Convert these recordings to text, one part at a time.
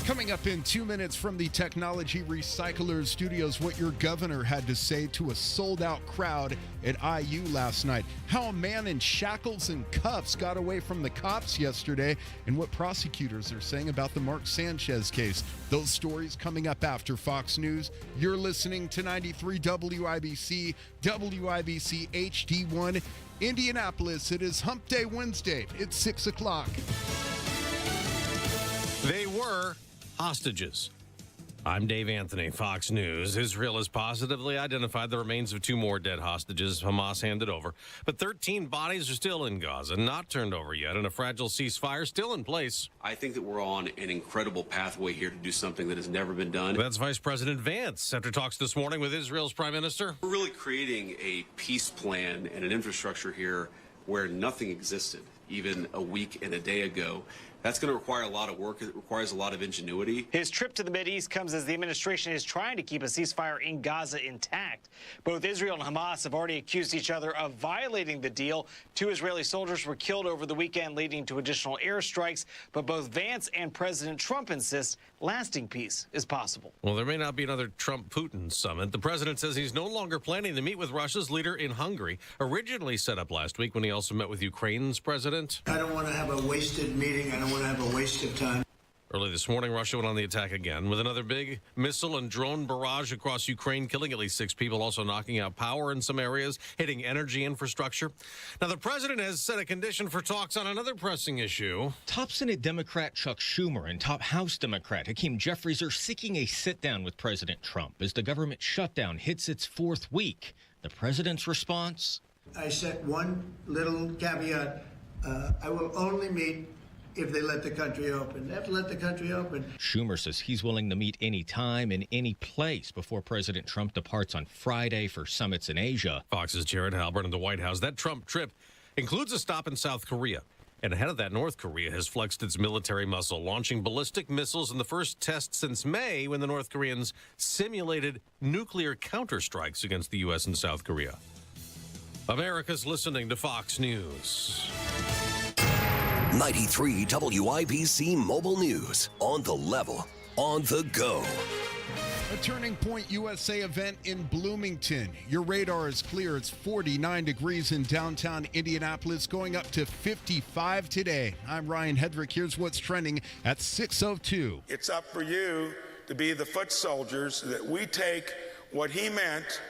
Coming up in 2 minutes from the Technology Recyclers Studios, what your governor had to say to a sold-out crowd at IU last night. How a man in shackles and cuffs got away from the cops yesterday, and what prosecutors are saying about the Mark Sanchez case. Those stories coming up after Fox News. You're listening to 93 WIBC, WIBC HD1, Indianapolis. It is Hump Day Wednesday. It's 6 o'clock. They were hostages. I'm Dave Anthony, Fox News. Israel has positively identified the remains of 2 more dead hostages Hamas handed over. But 13 bodies are still in Gaza, not turned over yet, and a fragile ceasefire still in place. I think that we're on an incredible pathway here to do something that has never been done. That's Vice President Vance after talks this morning with Israel's Prime Minister. We're really creating a peace plan and an infrastructure here where nothing existed even a week and a day ago. That's going to require a lot of work. It requires a lot of ingenuity. His trip to the Mideast comes as the administration is trying to keep a ceasefire in Gaza intact. Both Israel and Hamas have already accused each other of violating the deal. 2 Israeli soldiers were killed over the weekend, leading to additional airstrikes. But both Vance and President Trump insist lasting peace is possible. Well, there may not be another Trump-Putin summit. The president says he's no longer planning to meet with Russia's leader in Hungary, originally set up last week when he also met with Ukraine's president. I don't want to have a wasted meeting. I don't want to have a waste of time. Early this morning, Russia went on the attack again with another big missile and drone barrage across Ukraine, killing at least 6 people, also knocking out power in some areas, hitting energy infrastructure. Now, the president has set a condition for talks on another pressing issue. Top Senate Democrat Chuck Schumer and top House Democrat Hakeem Jeffries are seeking a sit-down with President Trump as the government shutdown hits its 4th week. The president's response? I set one little caveat. I will only meet if they let the country open. They have to let the country open. Schumer says he's willing to meet any time and any place before President Trump departs on Friday for summits in Asia. Fox's Jared Halpern in the White House. That Trump trip includes a stop in South Korea. And ahead of that, North Korea has flexed its military muscle, launching ballistic missiles in the first test since May when the North Koreans simulated nuclear counterstrikes against the U.S. and South Korea. America's listening to Fox News. 93 WIBC Mobile News. On the level, on the go. A Turning Point USA event in Bloomington. Your radar is clear. It's 49 degrees in downtown Indianapolis, going up to 55 today. I'm Ryan Hedrick. Here's what's trending at 6:02. It's up for you to be the foot soldiers that we take what he meant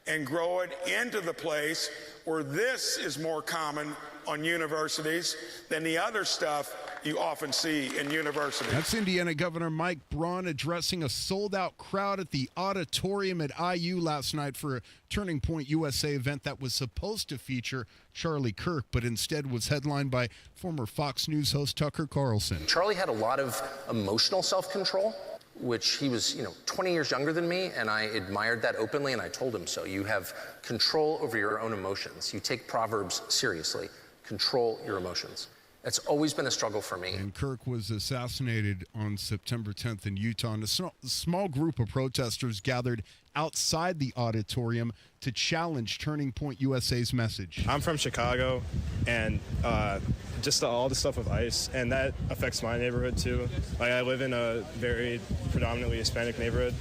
and grow it into the place where this is more common on universities than the other stuff you often see in universities. That's Indiana Governor Mike Braun addressing a sold-out crowd at the auditorium at IU last night for a Turning Point USA event that was supposed to feature Charlie Kirk, but instead was headlined by former Fox News host Tucker Carlson. Charlie had a lot of emotional self-control, which he was, 20 years younger than me, and I admired that openly, and I told him so. You have control over your own emotions. You take Proverbs seriously. Control your emotions. That's always been a struggle for me. And Kirk was assassinated on September 10th in Utah. And a small group of protesters gathered outside the auditorium to challenge Turning Point USA's message. I'm from Chicago, and just all the stuff with ICE, and that affects my neighborhood too. Like, I live in a very predominantly Hispanic neighborhood.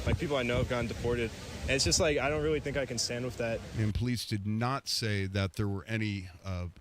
Like, people I know have gotten deported. And it's just like, I don't really think I can stand with that. And police did not say that there were any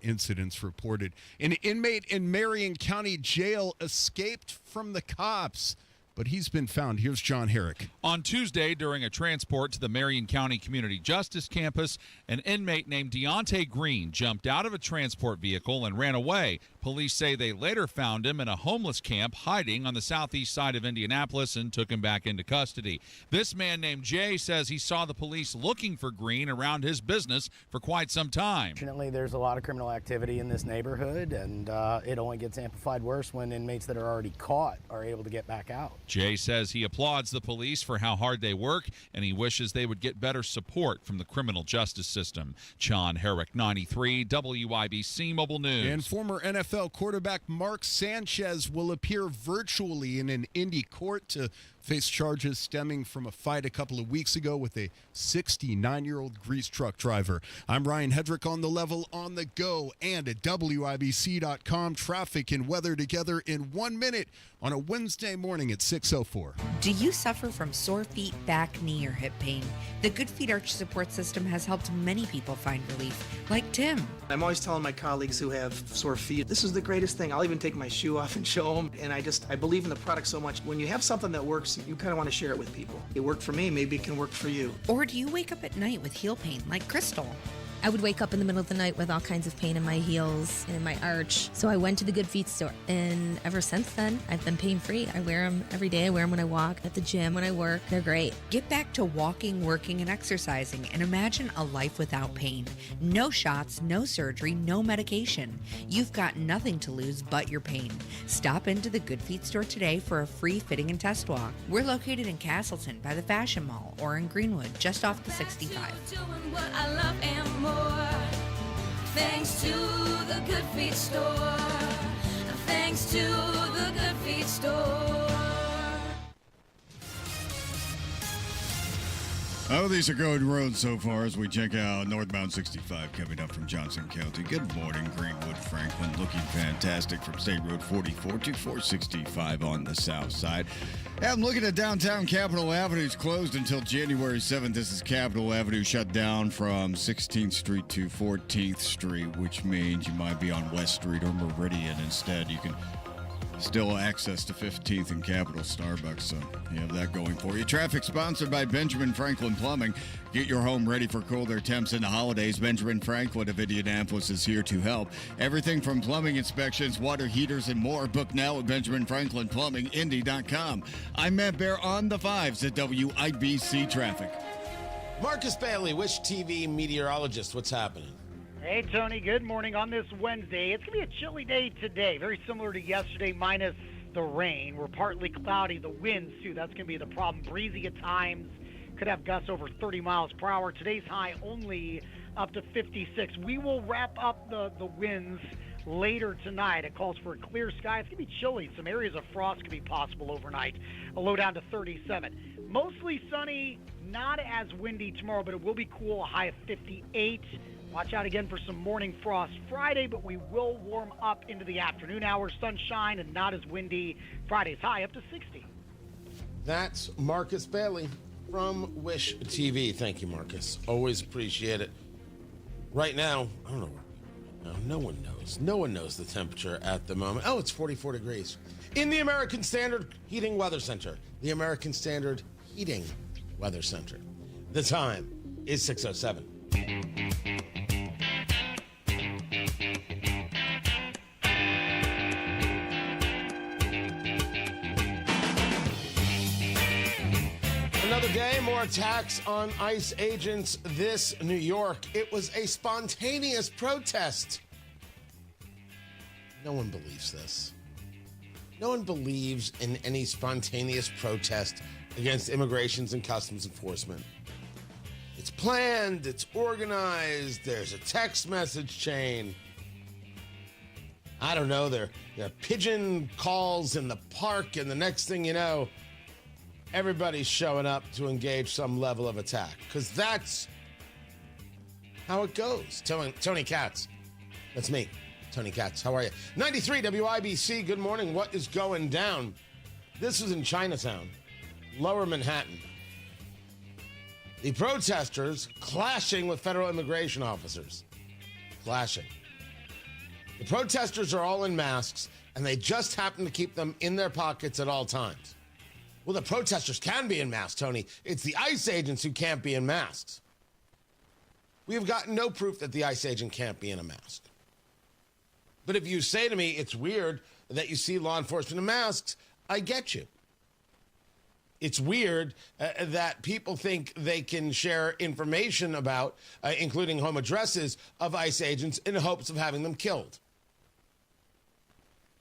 incidents reported. An inmate in Marion County Jail escaped from the cops, but he's been found. Here's John Herrick. On Tuesday, during a transport to the Marion County Community Justice Campus, an inmate named Deontay Green jumped out of a transport vehicle and ran away. Police say they later found him in a homeless camp hiding on the southeast side of Indianapolis and took him back into custody. This man named Jay says he saw the police looking for Green around his business for quite some time. Fortunately, there's a lot of criminal activity in this neighborhood, and it only gets amplified worse when inmates that are already caught are able to get back out. Jay says he applauds the police for how hard they work, and he wishes they would get better support from the criminal justice system. John Herrick, 93 WIBC Mobile News. And former NFL quarterback Mark Sanchez will appear virtually in an Indy court to faced charges stemming from a fight a couple of weeks ago with a 69-year-old grease truck driver. I'm Ryan Hedrick on The Level on the go and at WIBC.com. Traffic and weather together in 1 minute on a Wednesday morning at 6:04. Do you suffer from sore feet, back, knee, or hip pain? The Good Feet Arch Support System has helped many people find relief, like Tim. I'm always telling my colleagues who have sore feet, this is the greatest thing. I'll even take my shoe off and show them. And I believe in the product so much. When you have something that works, you kind of want to share it with people. It worked for me, maybe it can work for you. Or do you wake up at night with heel pain, like Crystal? I would wake up in the middle of the night with all kinds of pain in my heels and in my arch. So I went to the Good Feet store, and ever since then, I've been pain-free. I wear them every day. I wear them when I walk, at the gym, when I work. They're great. Get back to walking, working, and exercising, and imagine a life without pain. No shots, no surgery, no medication. You've got nothing to lose but your pain. Stop into the Good Feet store today for a free fitting and test walk. We're located in Castleton by the Fashion Mall or in Greenwood, just off the 65. Thanks to the Good Feet store. Thanks to the Good Feet store. Oh, these are good roads so far as we check out northbound 65 coming up from Johnson County. Good morning, Greenwood, Franklin. Looking fantastic from State Road 44 to 465 on the south side. I'm looking at downtown Capitol Avenue. It's closed until January 7th. This is Capitol Avenue shut down from 16th Street to 14th Street, which means you might be on West Street or Meridian instead. You can still access to 15th and Capitol Starbucks, so you have that going for you. Traffic sponsored by Benjamin Franklin Plumbing. Get your home ready for colder temps in the holidays. Benjamin Franklin of Indianapolis is here to help. Everything from plumbing inspections, water heaters, and more. Book now at BenjaminFranklinPlumbingIndy.com. I'm Matt Bear on the 5s at WIBC Traffic. Marcus Bailey, Wish TV meteorologist. What's happening? Hey, Tony. Good morning on this Wednesday. It's going to be a chilly day today, very similar to yesterday, minus the rain. We're partly cloudy. The winds, too, that's going to be the problem. Breezy at times. Could have gusts over 30 miles per hour. Today's high only up to 56. We will wrap up the winds later tonight. It calls for a clear sky. It's going to be chilly. Some areas of frost could be possible overnight. A low down to 37. Mostly sunny, not as windy tomorrow, but it will be cool. A high of 58. Watch out again for some morning frost Friday, but we will warm up into the afternoon hours. Sunshine and not as windy. Friday's high up to 60. That's Marcus Bailey from Wish TV. Thank you, Marcus. Always appreciate it. Right now, I don't know where we are. No one knows. No one knows the temperature at the moment. Oh, it's 44 degrees. In the American Standard Heating Weather Center. The American Standard Heating Weather Center. The time is 6:07. Another day, more attacks on ICE agents this New York. It was a spontaneous protest. No one believes this. No one believes in any spontaneous protest against immigrations and customs enforcement. It's planned, it's organized, there's a text message chain. I don't know, there are pigeon calls in the park, and the next thing you know, everybody's showing up to engage some level of attack. Because that's how it goes. Tony Katz. That's me, Tony Katz. How are you? 93 WIBC, good morning. What is going down? This is in Chinatown, Lower Manhattan. The protesters clashing with federal immigration officers. Clashing. The protesters are all in masks, and they just happen to keep them in their pockets at all times. Well, the protesters can be in masks, Tony. It's the ICE agents who can't be in masks. We have gotten no proof that the ICE agent can't be in a mask. But if you say to me, it's weird that you see law enforcement in masks, I get you. It's weird that people think they can share information about, including home addresses of ICE agents, in hopes of having them killed.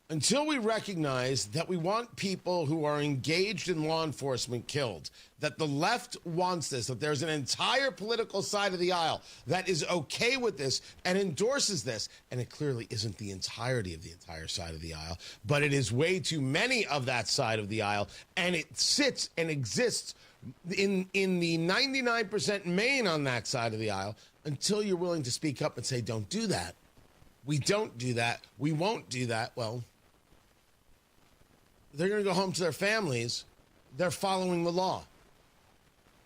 until we recognize that we want people who are engaged in law enforcement killed, that the left wants this, that there's an entire political side of the aisle that is okay with this and endorses this, and it clearly isn't the entirety of the entire side of the aisle, but it is way too many of that side of the aisle, and it sits and exists in the 99% main on that side of the aisle, until you're willing to speak up and say, don't do that. We don't do that. We won't do that. Well, they're going to go home to their families. They're following the law.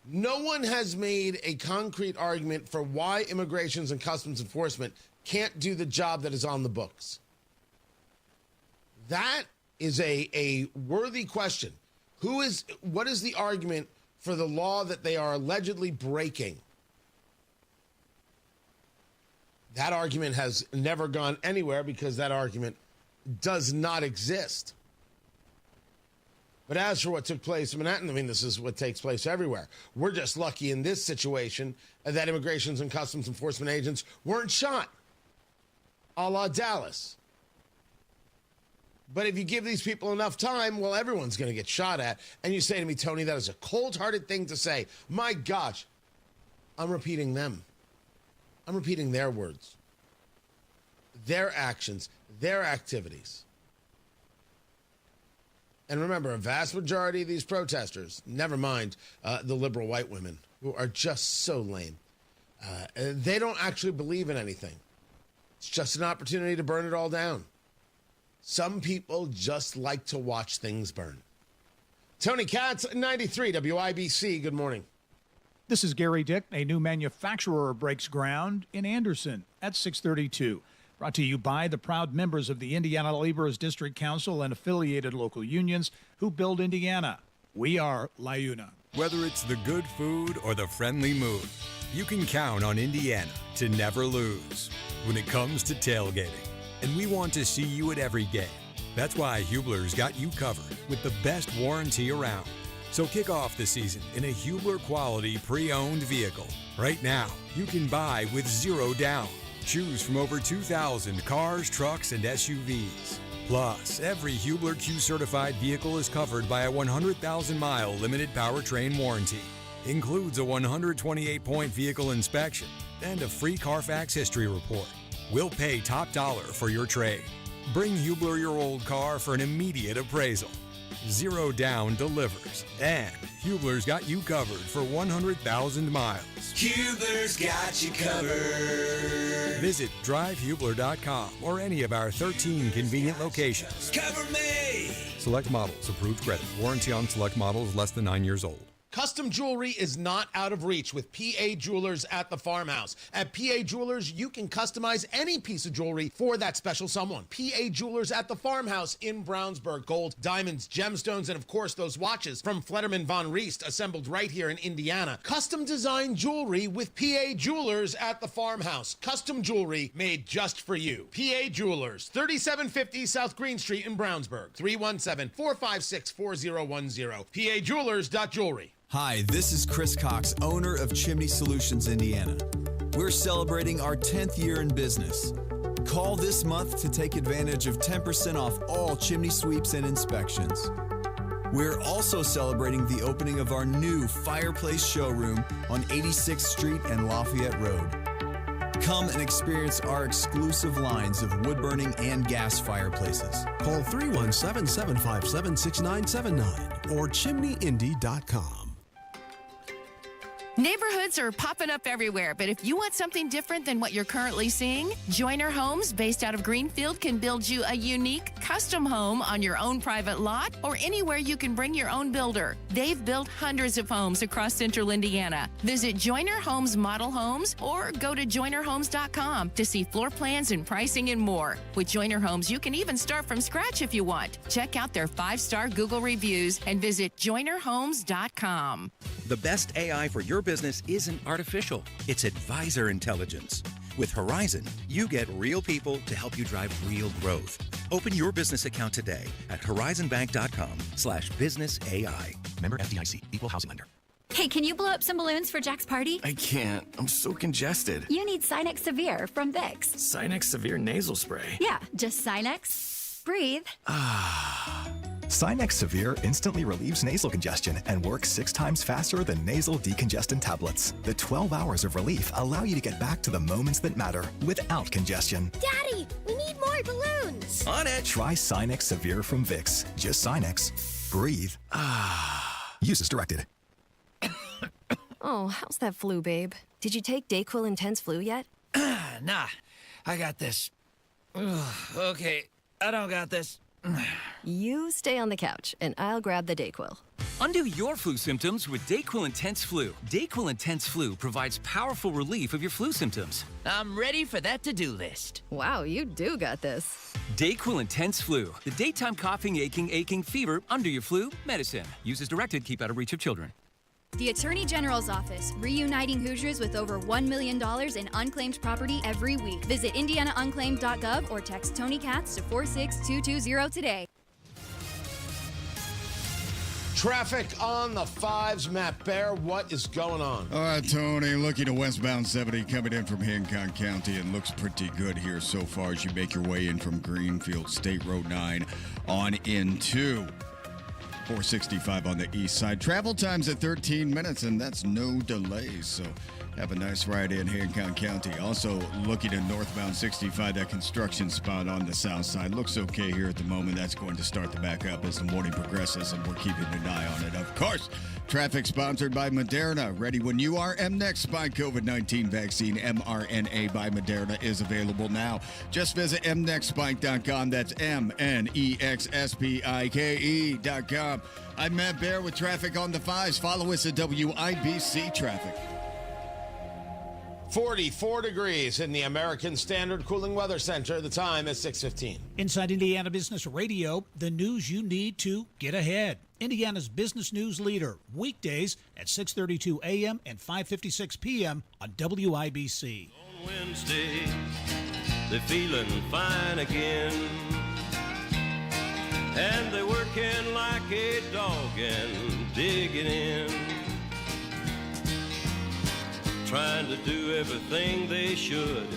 No one has made a concrete argument for why Immigrations and Customs Enforcement can't do the job that is on the books. That is a worthy question. What is the argument for the law that they are allegedly breaking? That argument has never gone anywhere because that argument does not exist. But as for what took place in Manhattan, I mean, this is what takes place everywhere. We're just lucky in this situation that Immigrations and Customs Enforcement agents weren't shot, a la Dallas. But if you give these people enough time, well, everyone's going to get shot at. And you say to me, Tony, that is a cold-hearted thing to say. My gosh, I'm repeating them. I'm repeating their words, their actions, their activities. And remember, a vast majority of these protesters, never mind the liberal white women, who are just so lame, they don't actually believe in anything. It's just an opportunity to burn it all down. Some people just like to watch things burn. Tony Katz, 93 WIBC. Good morning. This is Gary Dick. A new manufacturer breaks ground in Anderson at 6:32. Brought to you by the proud members of the Indiana Laborers District Council and affiliated local unions who build Indiana. We are LIUNA. Whether it's the good food or the friendly mood, you can count on Indiana to never lose when it comes to tailgating. And we want to see you at every game. That's why Hubler's got you covered with the best warranty around. So kick off the season in a Hubler quality pre-owned vehicle. Right now, you can buy with zero down. Choose from over 2,000 cars, trucks, and SUVs. Plus, every Hubler Q-certified vehicle is covered by a 100,000-mile limited powertrain warranty. Includes a 128-point vehicle inspection and a free Carfax history report. We'll pay top dollar for your trade. Bring Hubler your old car for an immediate appraisal. Zero down delivers. And Hubler's got you covered for 100,000 miles. Hubler's got you covered. Visit drivehubler.com or any of our 13 convenient locations. Cover me. Select models, approved credit. Warranty on select models less than 9 years old. Custom jewelry is not out of reach with PA Jewelers at the Farmhouse. At PA Jewelers, you can customize any piece of jewelry for that special someone. PA Jewelers at the Farmhouse in Brownsburg. Gold, diamonds, gemstones, and of course those watches from Flederman Von Riest, assembled right here in Indiana. Custom designed jewelry with PA Jewelers at the Farmhouse. Custom jewelry made just for you. PA Jewelers, 3750 South Green Street in Brownsburg. 317-456-4010. PAJewelers.jewelry. Hi, this is Chris Cox, owner of Chimney Solutions Indiana. We're celebrating our 10th year in business. Call this month to take advantage of 10% off all chimney sweeps and inspections. We're also celebrating the opening of our new fireplace showroom on 86th Street and Lafayette Road. Come and experience our exclusive lines of wood-burning and gas fireplaces. Call 317-757-6979 or chimneyindy.com. Neighborhoods are popping up everywhere, but if you want something different than what you're currently seeing, Joyner Homes, based out of Greenfield, can build you a unique, custom home on your own private lot or anywhere you can bring your own builder. They've built hundreds of homes across central Indiana. Visit Joyner Homes Model Homes or go to joynerhomes.com to see floor plans and pricing and more. With Joyner Homes, you can even start from scratch if you want. Check out their 5-star Google reviews and visit joynerhomes.com. The best AI for your business isn't artificial. It's advisor intelligence. With Horizon, you get real people to help you drive real growth. Open your business account today at horizonbank.com/businessai. Member FDIC, Equal Housing Lender. Hey, can you blow up some balloons for Jack's party? I can't. I'm so congested. You need Sinex Severe from Vicks. Sinex Severe nasal spray. Yeah, just Sinex. breathe. Sinex Severe instantly relieves nasal congestion and works 6 times faster than nasal decongestant tablets. The 12 hours of relief allow you to get back to the moments that matter without congestion. Daddy, we need more balloons. On it! Try Sinex Severe from Vicks. Just Sinex. Breathe. Use as directed. Oh, how's that flu, babe? Did you take Dayquil Intense Flu yet? Nah, I got this. Ugh, okay, I don't got this. You stay on the couch, and I'll grab the Dayquil. Undo your flu symptoms with Dayquil Intense Flu. Dayquil Intense Flu provides powerful relief of your flu symptoms. I'm ready for that to-do list. Wow, you do got this. Dayquil Intense Flu. The daytime coughing, aching, fever, under your flu, medicine. Use as directed, keep out of reach of children. The Attorney General's Office, reuniting Hoosiers with over $1 million in unclaimed property every week. Visit indianaunclaimed.gov or text Tony Katz to 46220 today. Traffic on the 5s. Matt Bear, what is going on? All right, Tony, looking at westbound 70 coming in from Hancock County, and looks pretty good here so far as you make your way in from Greenfield State Road 9 on into 465 on the east side. Travel time's at 13 minutes, and that's no delays. So have a nice ride in Hancock County. Also looking at northbound 65, that construction spot on the south side. Looks okay here at the moment. That's going to start to back up as the morning progresses, and we're keeping an eye on it. Of course, traffic sponsored by Moderna. Ready when you are. Mnext Spike COVID-19 vaccine, mRNA by Moderna, is available now. Just visit mnextspike.com. That's mnextspike.com. I'm Matt Bear with traffic on the 5s. Follow us at WIBC Traffic. 44 degrees in the American Standard Cooling Weather Center. The time is 6:15. Inside Indiana Business Radio, the news you need to get ahead. Indiana's business news leader, weekdays at 6:32 a.m. and 5:56 p.m. on WIBC. On Wednesday, they're feeling fine again, and they're working like a dog and digging in, trying to do everything they should,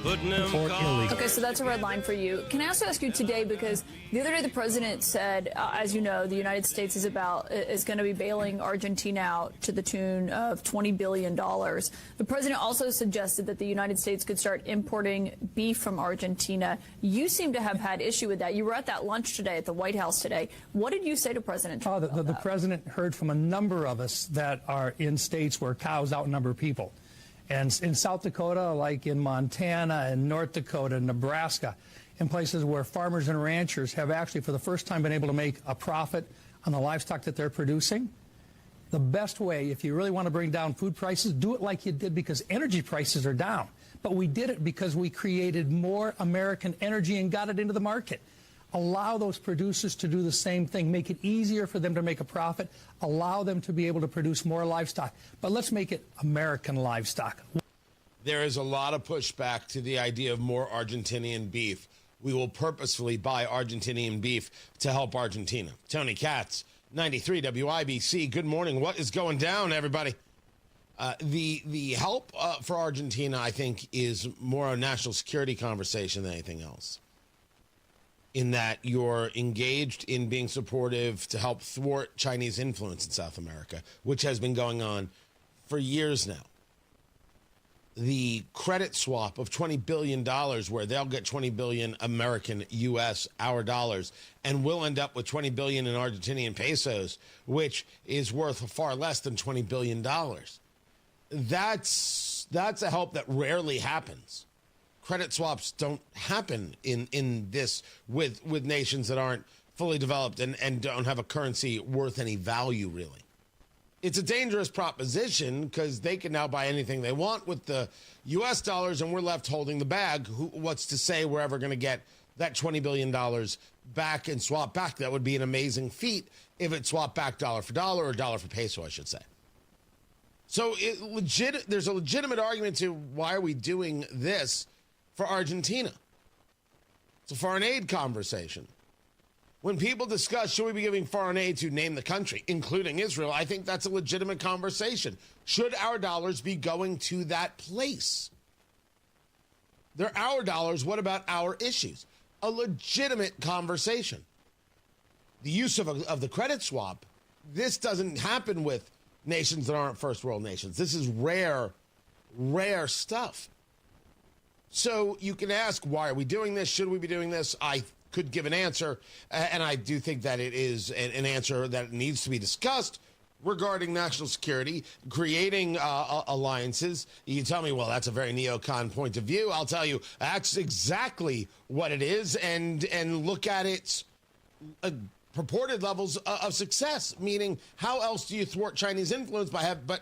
putting them cars. Okay, so that's a red line for you. Can I also ask you today, because the other day the president said, as you know, the United States is going to be bailing Argentina out to the tune of $20 billion. The president also suggested that the United States could start importing beef from Argentina. You seem to have had issue with that. You were at that lunch today at the White House today. What did you say to President Trump about the that? president heard from a number of us that are in states where cows outnumber people. And in South Dakota, like in Montana and North Dakota, Nebraska, in places where farmers and ranchers have actually for the first time been able to make a profit on the livestock that they're producing. The best way, if you really want to bring down food prices, do it like you did, because energy prices are down. But we did it because we created more American energy and got it into the market. Allow those producers to do the same thing. Make it easier for them to make a profit. Allow them to be able to produce more livestock. But let's make it American livestock. There is a lot of pushback to the idea of more Argentinian beef. We will purposefully buy Argentinian beef to help Argentina. Tony Katz, 93 WIBC. Good morning. What is going down, everybody? The help for Argentina, I think, is more a national security conversation than anything else, in that you're engaged in being supportive to help thwart Chinese influence in South America, which has been going on for years now. The credit swap of $20 billion, where they'll get 20 billion American, U.S., our dollars, and we'll end up with 20 billion in Argentinian pesos, which is worth far less than $20 billion. That's a help that rarely happens. Credit swaps don't happen in this with nations that aren't fully developed and don't have a currency worth any value, really. It's a dangerous proposition because they can now buy anything they want with the U.S. dollars, and we're left holding the bag. What's to say we're ever going to get that $20 billion back and swap back? That would be an amazing feat if it swapped back dollar for dollar, or dollar for peso, I should say. So there's a legitimate argument to why are we doing this for Argentina. It's a foreign aid conversation. When people discuss, should we be giving foreign aid to name the country, including Israel, I think that's a legitimate conversation. Should our dollars be going to that place? They're our dollars. What about our issues? a legitimate conversation. The use of the credit swap, this doesn't happen with nations that aren't first world nations. This is rare stuff. So you can ask, why are we doing this? Should we be doing this? I could give an answer, and I do think that it is an answer that needs to be discussed regarding national security, creating alliances. You tell me, well, that's a very neocon point of view. I'll tell you, that's exactly what it is, and look at its purported levels of success, meaning how else do you thwart Chinese influence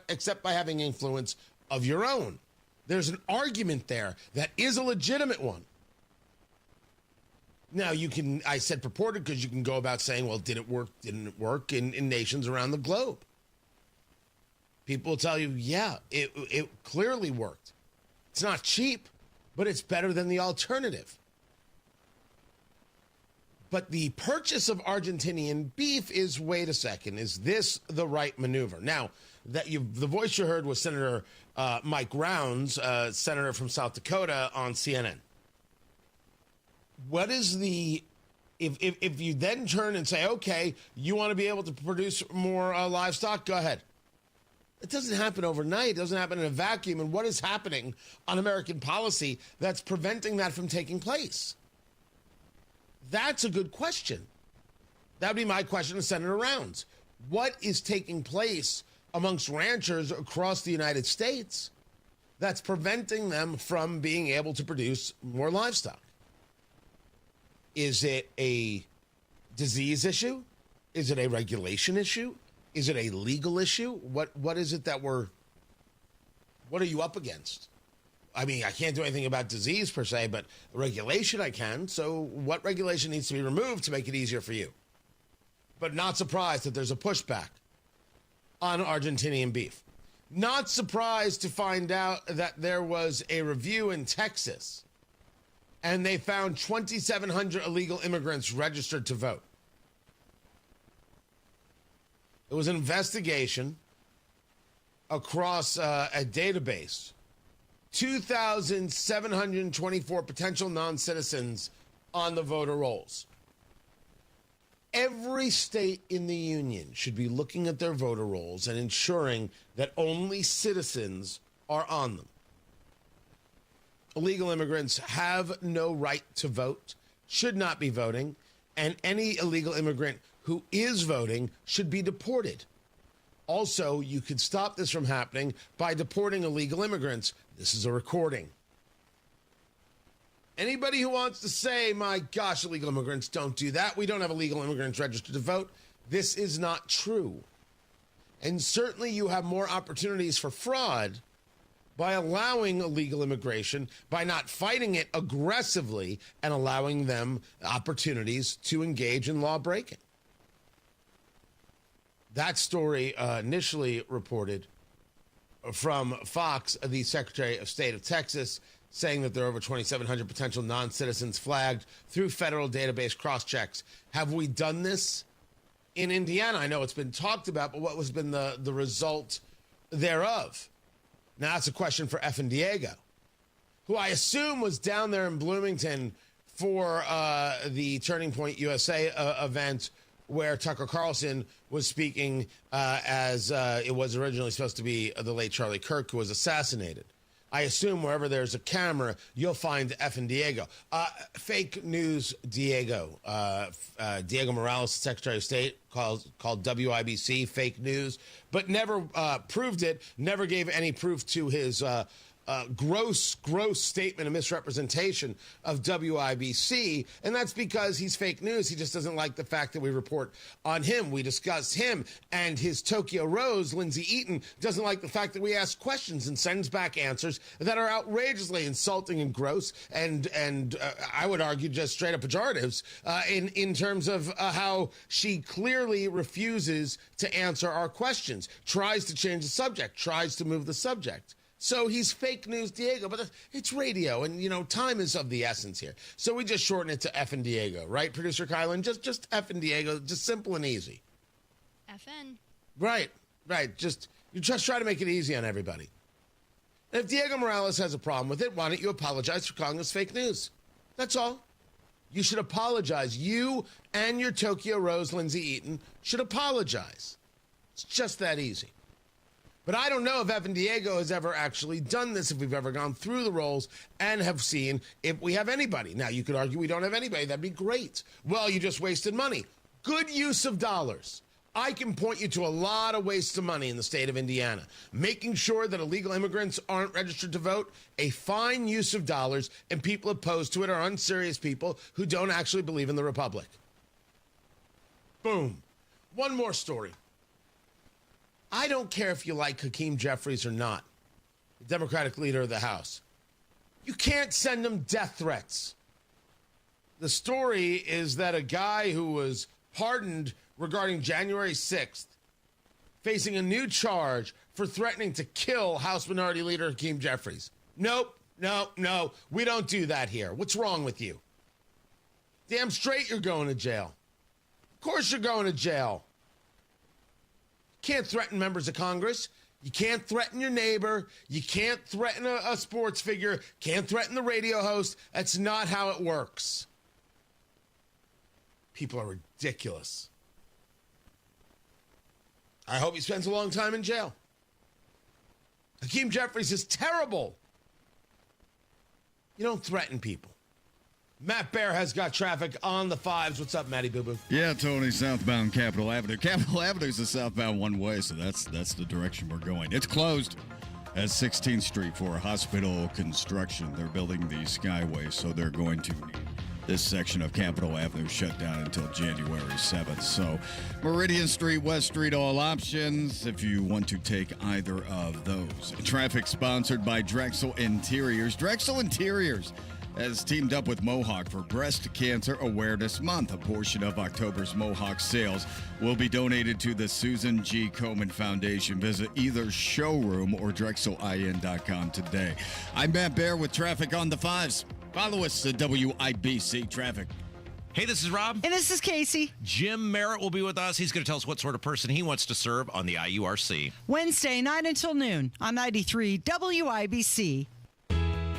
except by having influence of your own? There's an argument there that is a legitimate one. Now, I said purported because you can go about saying, well, did it work, didn't it work in nations around the globe? People will tell you, yeah, it clearly worked. It's not cheap, but it's better than the alternative. But the purchase of Argentinian beef is, wait a second, is this the right maneuver? Now, the voice you heard was Senator Mike Rounds, senator from South Dakota, on CNN. What is if you then turn and say, okay, you want to be able to produce more livestock, go ahead. It doesn't happen overnight. It doesn't happen in a vacuum. And what is happening on American policy that's preventing that from taking place? That's a good question. That would be my question to Senator Rounds. What is taking place amongst ranchers across the United States that's preventing them from being able to produce more livestock? Is it a disease issue? Is it a regulation issue? Is it a legal issue? What is it what are you up against? I mean, I can't do anything about disease per se, but regulation I can. So what regulation needs to be removed to make it easier for you? But not surprised that there's a pushback on Argentinian beef. Not surprised to find out that there was a review in Texas and they found 2,700 illegal immigrants registered to vote. It was an investigation across a database. 2,724 potential non-citizens on the voter rolls. Every state in the union should be looking at their voter rolls and ensuring that only citizens are on them. Illegal immigrants have no right to vote, should not be voting, and any illegal immigrant who is voting should be deported. Also, you could stop this from happening by deporting illegal immigrants. This is a recording. Anybody who wants to say, my gosh, illegal immigrants don't do that, we don't have illegal immigrants registered to vote, this is not true. And certainly you have more opportunities for fraud by allowing illegal immigration, by not fighting it aggressively and allowing them opportunities to engage in law breaking. That story initially reported from Fox, the Secretary of State of Texas, saying that there are over 2,700 potential non-citizens flagged through federal database cross-checks. Have we done this in Indiana? I know it's been talked about, but what has been the result thereof? Now, that's a question for Effin Diego, who I assume was down there in Bloomington for the Turning Point USA event where Tucker Carlson was speaking as it was originally supposed to be the late Charlie Kirk, who was assassinated. I assume wherever there's a camera, you'll find Effin Diego. Fake news Diego. Diego Morales, Secretary of State, called WIBC fake news, but never proved it, never gave any proof to his gross statement of misrepresentation of WIBC, and that's because he's fake news. He just doesn't like the fact that we report on him. We discuss him, and his Tokyo Rose, Lindsay Eaton, doesn't like the fact that we ask questions and sends back answers that are outrageously insulting and gross, and I would argue just straight up pejoratives in terms of how she clearly refuses to answer our questions, tries to change the subject, tries to move the subject. So he's fake news Diego, but it's radio, and, time is of the essence here. So we just shorten it to Effin Diego, right, Producer Kylan? Just Effin Diego, just simple and easy. FN. Right. You just try to make it easy on everybody. And if Diego Morales has a problem with it, why don't you apologize for calling us fake news? That's all. You should apologize. You and your Tokyo Rose, Lindsay Eaton, should apologize. It's just that easy. But I don't know if Evan Diego has ever actually done this, if we've ever gone through the roles and have seen if we have anybody. Now, you could argue we don't have anybody. That'd be great. Well, you just wasted money. Good use of dollars. I can point you to a lot of wastes of money in the state of Indiana. Making sure that illegal immigrants aren't registered to vote, a fine use of dollars, and people opposed to it are unserious people who don't actually believe in the republic. Boom. One more story. I don't care if you like Hakeem Jeffries or not, the Democratic leader of the House. You can't send him death threats. The story is that a guy who was pardoned regarding January 6th, facing a new charge for threatening to kill House Minority Leader Hakeem Jeffries. Nope, no, we don't do that here. What's wrong with you? Damn straight you're going to jail. Of course you're going to jail. Can't threaten members of Congress. You can't threaten your neighbor. You can't threaten a sports figure. Can't threaten the radio host. That's not how it works. People are ridiculous. I hope he spends a long time in jail. Hakeem Jeffries is terrible. You don't threaten people. Matt Bear has got traffic on the 5s. What's up, Matty Boo Boo? Yeah, Tony, southbound Capitol Avenue. Capitol Avenue is a southbound one way, so that's the direction we're going. It's closed at 16th Street for hospital construction. They're building the Skyway, so they're going to need this section of Capitol Avenue shut down until January 7th. So Meridian Street, West Street, all options if you want to take either of those. Traffic sponsored by Drexel Interiors. Drexel Interiors has teamed up with Mohawk for Breast Cancer Awareness Month. A portion of October's Mohawk sales will be donated to the Susan G. Komen Foundation. Visit either showroom or drexelin.com today. I'm Matt Bear with traffic on the 5s. Follow us at WIBC Traffic. Hey, this is Rob. And this is Casey. Jim Merritt will be with us. He's going to tell us what sort of person he wants to serve on the IURC. Wednesday, 9 until noon on 93 WIBC.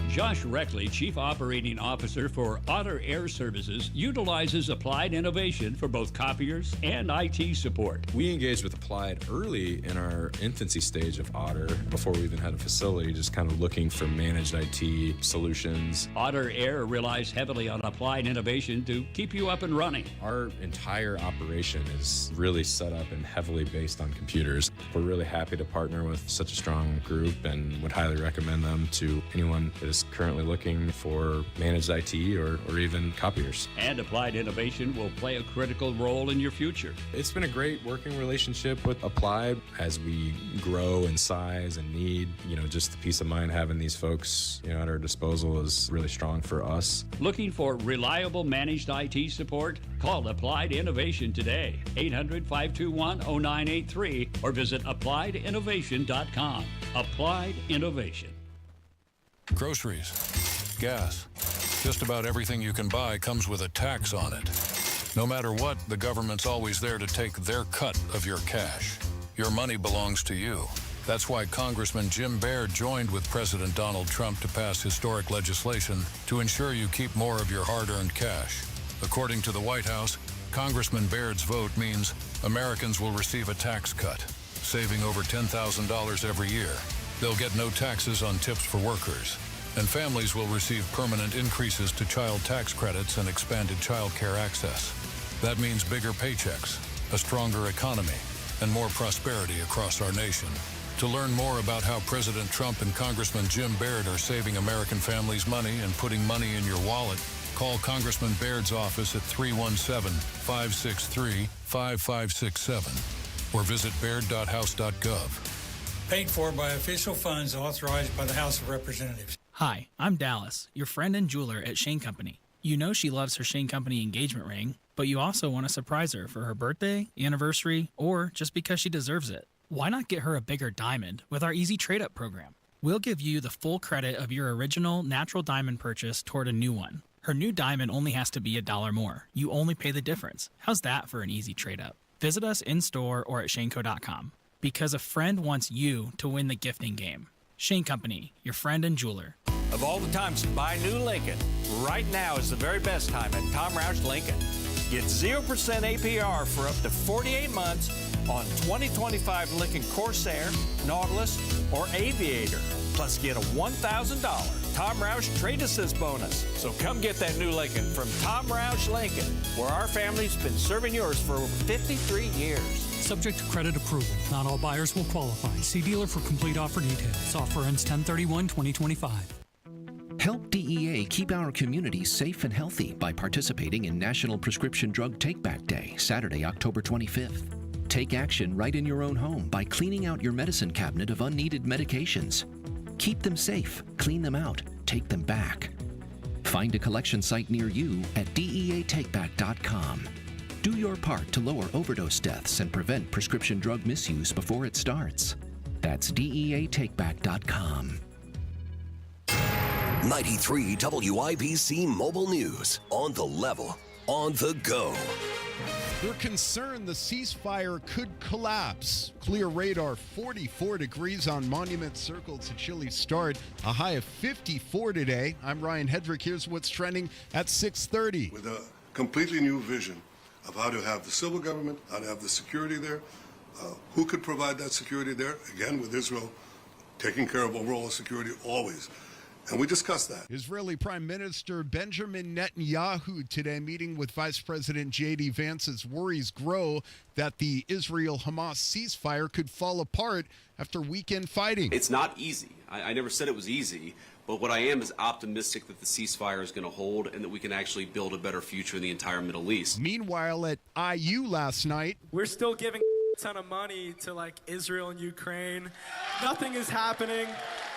Josh Reckley, Chief Operating Officer for Otter Air Services, utilizes Applied Innovation for both copiers and IT support. We engaged with Applied early in our infancy stage of Otter, before we even had a facility, just kind of looking for managed IT solutions. Otter Air relies heavily on Applied Innovation to keep you up and running. Our entire operation is really set up and heavily based on computers. We're really happy to partner with such a strong group and would highly recommend them to anyone that is currently looking for managed IT or even copiers. And Applied Innovation will play a critical role in your future. It's been a great working relationship with Applied as we grow in size and need, just the peace of mind having these folks, at our disposal is really strong for us. Looking for reliable managed IT support? Call Applied Innovation today, 800-521-0983, or visit applieddinnovation.com. Applied Innovation. Groceries, gas, just about everything you can buy comes with a tax on it. No matter what, the government's always there to take their cut of your cash. Your money belongs to you. That's why Congressman Jim Baird joined with President Donald Trump to pass historic legislation to ensure you keep more of your hard-earned cash. According to the White House, Congressman Baird's vote means Americans will receive a tax cut, saving over $10,000 every year. They'll get no taxes on tips for workers, and families will receive permanent increases to child tax credits and expanded child care access. That means bigger paychecks, a stronger economy, and more prosperity across our nation. To learn more about how President Trump and Congressman Jim Baird are saving American families money and putting money in your wallet, call Congressman Baird's office at 317-563-5567 or visit baird.house.gov. Paid for by official funds authorized by the House of Representatives. Hi, I'm Dallas, your friend and jeweler at Shane Company. You know she loves her Shane Company engagement ring, but you also want to surprise her for her birthday, anniversary, or just because she deserves it. Why not get her a bigger diamond with our easy trade-up program? We'll give you the full credit of your original natural diamond purchase toward a new one. Her new diamond only has to be $1 more. You only pay the difference. How's that for an easy trade-up? Visit us in-store or at shaneco.com. Because a friend wants you to win the gifting game. Shane Company, your friend and jeweler. Of all the times to buy a new Lincoln, Right now is the very best time at Tom Roush Lincoln. Get 0% APR for up to 48 months on 2025 Lincoln Corsair, Nautilus, or Aviator. Plus get a $1,000 Tom Roush Trade Assist bonus. So come get that new Lincoln from Tom Roush Lincoln, where our family's been serving yours for over 53 years. Subject to credit approval. Not all buyers will qualify. See dealer for complete offer details. Offer ends 10/31/2025. Help DEA keep our community safe and healthy by participating in National Prescription Drug Take-Back Day, Saturday, October 25th. Take action right in your own home by cleaning out your medicine cabinet of unneeded medications. Keep them safe, clean them out, take them back. Find a collection site near you at DEATakeback.com. Do your part to lower overdose deaths and prevent prescription drug misuse before it starts. That's DEATakeback.com. 93 WIBC Mobile News. On the level, on the go. They're concerned the ceasefire could collapse. Clear radar 44 degrees on Monument Circle to chilly start. A high of 54 today. I'm Ryan Hedrick. Here's what's trending at 6:30. With a completely new vision of how to have the civil government, how to have the security there, who could provide that security there, again, with Israel taking care of overall security always. And we discussed that. Israeli Prime Minister Benjamin Netanyahu today meeting with Vice President J.D. Vance as worries grow that the Israel-Hamas ceasefire could fall apart after weekend fighting. It's not easy. I never said it was easy, but what I am is optimistic that the ceasefire is going to hold and that we can actually build a better future in the entire Middle East. Meanwhile, at IU last night, we're still giving a ton of money to Israel and Ukraine. Nothing is happening.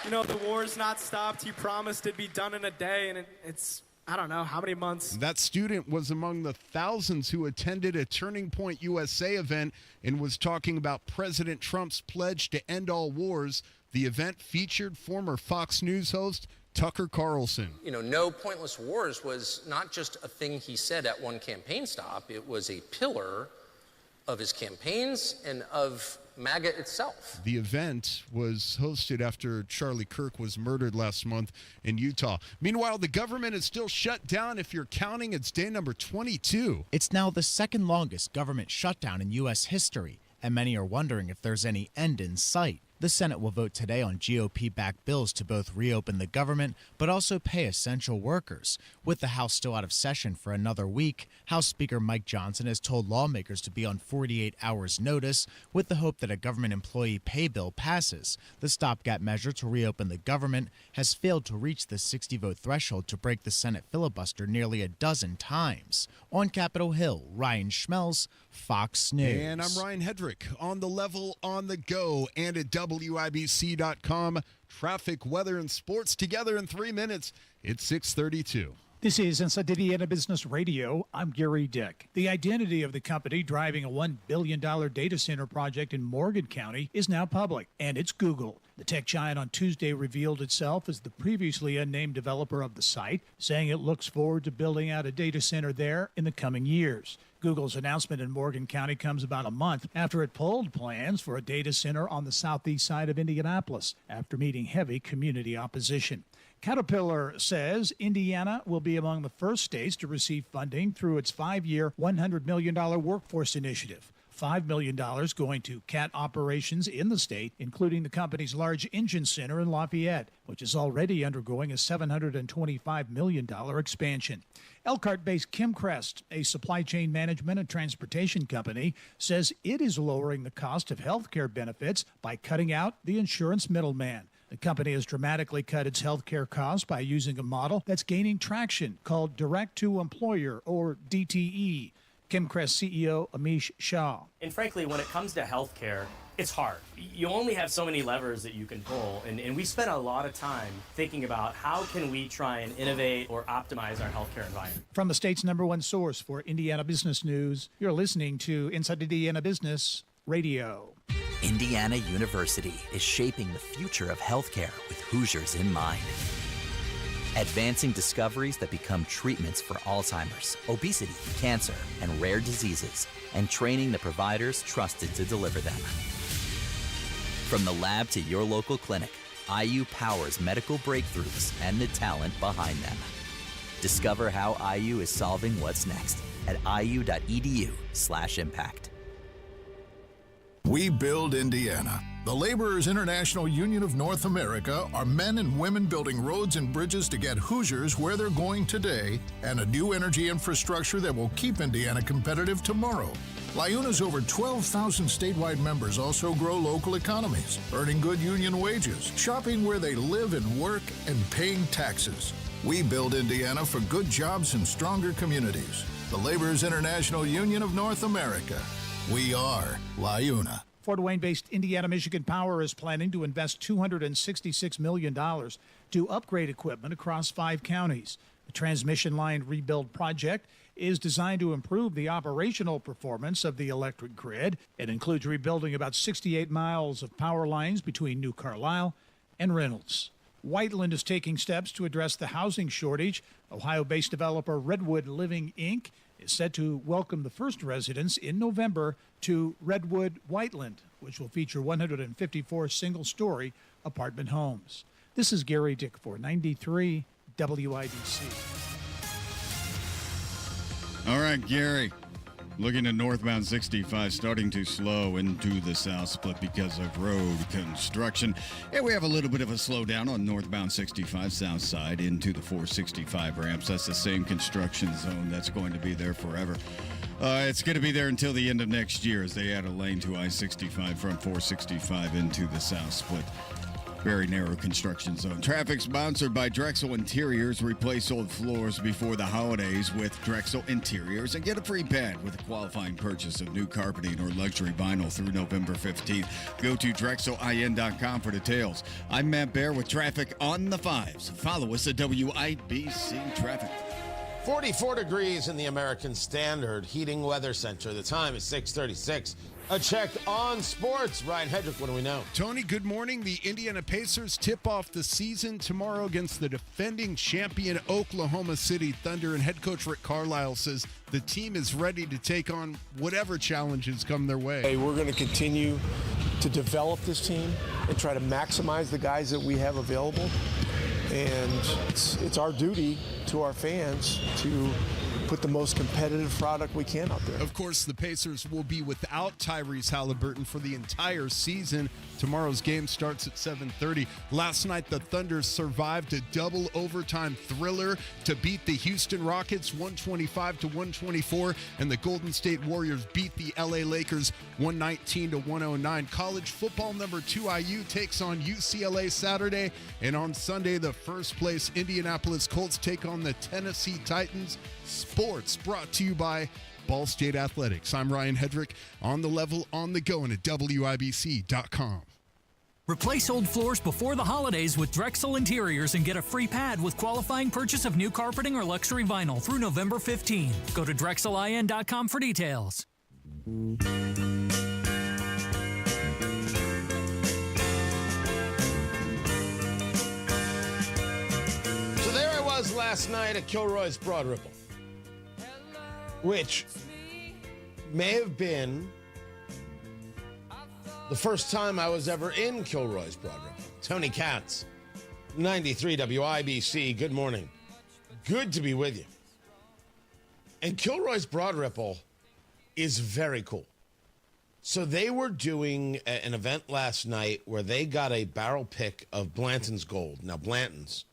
You know, the war's not stopped. He promised it'd be done in a day, and it's, I don't know, how many months? That student was among the thousands who attended a Turning Point USA event and was talking about President Trump's pledge to end all wars. The event featured former Fox News host Tucker Carlson. You know, no pointless wars was not just a thing he said at one campaign stop. It was a pillar of his campaigns and of MAGA itself. The event was hosted after Charlie Kirk was murdered last month in Utah. Meanwhile, the government is still shut down. If you're counting, it's day number 22. It's now the second longest government shutdown in U.S. history, and many are wondering if there's any end in sight. The Senate will vote today on GOP-backed bills to both reopen the government but also pay essential workers. With the House still out of session for another week, House Speaker Mike Johnson has told lawmakers to be on 48 hours notice with the hope that a government employee pay bill passes. The stopgap measure to reopen the government has failed to reach the 60-vote threshold to break the Senate filibuster nearly a dozen times. On Capitol Hill, Ryan Schmelz, Fox News. And I'm Ryan Hedrick. On the level, on the go, and at WIBC.com. Traffic, weather, and sports together in 3 minutes. It's 6:32. This is Inside Indiana Business Radio. I'm Gary Dick. The identity of the company driving a $1 billion data center project in Morgan County is now public, and it's Google. The tech giant on Tuesday revealed itself as the previously unnamed developer of the site, saying it looks forward to building out a data center there in the coming years. Google's announcement in Morgan County comes about a month after it pulled plans for a data center on the southeast side of Indianapolis after meeting heavy community opposition. Caterpillar says Indiana will be among the first states to receive funding through its 5-year, $100 million workforce initiative. $5 million going to CAT operations in the state, including the company's large engine center in Lafayette, which is already undergoing a $725 million expansion. Elkhart-based Chemcrest, a supply chain management and transportation company, says it is lowering the cost of health care benefits by cutting out the insurance middleman. The company has dramatically cut its health care costs by using a model that's gaining traction called direct-to-employer, or DTE. Chemcrest CEO Amish Shah. And frankly, when it comes to healthcare, it's hard. You only have so many levers that you can pull, and we spent a lot of time thinking about how can we try and innovate or optimize our healthcare environment. From the state's #1 source for Indiana business news, you're listening to Inside Indiana Business Radio. Indiana University is shaping the future of healthcare with Hoosiers in mind. Advancing discoveries that become treatments for Alzheimer's, obesity, cancer, and rare diseases, and training the providers trusted to deliver them. From the lab to your local clinic, IU powers medical breakthroughs and the talent behind them. Discover how IU is solving what's next at iu.edu/impact. We build Indiana. The Laborers International Union of North America are men and women building roads and bridges to get Hoosiers where they're going today and a new energy infrastructure that will keep Indiana competitive tomorrow. LIUNA's over 12,000 statewide members also grow local economies, earning good union wages, shopping where they live and work, and paying taxes. We build Indiana for good jobs and stronger communities. The Laborers International Union of North America. We are LIUNA. Fort Wayne-based Indiana-Michigan Power is planning to invest $266 million to upgrade equipment across 5 counties. The transmission line rebuild project is designed to improve the operational performance of the electric grid. It includes rebuilding about 68 miles of power lines between New Carlisle and Reynolds. Whiteland is taking steps to address the housing shortage. Ohio-based developer Redwood Living, Inc. is set to welcome the first residents in November to Redwood Whiteland, which will feature 154 single-story apartment homes. This is Gary Dick for 93 WIBC. All right, Gary. Looking at northbound 65, starting to slow into the south split because of road construction. And we have a little bit of a slowdown on northbound 65 south side into the 465 ramps. That's the same construction zone that's going to be there forever. It's going to be there until the end of next year as they add a lane to I-65 from 465 into the south split. Very narrow construction zone. Traffic sponsored by Drexel Interiors. Replace old floors before the holidays with Drexel Interiors and get a free pad with a qualifying purchase of new carpeting or luxury vinyl through November 15th. Go to DrexelIN.com for details. I'm Matt Bear with traffic on the 5s. Follow us at WIBC Traffic. 44 degrees in the American Standard Heating Weather Center. The time is 6:36. A check on sports. Ryan Hedrick, what do we know? Tony, good morning. The Indiana Pacers tip off the season tomorrow against the defending champion Oklahoma City Thunder, and head coach Rick Carlisle says the team is ready to take on whatever challenges come their way. Hey, we're going to continue to develop this team and try to maximize the guys that we have available. And it's our duty to our fans to put the most competitive product we can out there. Of course, the Pacers will be without Tyrese Halliburton for the entire season. Tomorrow's game starts at 7:30. Last night, the Thunder survived a double overtime thriller to beat the Houston Rockets 125-124, and the Golden State Warriors beat the LA Lakers 119-109. College football number 2 IU takes on UCLA Saturday, and on Sunday, the first place Indianapolis Colts take on the Tennessee Titans. Sports brought to you by Ball State Athletics. I'm Ryan Hedrick, on the level, on the go, and at WIBC.com. Replace old floors before the holidays with Drexel Interiors and get a free pad with qualifying purchase of new carpeting or luxury vinyl through November 15. Go to DrexelIN.com for details. So there I was last night at Kilroy's Broad Ripple, which may have been the first time I was ever in Kilroy's Broad Ripple. Tony Katz, 93 WIBC, good morning. Good to be with you. And Kilroy's Broad Ripple is very cool. So they were doing an event last night where they got a barrel pick of Blanton's Gold. Now, Blanton's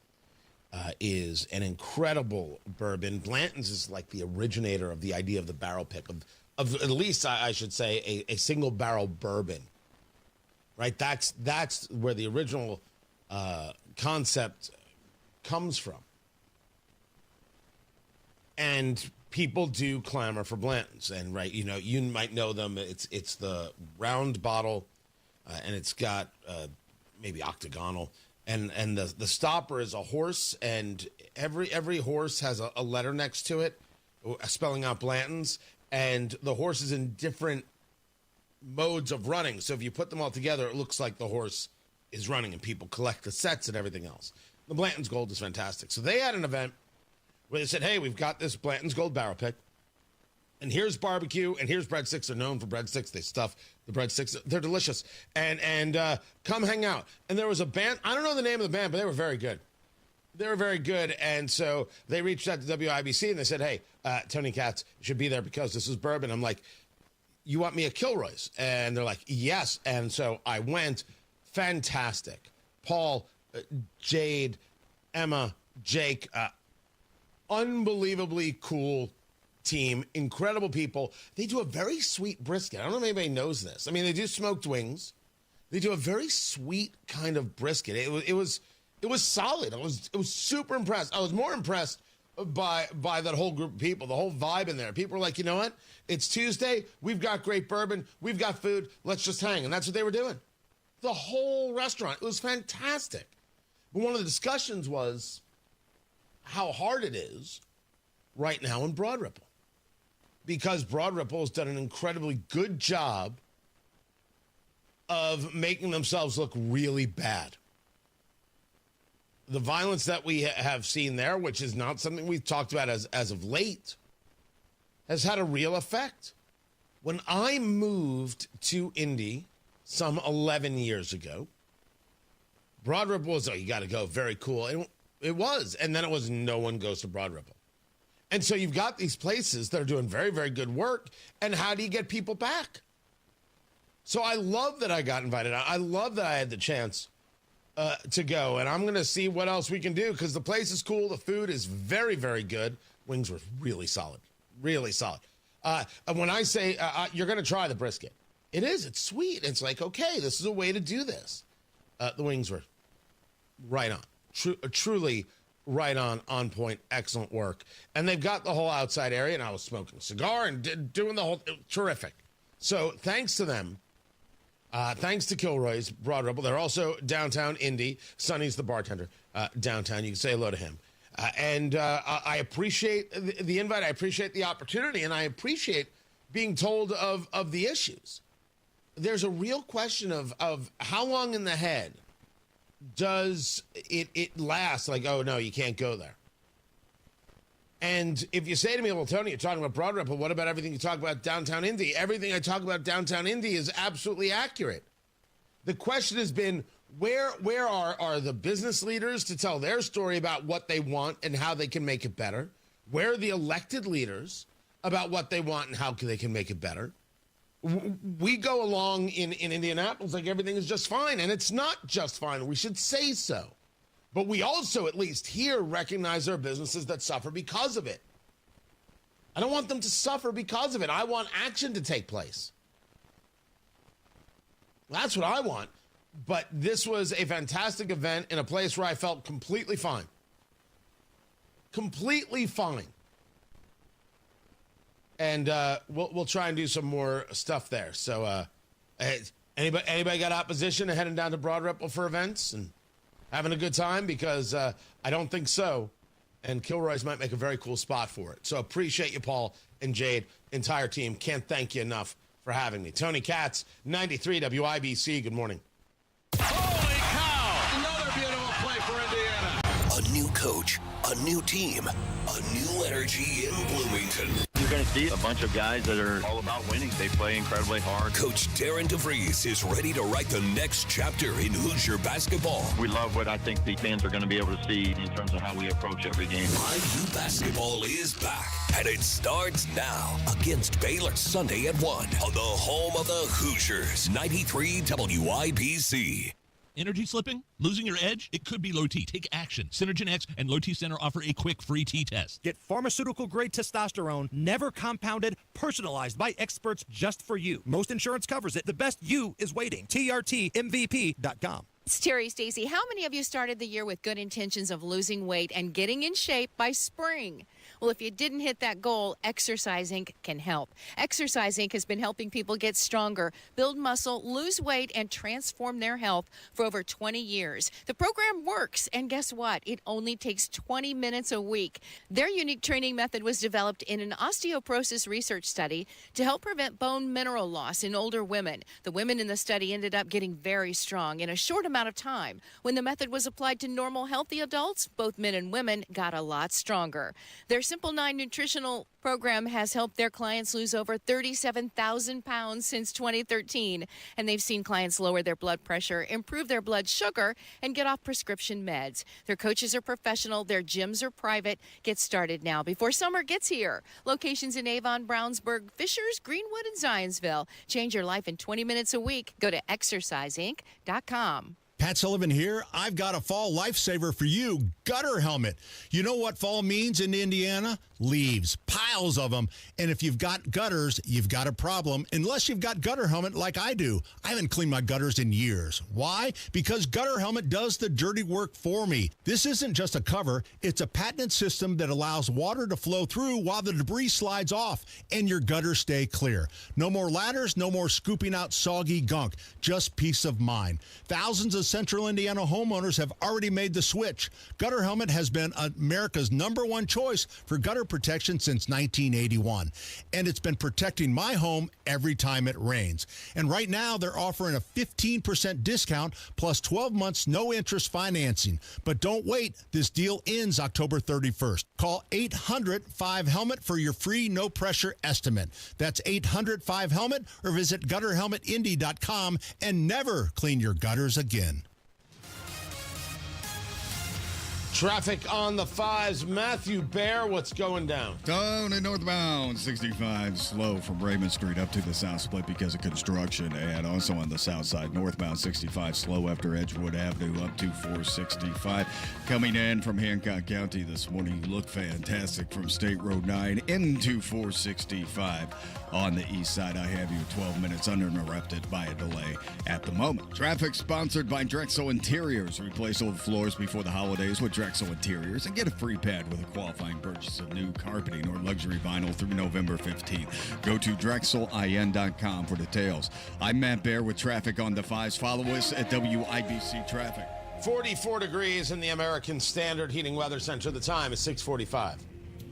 is an incredible bourbon. Blanton's is like the originator of the idea of the barrel pick, of at least, I should say, a single barrel bourbon. Right? That's where the original concept comes from. And people do clamor for Blanton's, and right, you might know them. It's the round bottle, and it's got maybe octagonal, and the stopper is a horse, and every horse has a letter next to it, spelling out Blanton's, and the horse is in different modes of running. So if you put them all together, it looks like the horse is running, and people collect the sets and everything else. The Blanton's Gold is fantastic. So they had an event where they said, hey, we've got this Blanton's Gold barrel pick, and here's barbecue, and here's breadsticks. They're known for breadsticks. They stuff the breadsticks. They're delicious. And come hang out. And there was a band. I don't know the name of the band, but they were very good. They were very good, and so they reached out to WIBC, and they said, hey, Tony Katz should be there because this is bourbon. I'm like, you want me at Kilroy's? And they're like, yes. And so I went. Fantastic. Paul, Jade, Emma, Jake, unbelievably cool team, incredible people. They do a very sweet brisket. I don't know if anybody knows this. I mean, they do smoked wings. They do a very sweet kind of brisket. It was solid. I was super impressed. I was more impressed by that whole group of people, the whole vibe in there. People were like, you know what? It's Tuesday. We've got great bourbon. We've got food. Let's just hang. And that's what they were doing. The whole restaurant. It was fantastic. But one of the discussions was how hard it is right now in Broad Ripple. Because Broad Ripple has done an incredibly good job of making themselves look really bad. The violence that we have seen there, which is not something we've talked about as of late, has had a real effect. When I moved to Indy some 11 years ago, Broad Ripple was, oh, you got to go, very cool. And it was. And then it was no one goes to Broad Ripple. And so you've got these places that are doing very, very good work. And how do you get people back? So I love that I got invited. I love that I had the chance to go. And I'm going to see what else we can do because the place is cool. The food is very, very good. Wings were really solid. Really solid. And when I say you're going to try the brisket, it is. It's sweet. It's like, okay, this is a way to do this. The wings were right on. Truly right on point. Excellent work. And they've got the whole outside area, and I was smoking a cigar and doing the whole terrific. So thanks to them. Thanks to Kilroy's, Broad Ripple. They're also downtown Indy. Sonny's the bartender downtown. You can say hello to him. And I appreciate the invite. I appreciate the opportunity, and I appreciate being told of the issues. There's a real question of how long in the head does it last? Like, oh, no, you can't go there. And if you say to me, well, Tony, you're talking about Broad Ripple, what about everything you talk about downtown Indy? Everything I talk about downtown Indy is absolutely accurate. The question has been, where are the business leaders to tell their story about what they want and how they can make it better? Where are the elected leaders about what they want and how they can make it better? We go along in Indianapolis like everything is just fine, and it's not just fine. We should say so. But we also, at least here, recognize there are businesses that suffer because of it. I don't want them to suffer because of it. I want action to take place. That's what I want. But this was a fantastic event in a place where I felt completely fine. Completely fine. And we'll try and do some more stuff there. So anybody got opposition to heading down to Broad Ripple for events and having a good time? Because I don't think so. And Kilroy's might make a very cool spot for it. So appreciate you, Paul and Jade, entire team. Can't thank you enough for having me. Tony Katz, 93 WIBC. Good morning. Holy cow! Another beautiful play for Indiana. A new coach, a new team, a new energy in Bloomington. You're going to see a bunch of guys that are all about winning. They play incredibly hard. Coach Darren DeVries is ready to write the next chapter in Hoosier basketball. We love what I think the fans are going to be able to see in terms of how we approach every game. IU basketball is back, and it starts now against Baylor Sunday at 1 on the home of the Hoosiers, 93 WIBC. Energy slipping? Losing your edge? It could be low T. Take action. Synergen X and Low T Center offer a quick free T-test. Get pharmaceutical-grade testosterone, never compounded, personalized by experts just for you. Most insurance covers it. The best you is waiting. TRTMVP.com. It's Terry Stacy. How many of you started the year with good intentions of losing weight and getting in shape by spring? Well, if you didn't hit that goal, Exercise Inc. can help. Exercise Inc. has been helping people get stronger, build muscle, lose weight, and transform their health for over 20 years. The program works, and guess what? It only takes 20 minutes a week. Their unique training method was developed in an osteoporosis research study to help prevent bone mineral loss in older women. The women in the study ended up getting very strong in a short amount of time. When the method was applied to normal, healthy adults, both men and women got a lot stronger. Their Simple 9 nutritional program has helped their clients lose over 37,000 pounds since 2013. And they've seen clients lower their blood pressure, improve their blood sugar, and get off prescription meds. Their coaches are professional. Their gyms are private. Get started now before summer gets here. Locations in Avon, Brownsburg, Fishers, Greenwood, and Zionsville. Change your life in 20 minutes a week. Go to exerciseinc.com. Pat Sullivan here. I've got a fall lifesaver for you, gutter helmet. You know what fall means in Indiana? Leaves, piles of them. And if you've got gutters, you've got a problem, unless you've got gutter helmet like I do. I haven't cleaned my gutters in years. Why? Because gutter helmet does the dirty work for me. This isn't just a cover. It's a patented system that allows water to flow through while the debris slides off and your gutters stay clear. No more ladders, no more scooping out soggy gunk. Just peace of mind. Thousands of Central Indiana homeowners have already made the switch. Gutter helmet has been America's #1 choice for gutter protection since 1981. And it's been protecting my home every time it rains. And right now they're offering a 15% discount plus 12 months no interest financing. But don't wait. This deal ends October 31st. Call 800-5HELMET for your free no pressure estimate. That's 800-5HELMET or visit gutterhelmetindy.com and never clean your gutters again. Traffic on the 5s. Matthew Bear, what's going down? Down in northbound 65, slow from Raymond Street up to the south split because of construction. And also on the south side, northbound 65, slow after Edgewood Avenue up to 465. Coming in from Hancock County this morning, you look fantastic from State Road 9 into 465. On the east side, I have you 12 minutes uninterrupted by a delay at the moment. Traffic sponsored by Drexel Interiors. Replace old floors before the holidays with Drexel Interiors and get a free pad with a qualifying purchase of new carpeting or luxury vinyl through November 15th. Go to drexelin.com for details. I'm Matt Bear with traffic on the 5s. Follow us at WIBC Traffic. 44 degrees in the American Standard Heating Weather Center. The time is 6:45.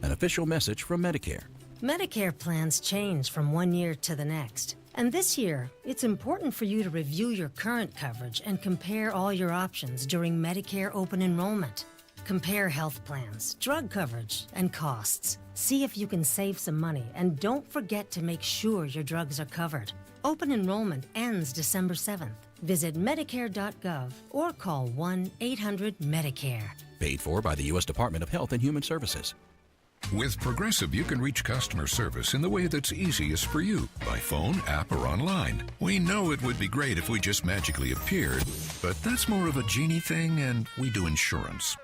An official message from Medicare. Medicare plans change from one year to the next. And this year, it's important for you to review your current coverage and compare all your options during Medicare open enrollment. Compare health plans, drug coverage, and costs. See if you can save some money, and don't forget to make sure your drugs are covered. Open enrollment ends December 7th. Visit Medicare.gov or call 1-800-MEDICARE. Paid for by the U.S. Department of Health and Human Services. With Progressive, you can reach customer service in the way that's easiest for you, by phone, app, or online. We know it would be great if we just magically appeared, but that's more of a genie thing, and we do insurance.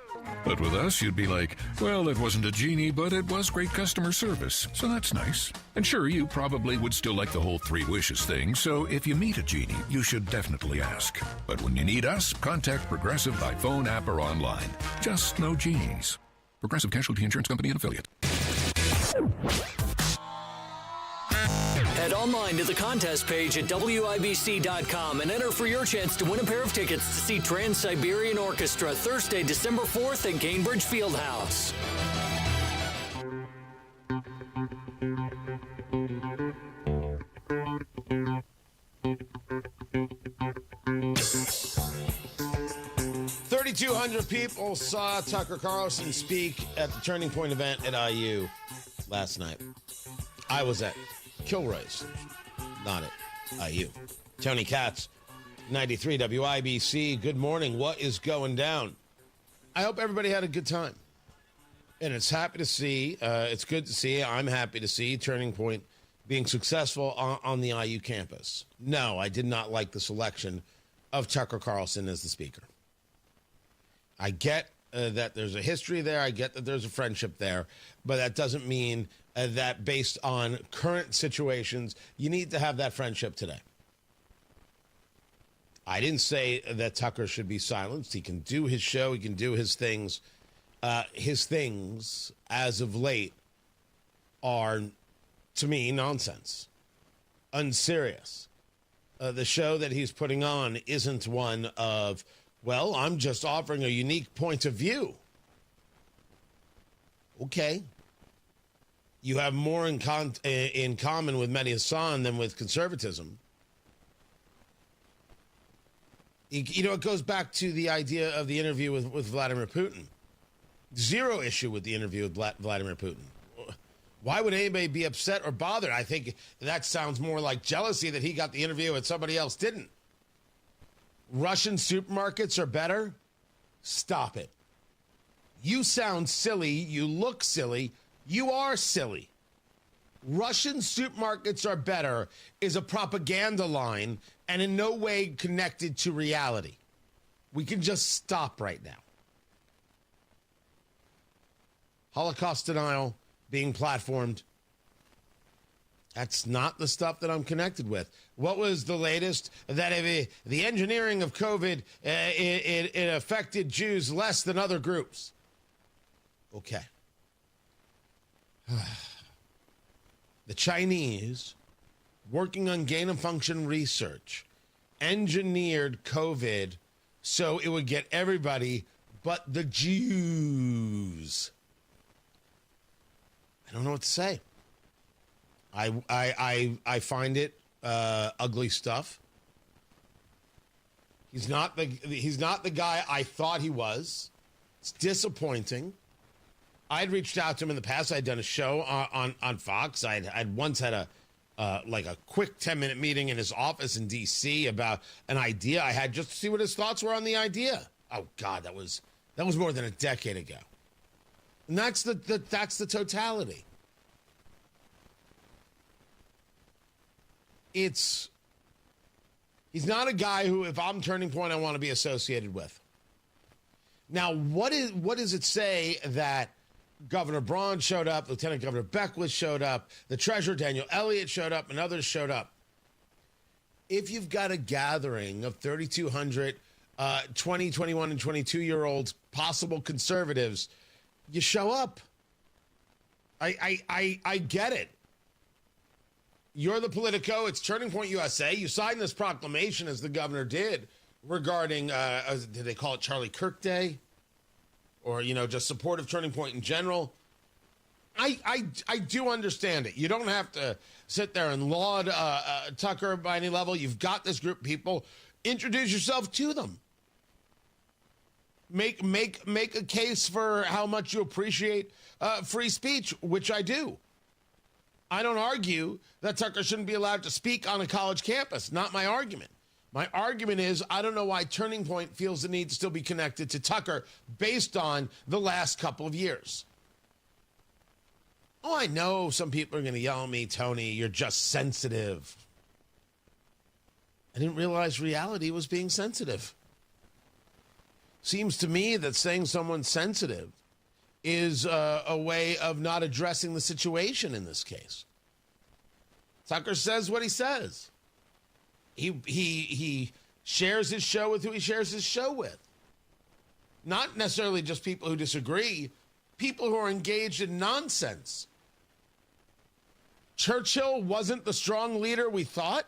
But with us, you'd be like, well, it wasn't a genie, but it was great customer service, so that's nice. And sure, you probably would still like the whole 3 wishes thing, so if you meet a genie, you should definitely ask. But when you need us, contact Progressive by phone, app, or online. Just no genies. Progressive Casualty Insurance Company and Affiliate. Head online to the contest page at WIBC.com and enter for your chance to win a pair of tickets to see Trans-Siberian Orchestra Thursday, December 4th at Gainbridge Fieldhouse. $3,200 people saw Tucker Carlson speak at the Turning Point event at IU last night. I was at Kilroy's, not at IU. Tony Katz, 93 WIBC. Good morning. What is going down? I hope everybody had a good time. And it's happy to see, it's good to see, I'm happy to see Turning Point being successful on the IU campus. No, I did not like the selection of Tucker Carlson as the speaker. I get that there's a history there. I get that there's a friendship there. But that doesn't mean that based on current situations, you need to have that friendship today. I didn't say that Tucker should be silenced. He can do his show. He can do his things. His things, as of late, are, to me, nonsense. Unserious. The show that he's putting on isn't one of, well, I'm just offering a unique point of view. Okay. You have more in common with Mehdi Hassan than with conservatism. You know, it goes back to the idea of the interview with Vladimir Putin. Zero issue with the interview with Vladimir Putin. Why would anybody be upset or bothered? I think that sounds more like jealousy that he got the interview and somebody else didn't. Russian supermarkets are better? Stop it. You sound silly. You look silly. You are silly. Russian supermarkets are better is a propaganda line and in no way connected to reality. We can just stop right now. Holocaust denial being platformed. That's not the stuff that I'm connected with. What was the latest? That the engineering of COVID, it affected Jews less than other groups. Okay. The Chinese, working on gain-of-function research, engineered COVID so it would get everybody but the Jews. I don't know what to say. I find it ugly stuff. He's not the guy I thought he was. It's disappointing. I'd reached out to him in the past. I'd done a show on Fox. I'd once had a quick 10-minute meeting in his office in D.C. about an idea I had just to see what his thoughts were on the idea. Oh God, that was more than a decade ago. And that's the totality. He's not a guy who, if I'm Turning Point, I want to be associated with. Now, what does it say that Governor Braun showed up, Lieutenant Governor Beckwith showed up, the Treasurer Daniel Elliott showed up, and others showed up? If you've got a gathering of 3,200 20, 21, and 22-year-olds, possible conservatives, you show up. I get it. You're the Politico. It's Turning Point USA. You signed this proclamation, as the governor did, regarding, did they call it Charlie Kirk Day? Or, just support of Turning Point in general. I do understand it. You don't have to sit there and laud Tucker by any level. You've got this group of people. Introduce yourself to them. Make a case for how much you appreciate free speech, which I do. I don't argue that Tucker shouldn't be allowed to speak on a college campus. Not my argument. My argument is I don't know why Turning Point feels the need to still be connected to Tucker based on the last couple of years. Oh, I know some people are going to yell at me, Tony, you're just sensitive. I didn't realize reality was being sensitive. Seems to me that saying someone's sensitive is a way of not addressing the situation in this case. Tucker says what he says. He shares his show with who he shares his show with. Not necessarily just people who disagree, people who are engaged in nonsense. Churchill wasn't the strong leader we thought.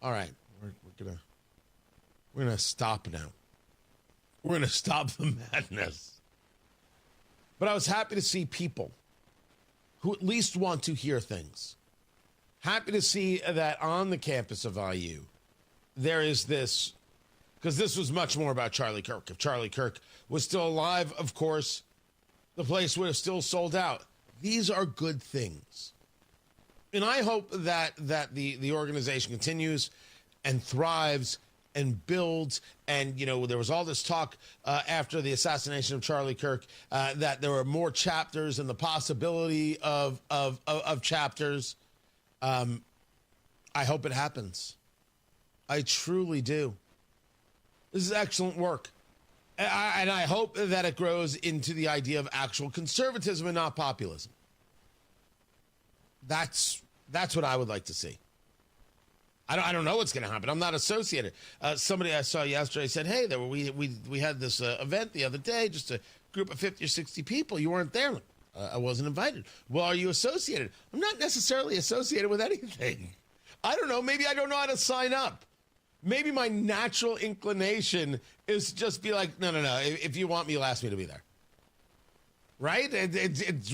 All right, we're gonna stop now. We're gonna stop the madness. But I was happy to see people who at least want to hear things. Happy to see that on the campus of IU, there is this, because this was much more about Charlie Kirk. If Charlie Kirk was still alive, of course, the place would have still sold out. These are good things. And I hope that the organization continues and thrives and builds. And, there was all this talk after the assassination of Charlie Kirk that there were more chapters and the possibility of chapters. I hope it happens. I truly do. This is excellent work. And I hope that it grows into the idea of actual conservatism and not populism. That's what I would like to see. I don't know what's going to happen. I'm not associated. Somebody I saw yesterday said, hey, we had this event the other day, just a group of 50 or 60 people. You weren't there. I wasn't invited. Well, are you associated? I'm not necessarily associated with anything. I don't know. Maybe I don't know how to sign up. Maybe my natural inclination is to just be like, no. If you want me, you'll ask me to be there. Right?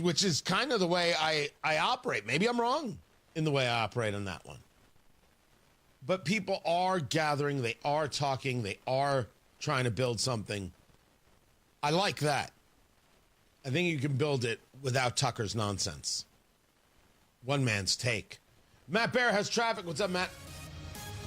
Which is kind of the way I operate. Maybe I'm wrong in the way I operate on that one. But people are gathering. They are talking. They are trying to build something. I like that. I think you can build it without Tucker's nonsense. One man's take. Matt Bear has traffic. What's up, Matt?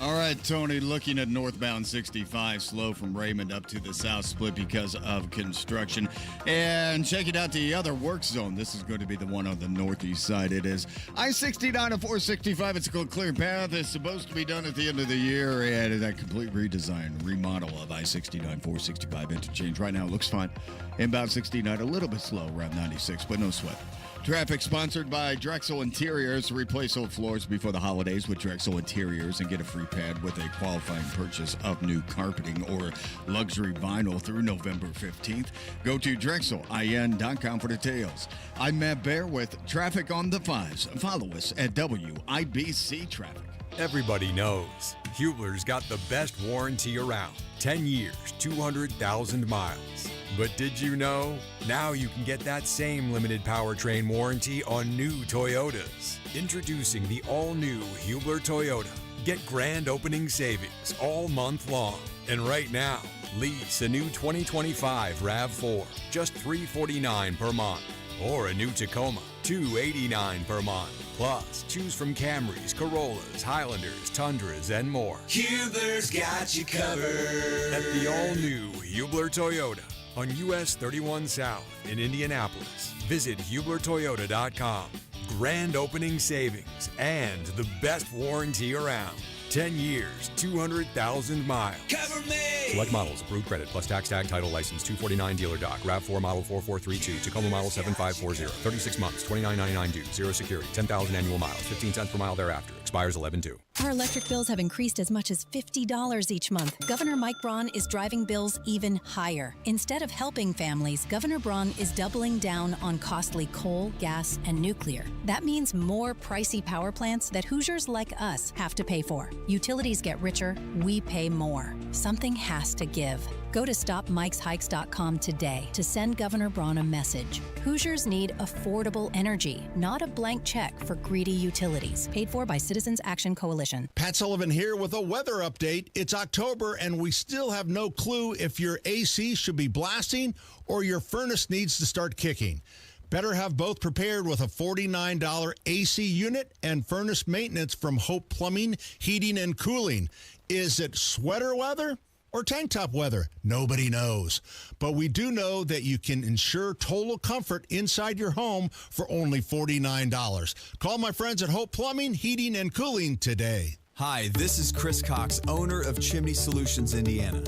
All right, Tony, looking at northbound 65, slow from Raymond up to the south split because of construction. And checking out the other work zone. This is going to be the one on the northeast side. It is I-69 and 465. It's a clear path. It's supposed to be done at the end of the year. And that complete redesign, remodel of I-69, 465 interchange. Right now, it looks fine. Inbound 69, a little bit slow around 96, but no sweat. Traffic sponsored by Drexel Interiors. Replace old floors before the holidays with Drexel Interiors and get a free pad with a qualifying purchase of new carpeting or luxury vinyl through November 15th. Go to DrexelIN.com for details. I'm Matt Bear with Traffic on the Fives. Follow us at WIBC Traffic. Everybody knows Hubler's got the best warranty around. 10 years, 200,000 miles. But did you know? Now you can get that same limited powertrain warranty on new Toyotas. Introducing the all-new Hubler Toyota. Get grand opening savings all month long. And right now, lease a new 2025 RAV4, just $349 per month. Or a new Tacoma, $289 per month. Plus, choose from Camrys, Corollas, Highlanders, Tundras, and more. Hubler's got you covered. At the all-new Hubler Toyota on US 31 South in Indianapolis. Visit HublerToyota.com. Grand opening savings and the best warranty around. 10 years, 200,000 miles. Cover me! Select models, approved credit, plus tax tag, title license, 249 dealer doc, RAV4 model 4432, Tacoma model 7540, 36 months, $29.99 due, zero security, 10,000 annual miles, 15 cents per mile thereafter, expires 11/2. Our electric bills have increased as much as $50 each month. Governor Mike Braun is driving bills even higher. Instead of helping families, Governor Braun is doubling down on costly coal, gas, and nuclear. That means more pricey power plants that Hoosiers like us have to pay for. Utilities get richer, we pay more. Something has to give. Go to StopMikesHikes.com today to send Governor Braun a message. Hoosiers need affordable energy, not a blank check for greedy utilities. Paid for by Citizens Action Coalition. Pat Sullivan here with a weather update. It's October, and we still have no clue if your AC should be blasting or your furnace needs to start kicking. Better have both prepared with a $49 AC unit and furnace maintenance from Hope Plumbing, Heating, and Cooling. Is it sweater weather or tank top weather? Nobody knows. But we do know that you can ensure total comfort inside your home for only $49. Call my friends at Hope Plumbing, Heating, and Cooling today. Hi, this is Chris Cox, owner of Chimney Solutions, Indiana.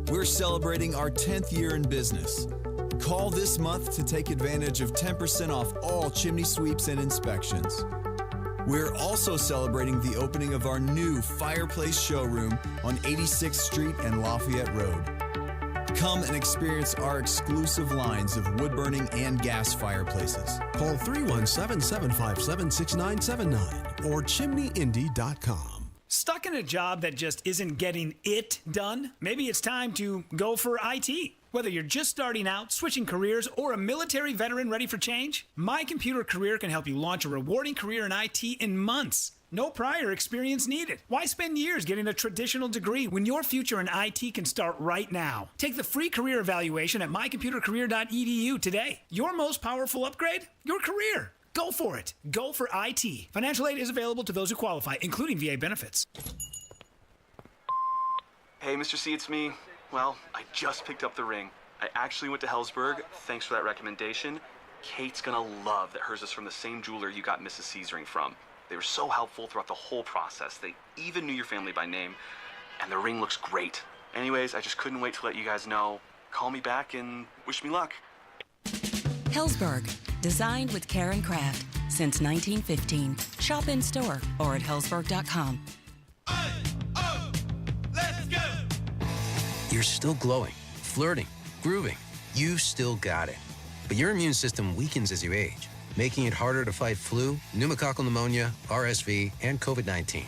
We're celebrating our 10th year in business. Call this month to take advantage of 10% off all chimney sweeps and inspections. We're also celebrating the opening of our new fireplace showroom on 86th Street and Lafayette Road. Come and experience our exclusive lines of wood-burning and gas fireplaces. Call 317-757-6979 or chimneyindy.com. Stuck in a job that just isn't getting it done? Maybe it's time to go for IT. Whether you're just starting out, switching careers, or a military veteran ready for change, My Computer Career can help you launch a rewarding career in IT in months. No prior experience needed. Why spend years getting a traditional degree when your future in IT can start right now? Take the free career evaluation at mycomputercareer.edu today. Your most powerful upgrade? Your career. Go for it. Go for IT. Financial aid is available to those who qualify, including VA benefits. Hey, Mr. C, it's me. Well, I just picked up the ring. I actually went to Hellsberg. Thanks for that recommendation. Kate's gonna love that hers is from the same jeweler you got Mrs. C's ring from. They were so helpful throughout the whole process. They even knew your family by name, and the ring looks great. Anyways, I just couldn't wait to let you guys know. Call me back and wish me luck. Hellsberg, designed with care and craft since 1915. Shop in store or at hellsberg.com. You're still glowing, flirting, grooving. You still got it. But your immune system weakens as you age, making it harder to fight flu, pneumococcal pneumonia, RSV, and COVID-19.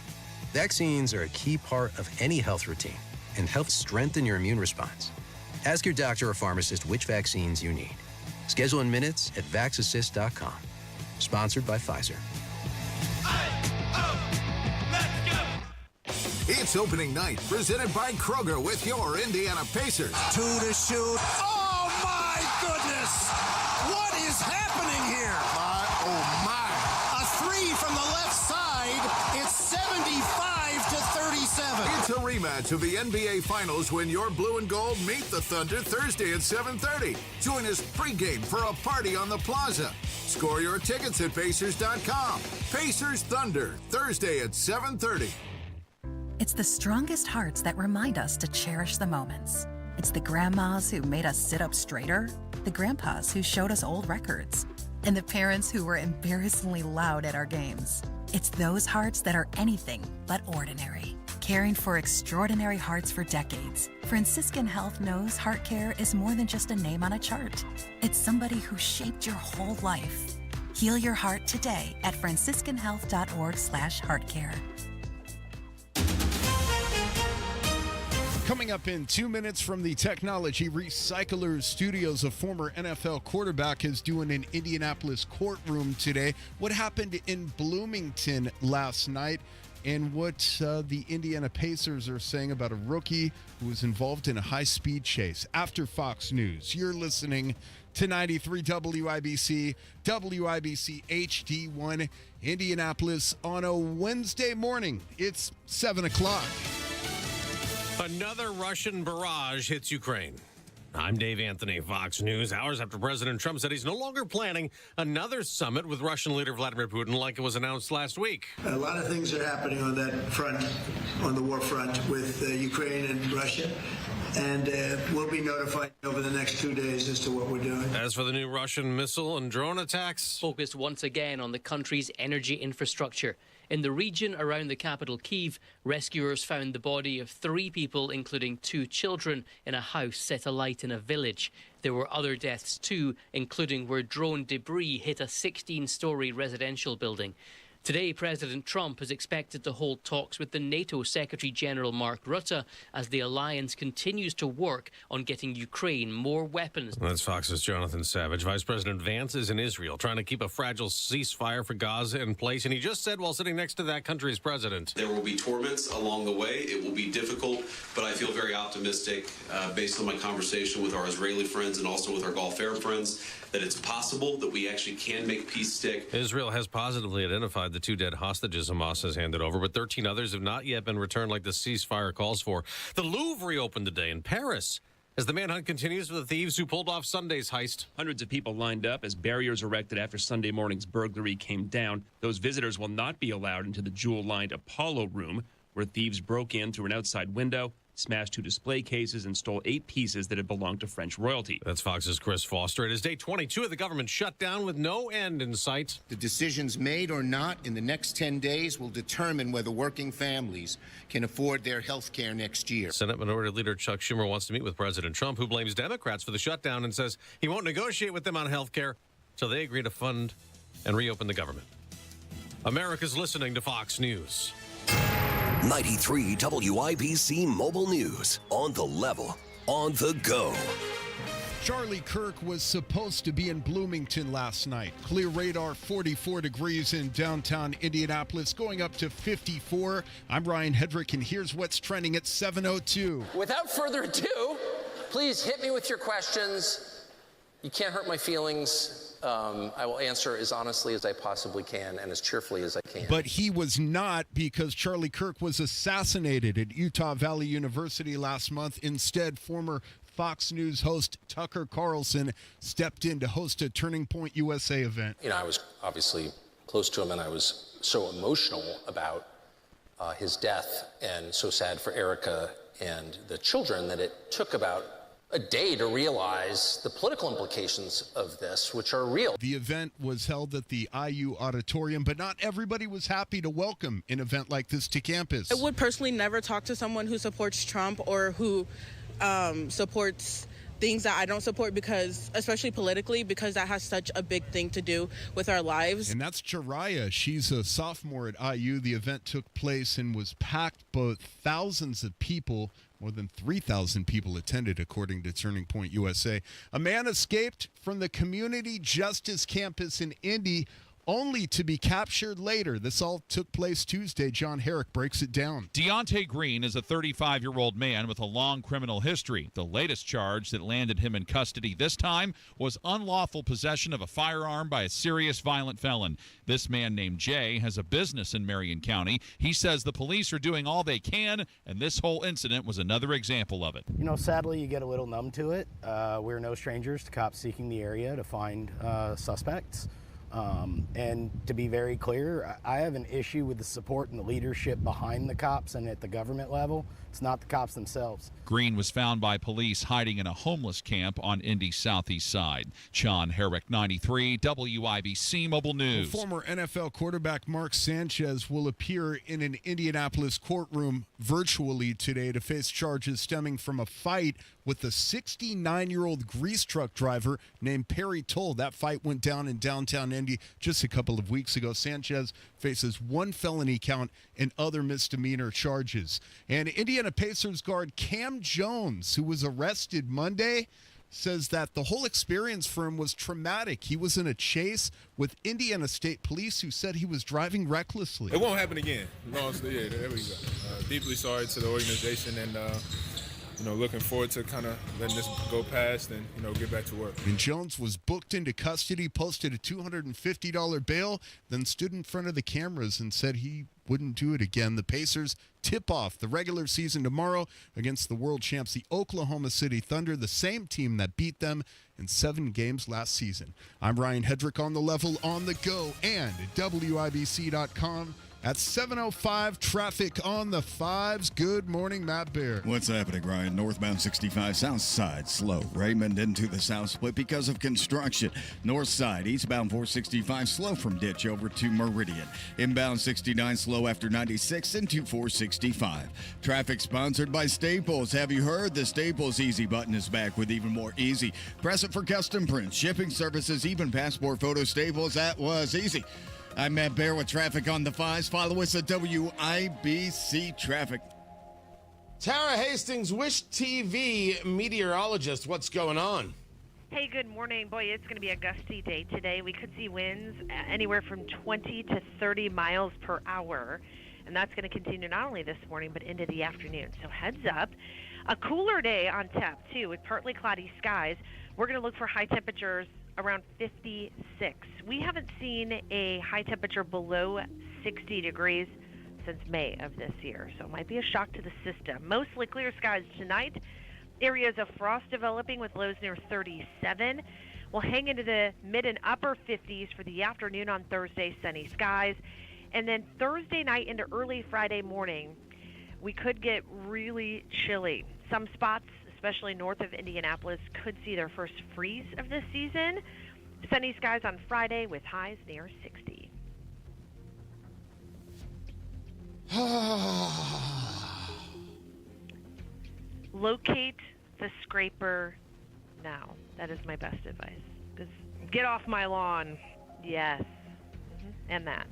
Vaccines are a key part of any health routine and help strengthen your immune response. Ask your doctor or pharmacist which vaccines you need. Schedule in minutes at vaxassist.com. Sponsored by Pfizer. It's opening night, presented by Kroger with your Indiana Pacers. Two to shoot. Oh, my goodness! What is happening here? Oh my. A three from the left side. It's 75 to 37. It's a rematch of the NBA Finals when your blue and gold meet the Thunder Thursday at 7:30. Join us pregame for a party on the Plaza. Score your tickets at Pacers.com. Pacers Thunder, Thursday at 7:30. It's the strongest hearts that remind us to cherish the moments. It's the grandmas who made us sit up straighter, the grandpas who showed us old records, and the parents who were embarrassingly loud at our games. It's those hearts that are anything but ordinary. Caring for extraordinary hearts for decades, Franciscan Health knows heart care is more than just a name on a chart. It's somebody who shaped your whole life. Heal your heart today at franciscanhealth.org/heartcare. Coming up in 2 minutes from the Technology Recyclers Studios, a former NFL quarterback is doing an Indianapolis courtroom today. What happened in Bloomington last night and what the Indiana Pacers are saying about a rookie who was involved in a high-speed chase. After Fox News, you're listening to 93 WIBC, WIBC HD1 Indianapolis on a Wednesday morning. It's 7 o'clock. Another Russian barrage hits Ukraine. I'm Dave Anthony, Fox News. Hours after President Trump said he's no longer planning another summit with Russian leader Vladimir Putin like it was announced last week. A lot of things are happening on that front, on the war front with Ukraine and Russia. And we'll be notified over the next 2 days as to what we're doing. As for the new Russian missile and drone attacks, focused once again on the country's energy infrastructure. In the region around the capital, Kyiv, rescuers found the body of 3 people, including 2 children, in a house set alight in a village. There were other deaths too, including where drone debris hit a 16-story residential building. Today, President Trump is expected to hold talks with the NATO Secretary-General Mark Rutte as the alliance continues to work on getting Ukraine more weapons. That's Fox's Jonathan Savage. Vice President Vance is in Israel trying to keep a fragile ceasefire for Gaza in place, and he just said while sitting next to that country's president, there will be torments along the way. It will be difficult, but I feel very optimistic based on my conversation with our Israeli friends and also with our Gulf Arab friends that it's possible that we actually can make peace stick. Israel has positively identified the 2 dead hostages Hamas has handed over, but 13 others have not yet been returned like the ceasefire calls for. The Louvre reopened today in Paris as the manhunt continues for the thieves who pulled off Sunday's heist. Hundreds of people lined up as barriers erected after Sunday morning's burglary came down. Those visitors will not be allowed into the jewel-lined Apollo room, where thieves broke in through an outside window, smashed 2 display cases, and stole 8 pieces that had belonged to French royalty. That's Fox's Chris Foster. It is day 22 of the government shutdown with no end in sight. The decisions made or not in the next 10 days will determine whether working families can afford their health care next year. Senate Minority Leader Chuck Schumer wants to meet with President Trump, who blames Democrats for the shutdown and says he won't negotiate with them on health care till they agree to fund and reopen the government. America's listening to Fox News. 93 WIBC Mobile News. On the level, on the go. Charlie Kirk was supposed to be in Bloomington last night. Clear radar, 44 degrees in downtown Indianapolis, going up to 54. I'm Ryan Hedrick, and here's what's trending at 7:02. Without further ado, please hit me with your questions. You can't hurt my feelings. I will answer as honestly as I possibly can and as cheerfully as I can. But he was not, because Charlie Kirk was assassinated at Utah Valley University last month. Instead, former Fox News host Tucker Carlson stepped in to host a Turning Point USA event. You know, I was obviously close to him, and I was so emotional about his death and so sad for Erica and the children that it took about a day to realize the political implications of this, which are real. The event was held at the IU auditorium, but not everybody was happy to welcome an event like this to campus. I would personally never talk to someone who supports Trump or who supports things that I don't support, because, especially politically, because that has such a big thing to do with our lives. And that's Jariah. She's a sophomore at IU. The event took place and was packed, but thousands of people, more than 3,000 people attended, according to Turning Point USA. A man escaped from the Community Justice Campus in Indy only to be captured later. This all took place Tuesday. John Herrick breaks it down. Deontay Green is a 35-year-old man with a long criminal history. The latest charge that landed him in custody this time was unlawful possession of a firearm by a serious violent felon. This man named Jay has a business in Marion County. He says the police are doing all they can, and this whole incident was another example of it. You know, sadly, you get a little numb to it. We're no strangers to cops seeking the area to find suspects. And to be very clear, I have an issue with the support and the leadership behind the cops and at the government level. It's not the cops themselves. Green was found by police hiding in a homeless camp on Indy's southeast side. John Herrick, 93, WIBC Mobile News. Former NFL quarterback Mark Sanchez will appear in an Indianapolis courtroom virtually today to face charges stemming from a fight with a 69-year-old grease truck driver named Perry Toll. That fight went down in downtown Indy just a couple of weeks ago. Sanchez faces one felony count and other misdemeanor charges. And Indiana Pacers guard Cam Jones, who was arrested Monday, says that the whole experience for him was traumatic. He was in a chase with Indiana State Police who said he was driving recklessly. It won't happen again. No, yeah, there we go. Deeply sorry to the organization and looking forward to kind of letting this go past and, get back to work. And Jones was booked into custody, posted a $250 bail, then stood in front of the cameras and said he wouldn't do it again. The Pacers tip off the regular season tomorrow against the world champs, the Oklahoma City Thunder, the same team that beat them in 7 games last season. I'm Ryan Hedrick on the level, on the go, and at WIBC.com. At 7:05, traffic on the 5s. Good morning, Matt Bear. What's happening, Ryan? Northbound 65, south side, slow. Raymond into the south split because of construction. North side, eastbound 465, slow from Ditch over to Meridian. Inbound 69, slow after 96 into 465. Traffic sponsored by Staples. Have you heard? The Staples Easy button is back with even more easy. Press it for custom prints, shipping services, even passport photo Staples. That was easy. I'm Matt Bear with traffic on the 5s. Follow us at WIBC Traffic. Tara Hastings, Wish TV meteorologist. What's going on? Hey, good morning. Boy, it's going to be a gusty day today. We could see winds anywhere from 20 to 30 miles per hour. And that's going to continue not only this morning, but into the afternoon. So heads up. A cooler day on tap, too, with partly cloudy skies. We're going to look for high temperatures around 56. We haven't seen a high temperature below 60 degrees since May of this year, so it might be a shock to the system. Mostly clear skies tonight. Areas of frost developing with lows near 37. We'll hang into the mid and upper 50s for the afternoon on Thursday, sunny skies. And then Thursday night into early Friday morning, we could get really chilly. Some spots, especially north of Indianapolis, could see their first freeze of this season. Sunny skies on Friday with highs near 60. Locate the scraper now. That is my best advice. Just get off my lawn. Yes. And that.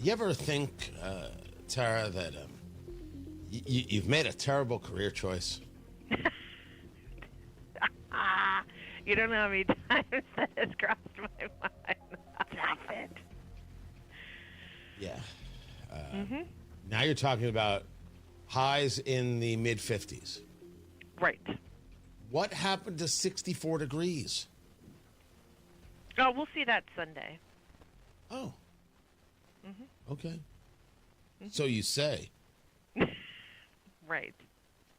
You ever think, Tara, that you've made a terrible career choice? You don't know how many times that has crossed my mind. Stop it. Yeah. Now you're talking about highs in the mid-50s. Right. What happened to 64 degrees? Oh, we'll see that Sunday. Oh. Okay. So you say. Right.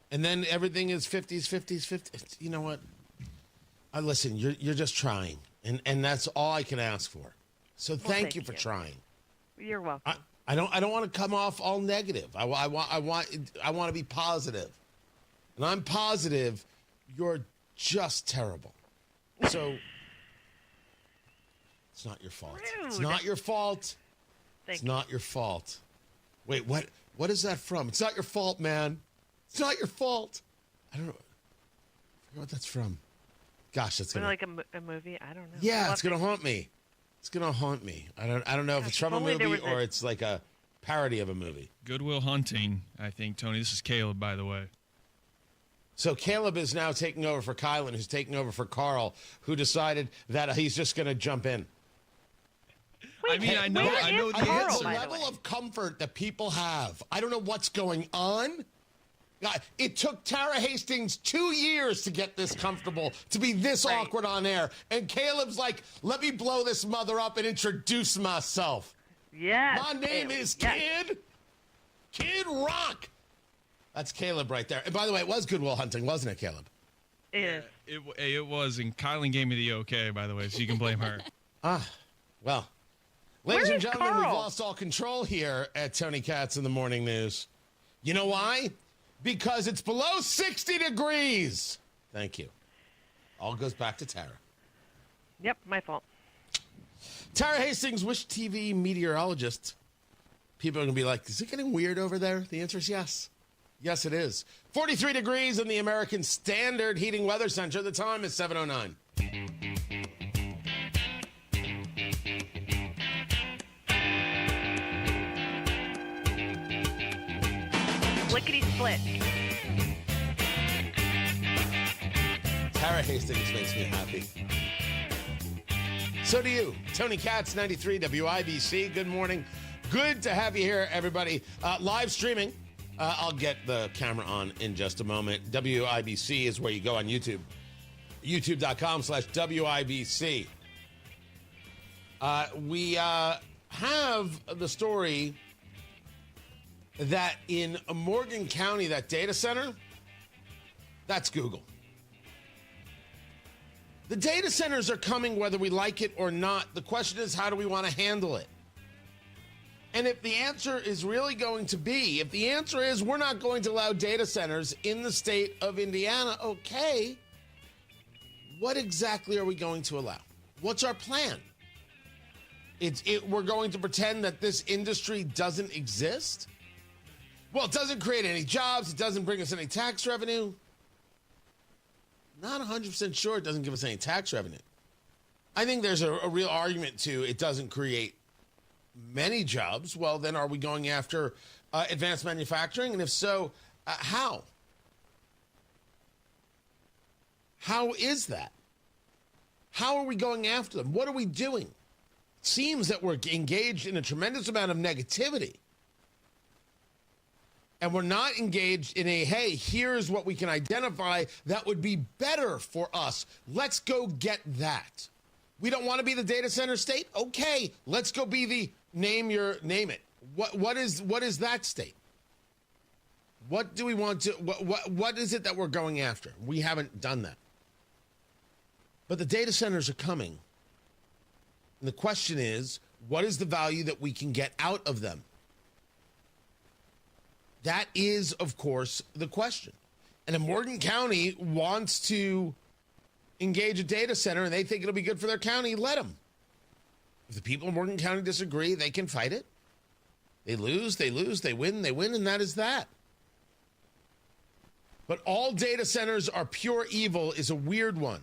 And then everything is 50s, 50s, 50s. You know what? Listen, you're just trying, and that's all I can ask for. So thank you for trying. You're welcome. I don't want to come off all negative. I want to be positive, and I'm positive. You're just terrible. So it's not your fault. Rude. It's not your fault. It's not your fault. Wait, what is that from? It's not your fault, man. It's not your fault. I don't know. I forget what that's from. Gosh, that's gonna like a movie. I don't know. Yeah, it's gonna haunt me. It's gonna haunt me. I don't know if it's from a movie or it's like a parody of a movie. Good Will Hunting, I think, Tony. This is Caleb, by the way. So Caleb is now taking over for Kylan, who's taking over for Carl, who decided that he's just going to jump in. Wait, I know the answer. The level of comfort that people have. I don't know what's going on. It took Tara Hastings 2 years to get this comfortable, to be this awkward on air. And Caleb's like, let me blow this mother up and introduce myself. Yes. My name is Kid Rock. That's Caleb right there. And by the way, it was Good Will Hunting, wasn't it, Caleb? It was, and Kylan gave me the okay, by the way, so you can blame her. Well, ladies and gentlemen, we've lost all control here at Tony Katz in the Morning News. You know why? Because it's below 60 degrees. Thank you. All goes back to Tara. Yep, my fault. Tara Hastings, Wish TV meteorologist. People are going to be like, is it getting weird over there? The answer is yes. Yes, it is. 43 degrees in the American Standard Heating Weather Center. The time is 7:09. Lickety split. Tara Hastings makes me happy. So do you. Tony Katz, 93 WIBC. Good morning. Good to have you here, everybody. Live streaming. I'll get the camera on in just a moment. WIBC is where you go on YouTube. YouTube.com/WIBC. We have the story that in Morgan County, that data center, that's Google. The data centers are coming whether we like it or not. The question is, how do we want to handle it? And if the answer is really going to be, if the answer is we're not going to allow data centers in the state of Indiana, okay, what exactly are we going to allow? What's our plan? We're going to pretend that this industry doesn't exist? Well, it doesn't create any jobs. It doesn't bring us any tax revenue. Not 100% sure it doesn't give us any tax revenue. I think there's a real argument to it doesn't create many jobs. Well, then are we going after advanced manufacturing? And if so, how? How is that? How are we going after them? What are we doing? It seems that we're engaged in a tremendous amount of negativity. And we're not engaged in a, hey, here's what we can identify that would be better for us. Let's go get that. We don't want to be the data center state? Okay, let's go be the name it. What is that state? What do we want to what is it that we're going after? We haven't done that. But the data centers are coming. And the question is, what is the value that we can get out of them? That is, of course, the question. And if Morgan County wants to engage a data center and they think it'll be good for their county, let them. If the people in Morgan County disagree, they can fight it. They lose, they win, and that is that. But all data centers are pure evil is a weird one.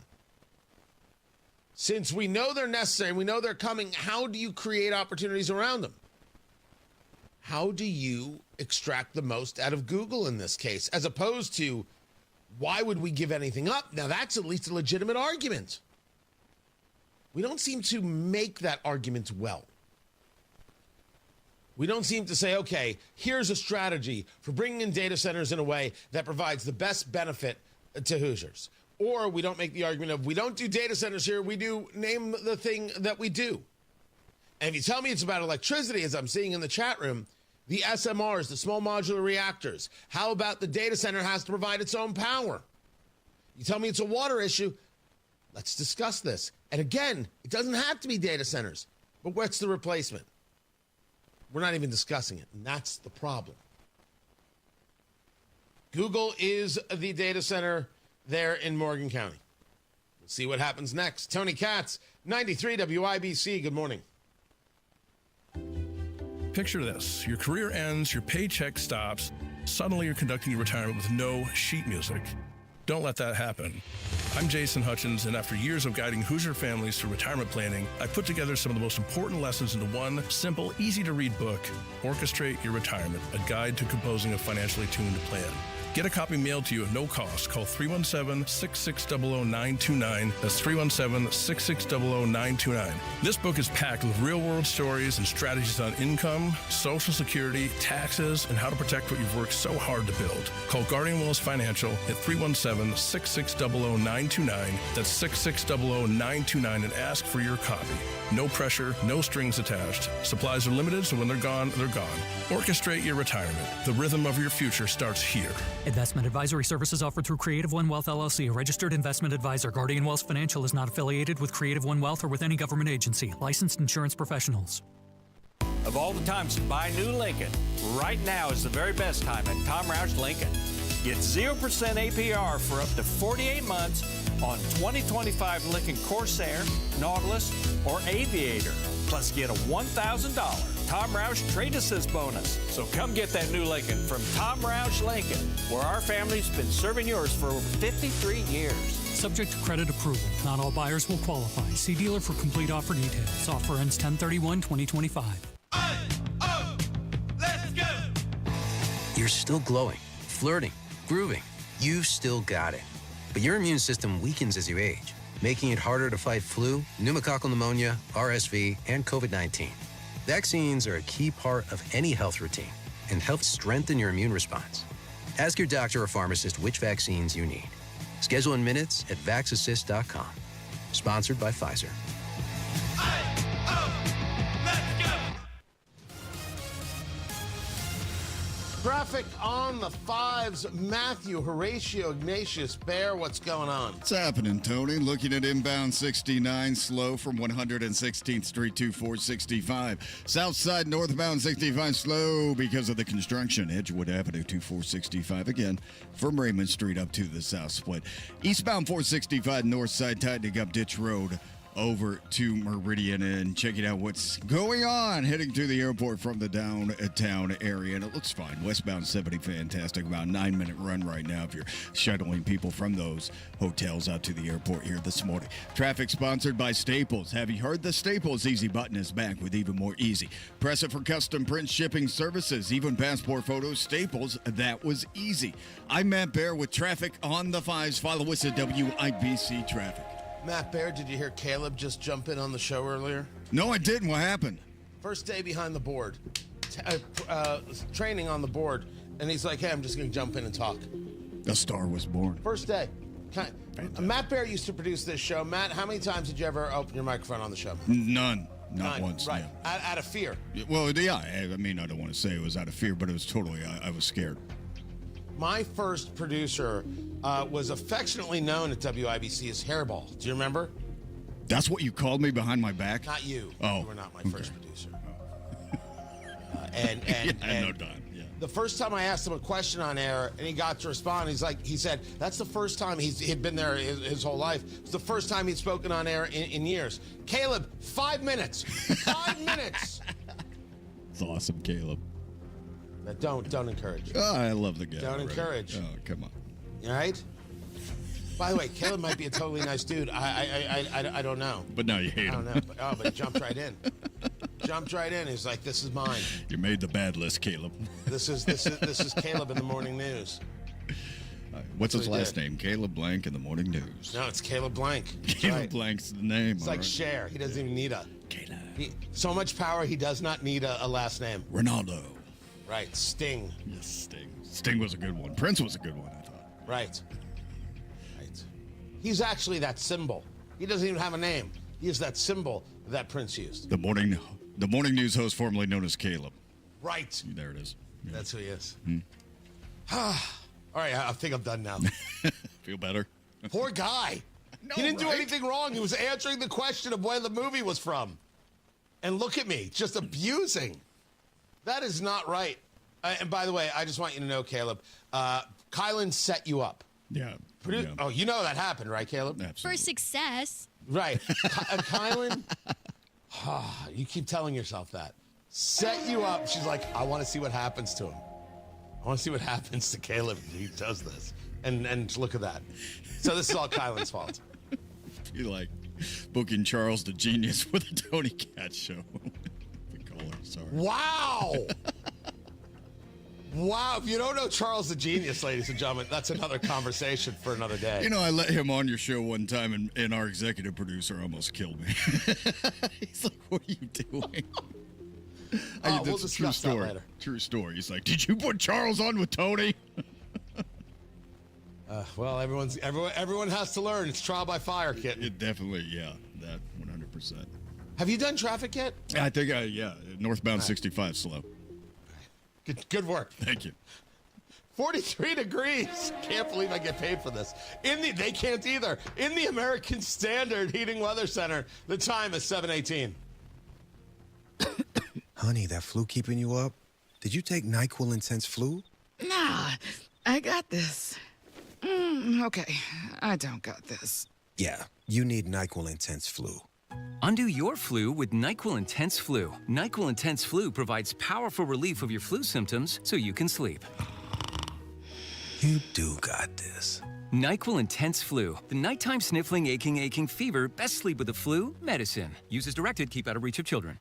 Since we know they're necessary, we know they're coming, how do you create opportunities around them? How do you extract the most out of Google in this case, as opposed to why would we give anything up? Now, that's at least a legitimate argument. We don't seem to make that argument well. We don't seem to say, okay, here's a strategy for bringing in data centers in a way that provides the best benefit to Hoosiers. Or we don't make the argument of, we don't do data centers here, we do name the thing that we do. And if you tell me it's about electricity, as I'm seeing in the chat room, the SMRs, the small modular reactors, how about the data center has to provide its own power? You tell me it's a water issue, let's discuss this. And again, it doesn't have to be data centers, but what's the replacement? We're not even discussing it, and that's the problem. Google is the data center there in Morgan County. We'll see what happens next. Tony Katz, 93 WIBC, good morning. Picture this. Your career ends, your paycheck stops. Suddenly you're conducting your retirement with no sheet music. Don't let that happen. I'm Jason Hutchins, and after years of guiding Hoosier families through retirement planning, I put together some of the most important lessons into one simple, easy-to-read book, Orchestrate Your Retirement, a guide to composing a financially tuned plan. Get a copy mailed to you at no cost. Call 317-660-0929. That's 317-660-0929. This book is packed with real-world stories and strategies on income, Social Security, taxes, and how to protect what you've worked so hard to build. Call Guardian Willis Financial at 317-660-0929. That's 660-0929 and ask for your copy. No pressure, no strings attached. Supplies are limited, so when they're gone, they're gone. Orchestrate your retirement. The rhythm of your future starts here. Investment advisory services offered through Creative One Wealth LLC, a registered investment advisor. Guardian Wealth Financial is not affiliated with Creative One Wealth or with any government agency. Licensed insurance professionals. Of all the times to buy new Lincoln, right now is the very best time at Tom Roush Lincoln. Get 0% APR for up to 48 months on 2025 Lincoln Corsair, Nautilus, or Aviator. Plus get a $1,000 Tom Roush Trade Assist bonus. So come get that new Lincoln from Tom Roush Lincoln, where our family's been serving yours for over 53 years. Subject to credit approval. Not all buyers will qualify. See dealer for complete offer details. Offer ends 10/31/2025. Let's go! You're still glowing, flirting, grooving. You've still got it. But your immune system weakens as you age, making it harder to fight flu, pneumococcal pneumonia, RSV, and COVID-19. Vaccines are a key part of any health routine and help strengthen your immune response. Ask your doctor or pharmacist which vaccines you need. Schedule in minutes at vaxassist.com. Sponsored by Pfizer. Traffic on the fives. Matthew, Horatio, Ignatius, Bear, what's going on? What's happening, Tony? Looking at inbound 69, slow from 116th Street to 465. South side northbound 65, slow because of the construction. Edgewood Avenue to 465 again from Raymond Street up to the south split. Eastbound 465 north side tightening up Ditch Road over to Meridian and checking out what's going on heading to the airport from the downtown area, and it looks fine. Westbound 70, fantastic. About a 9-minute run right now if you're shuttling people from those hotels out to the airport here this morning. Traffic sponsored by Staples. Have you heard the Staples Easy button is back with even more easy? Press it for custom print shipping services, even passport photos. Staples, that was easy. I'm Matt Bear with traffic on the fives. Follow us at WIBC Traffic. Matt Baird, did you hear Caleb just jump in on the show earlier? No, I didn't. What happened? First day behind the board. Training on the board. And he's like, hey, I'm just going to jump in and talk. A star was born. First day. Matt Baird used to produce this show. Matt, how many times did you ever open your microphone on the show? None. Not once. Right. No. Out of fear. Well, yeah. I mean, I don't want to say it was out of fear, but it was totally, I was scared. My first producer was affectionately known at WIBC as Hairball. Do you remember? That's what you called me behind my back? Not you. Oh. You were not my first producer. No done. Yeah. The first time I asked him a question on air and he got to respond, he said, that's the first time he'd been there his whole life. It's the first time he'd spoken on air in years. Caleb, 5 minutes. 5 minutes. It's awesome, Caleb. Don't encourage. Oh, I love the guy. Don't encourage. Oh, come on. All right? By the way, Caleb might be a totally nice dude. I don't know. But now you hate him. I don't know. But he jumped right in. Jumped right in. He's like, this is mine. You made the bad list, Caleb. This is Caleb in the morning news. What's his last name? Caleb Blank in the morning news. No, it's Caleb Blank. Caleb Blank's the name. It's like Cher. He doesn't even need a. Caleb. So much power, he does not need a last name. Ronaldo. Right, Sting. Yes, Sting. Sting was a good one. Prince was a good one, I thought. Right. He's actually that symbol. He doesn't even have a name. He is that symbol that Prince used. The morning news host formerly known as Caleb. Right. There it is. Yeah. That's who he is. All right, I think I'm done now. Feel better? Poor guy. He didn't do anything wrong. He was answering the question of where the movie was from. And look at me, just abusing. That is not right. And by the way, I just want you to know, Caleb, Kylan set you up. Yeah. Oh, you know that happened, right, Caleb? For success. Right. Kylan, you keep telling yourself that. Set you up. She's like, I want to see what happens to him. I want to see what happens to Caleb if he does this. And look at that. So this is all Kylan's fault. You like booking Charles the Genius with a Tony Katz show. The caller, sorry. Wow. Wow, if you don't know Charles the Genius, ladies and gentlemen, that's another conversation for another day. You know, I let him on your show one time, and our executive producer almost killed me. He's like, what are you doing? We'll discuss that later. True story. He's like, did you put Charles on with Tony? Well, everyone has to learn. It's trial by fire, kid. It definitely, yeah, that 100%. Have you done traffic yet? I think, northbound 65 slow. Good work. Thank you. 43 degrees. Can't believe I get paid for this. They can't either. In the American Standard Heating Weather Center, the time is 7:18. Honey, that flu keeping you up? Did you take NyQuil Intense Flu? Nah, I got this. Okay, I don't got this. Yeah, you need NyQuil Intense Flu. Undo your flu with NyQuil Intense Flu. NyQuil Intense Flu provides powerful relief of your flu symptoms so you can sleep. You do got this. NyQuil Intense Flu. The nighttime sniffling, aching fever. Best sleep with the flu medicine. Use as directed. Keep out of reach of children.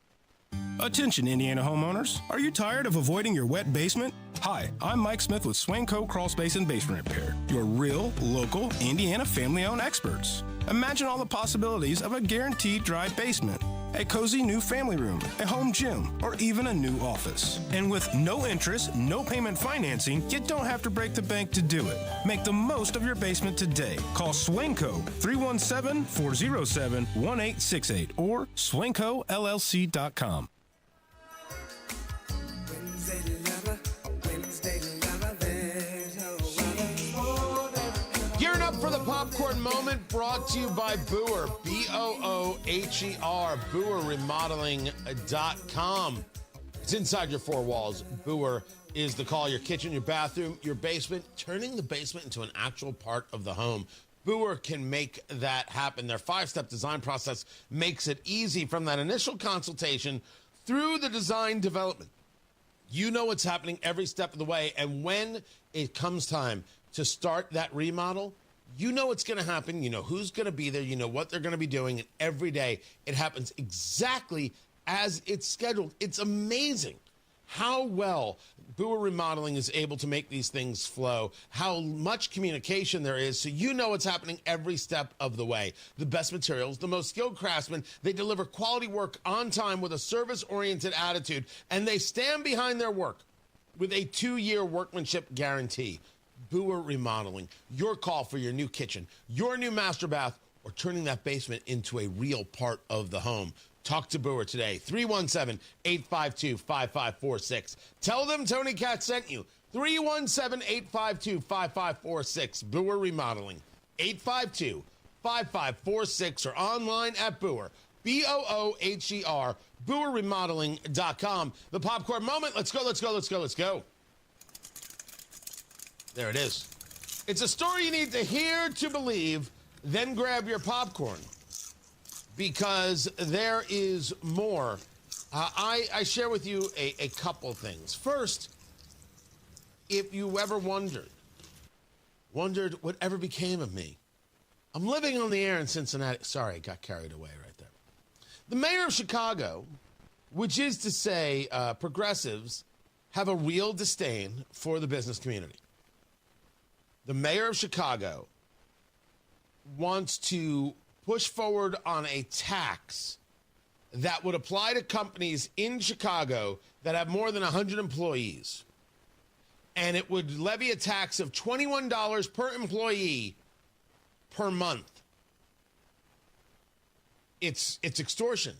Attention, Indiana homeowners. Are you tired of avoiding your wet basement? Hi, I'm Mike Smith with Swanco Crawl Space and Basement Repair, your real, local, Indiana family-owned experts. Imagine all the possibilities of a guaranteed dry basement, a cozy new family room, a home gym, or even a new office. And with no interest, no payment financing, you don't have to break the bank to do it. Make the most of your basement today. Call Swanco 317-407-1868 or swancollc.com. Gearing up for the popcorn moment, brought to you by Booher, B-O-O-H-E-R, BooherRemodeling.com. It's inside your four walls. Booher is the call. Your kitchen, your bathroom, your basement, turning the basement into an actual part of the home. Booher can make that happen. Their 5-step design process makes it easy from that initial consultation through the design development. You know what's happening every step of the way, and when it comes time to start that remodel, you know what's going to happen. You know who's going to be there. You know what they're going to be doing. And every day it happens exactly as it's scheduled. It's amazing how well Booher Remodeling is able to make these things flow, how much communication there is, so you know what's happening every step of the way. The best materials, the most skilled craftsmen, they deliver quality work on time with a service-oriented attitude, and they stand behind their work with a 2-year workmanship guarantee. Booher Remodeling, your call for your new kitchen, your new master bath, or turning that basement into a real part of the home. Talk to Booher today, 317-852-5546. Tell them Tony Katz sent you, 317-852-5546. Booher Remodeling, 852-5546, or online at Booher, B-O-O-H-E-R, BooherRemodeling.com. The popcorn moment, let's go. There it is. It's a story you need to hear to believe, then grab your popcorn, because there is more. I share with you a couple things. First, if you ever wondered whatever became of me. I'm living on the air in Cincinnati. Sorry, I got carried away right there. The mayor of Chicago, which is to say progressives, have a real disdain for the business community. The mayor of Chicago wants to push forward on a tax that would apply to companies in Chicago that have more than 100 employees. And it would levy a tax of $21 per employee per month. It's extortion.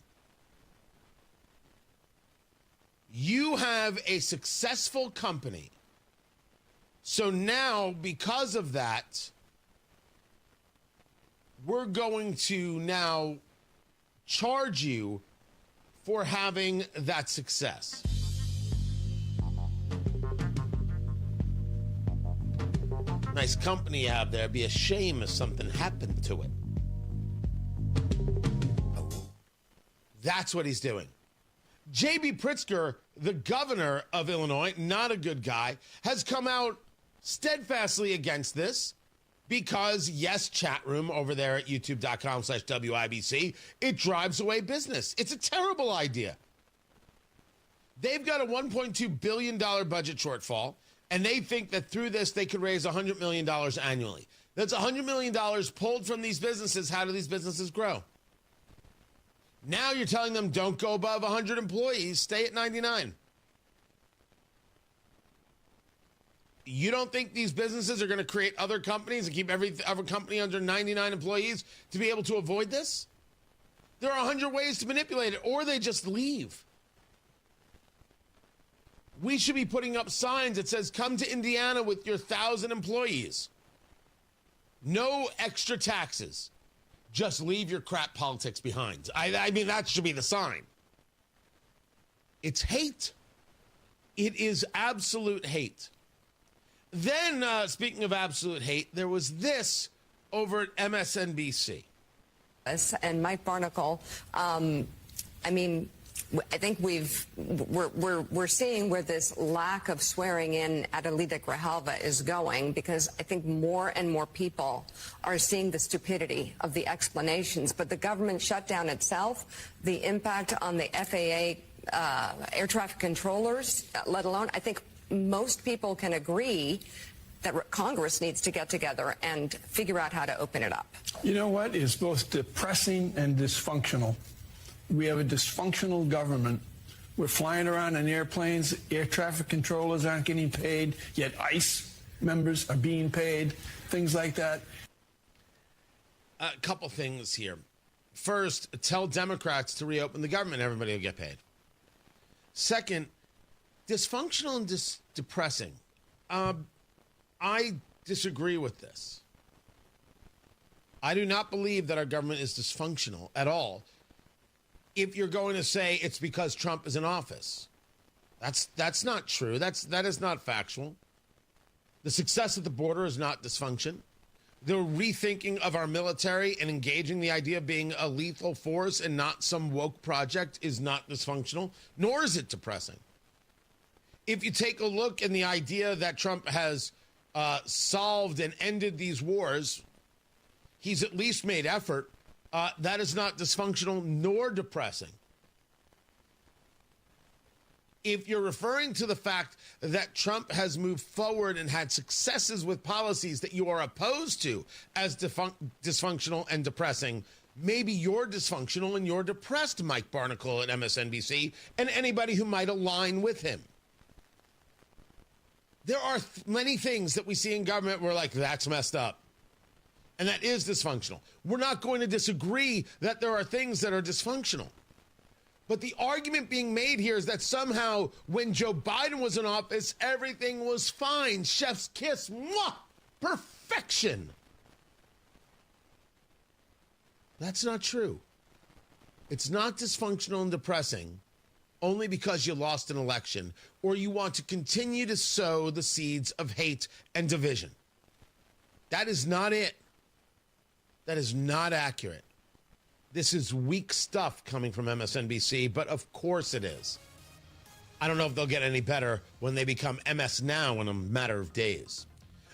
You have a successful company. So now, because of that, we're going to now charge you for having that success. Nice company you have there. It'd be a shame if something happened to it. That's what he's doing. J.B. Pritzker, the governor of Illinois, not a good guy, has come out steadfastly against this because, yes, chat room over there at youtube.com/WIBC, it drives away business. It's a terrible idea. They've got a $1.2 billion budget shortfall. And they think that through this, they could raise $100 million annually. That's $100 million pulled from these businesses. How do these businesses grow? Now you're telling them don't go above 100 employees, stay at 99. You don't think these businesses are going to create other companies and keep every other company under 99 employees to be able to avoid this? There are 100 ways to manipulate it, or they just leave. We should be putting up signs that says, come to Indiana with your 1,000 employees. No extra taxes. Just leave your crap politics behind. I mean, that should be the sign. It's hate. It is absolute hate. Then, speaking of absolute hate, there was this over at MSNBC. And Mike Barnacle, I mean, I think we're seeing where this lack of swearing in at Alida Grijalva is going, because I think more and more people are seeing the stupidity of the explanations. But the government shutdown itself, the impact on the FAA air traffic controllers, let alone, I think most people can agree that Congress needs to get together and figure out how to open it up. You know what is both depressing and dysfunctional? We have a dysfunctional government. We're flying around in airplanes. Air traffic controllers aren't getting paid, yet ICE members are being paid, things like that. A couple things here. First, tell Democrats to reopen the government. Everybody will get paid. Second, dysfunctional and depressing. I disagree with this. I do not believe that our government is dysfunctional at all. If you're going to say it's because Trump is in office, that's not true. That is not factual. The success at the border is not dysfunction. The rethinking of our military and engaging the idea of being a lethal force and not some woke project is not dysfunctional, nor is it depressing. If you take a look in the idea that Trump has solved and ended these wars, he's at least made effort. That is not dysfunctional nor depressing. If you're referring to the fact that Trump has moved forward and had successes with policies that you are opposed to as dysfunctional and depressing, maybe you're dysfunctional and you're depressed, Mike Barnacle at MSNBC, and anybody who might align with him. There are many things that we see in government where, like, that's messed up. And that is dysfunctional. We're not going to disagree that there are things that are dysfunctional. But the argument being made here is that somehow when Joe Biden was in office, everything was fine. Chef's kiss. Mwah! Perfection. That's not true. It's not dysfunctional and depressing only because you lost an election or you want to continue to sow the seeds of hate and division. That is not it. That is not accurate. This is weak stuff coming from MSNBC, but of course it is. I don't know if they'll get any better when they become MS Now in a matter of days.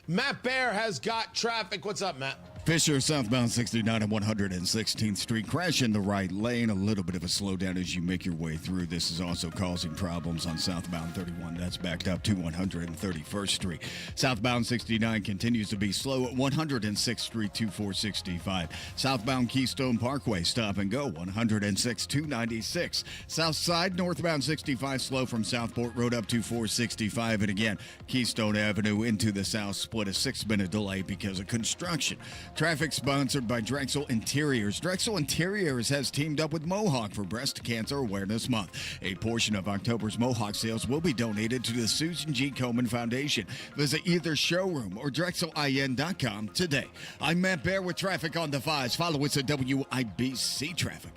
Matt Baer has got traffic. What's up, Matt? Fisher, southbound 69 and 116th Street. Crash in the right lane. A little bit of a slowdown as you make your way through. This is also causing problems on southbound 31. That's backed up to 131st Street. Southbound 69 continues to be slow at 106th Street to 465. Southbound Keystone Parkway, stop and go, 106 296. South side, northbound 65 slow from Southport Road up to 465. And again, Keystone Avenue into the south split, a 6-minute delay because of construction. Traffic sponsored by Drexel Interiors. Drexel Interiors has teamed up with Mohawk for Breast Cancer Awareness Month. A portion of October's Mohawk sales will be donated to the Susan G. Komen Foundation. Visit either showroom or DrexelIN.com today. I'm Matt Baer with traffic on the 5s. Follow us at WIBC Traffic.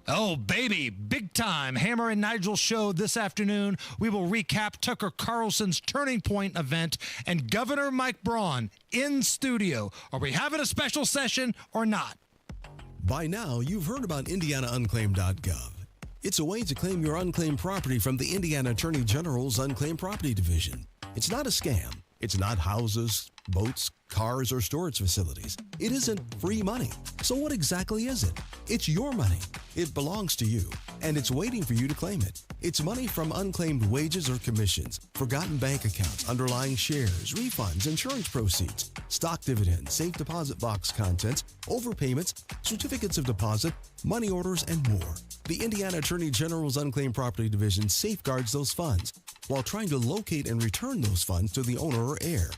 Oh, baby, big time. Hammer and Nigel show this afternoon. We will recap Tucker Carlson's Turning Point event and Governor Mike Braun in studio. Are we having a special session or not? By now, you've heard about IndianaUnclaimed.gov. It's a way to claim your unclaimed property from the Indiana Attorney General's Unclaimed Property Division. It's not a scam. It's not houses, boats, cars, or storage facilities. It isn't free money. So what exactly is it? It's your money. It belongs to you. and it's waiting for you to claim it. It's money from unclaimed wages or commissions, forgotten bank accounts, underlying shares, refunds, insurance proceeds, stock dividends, safe deposit box contents, overpayments, certificates of deposit, money orders, and more. The Indiana Attorney General's Unclaimed Property Division safeguards those funds while trying to locate and return those funds to the owner or heir.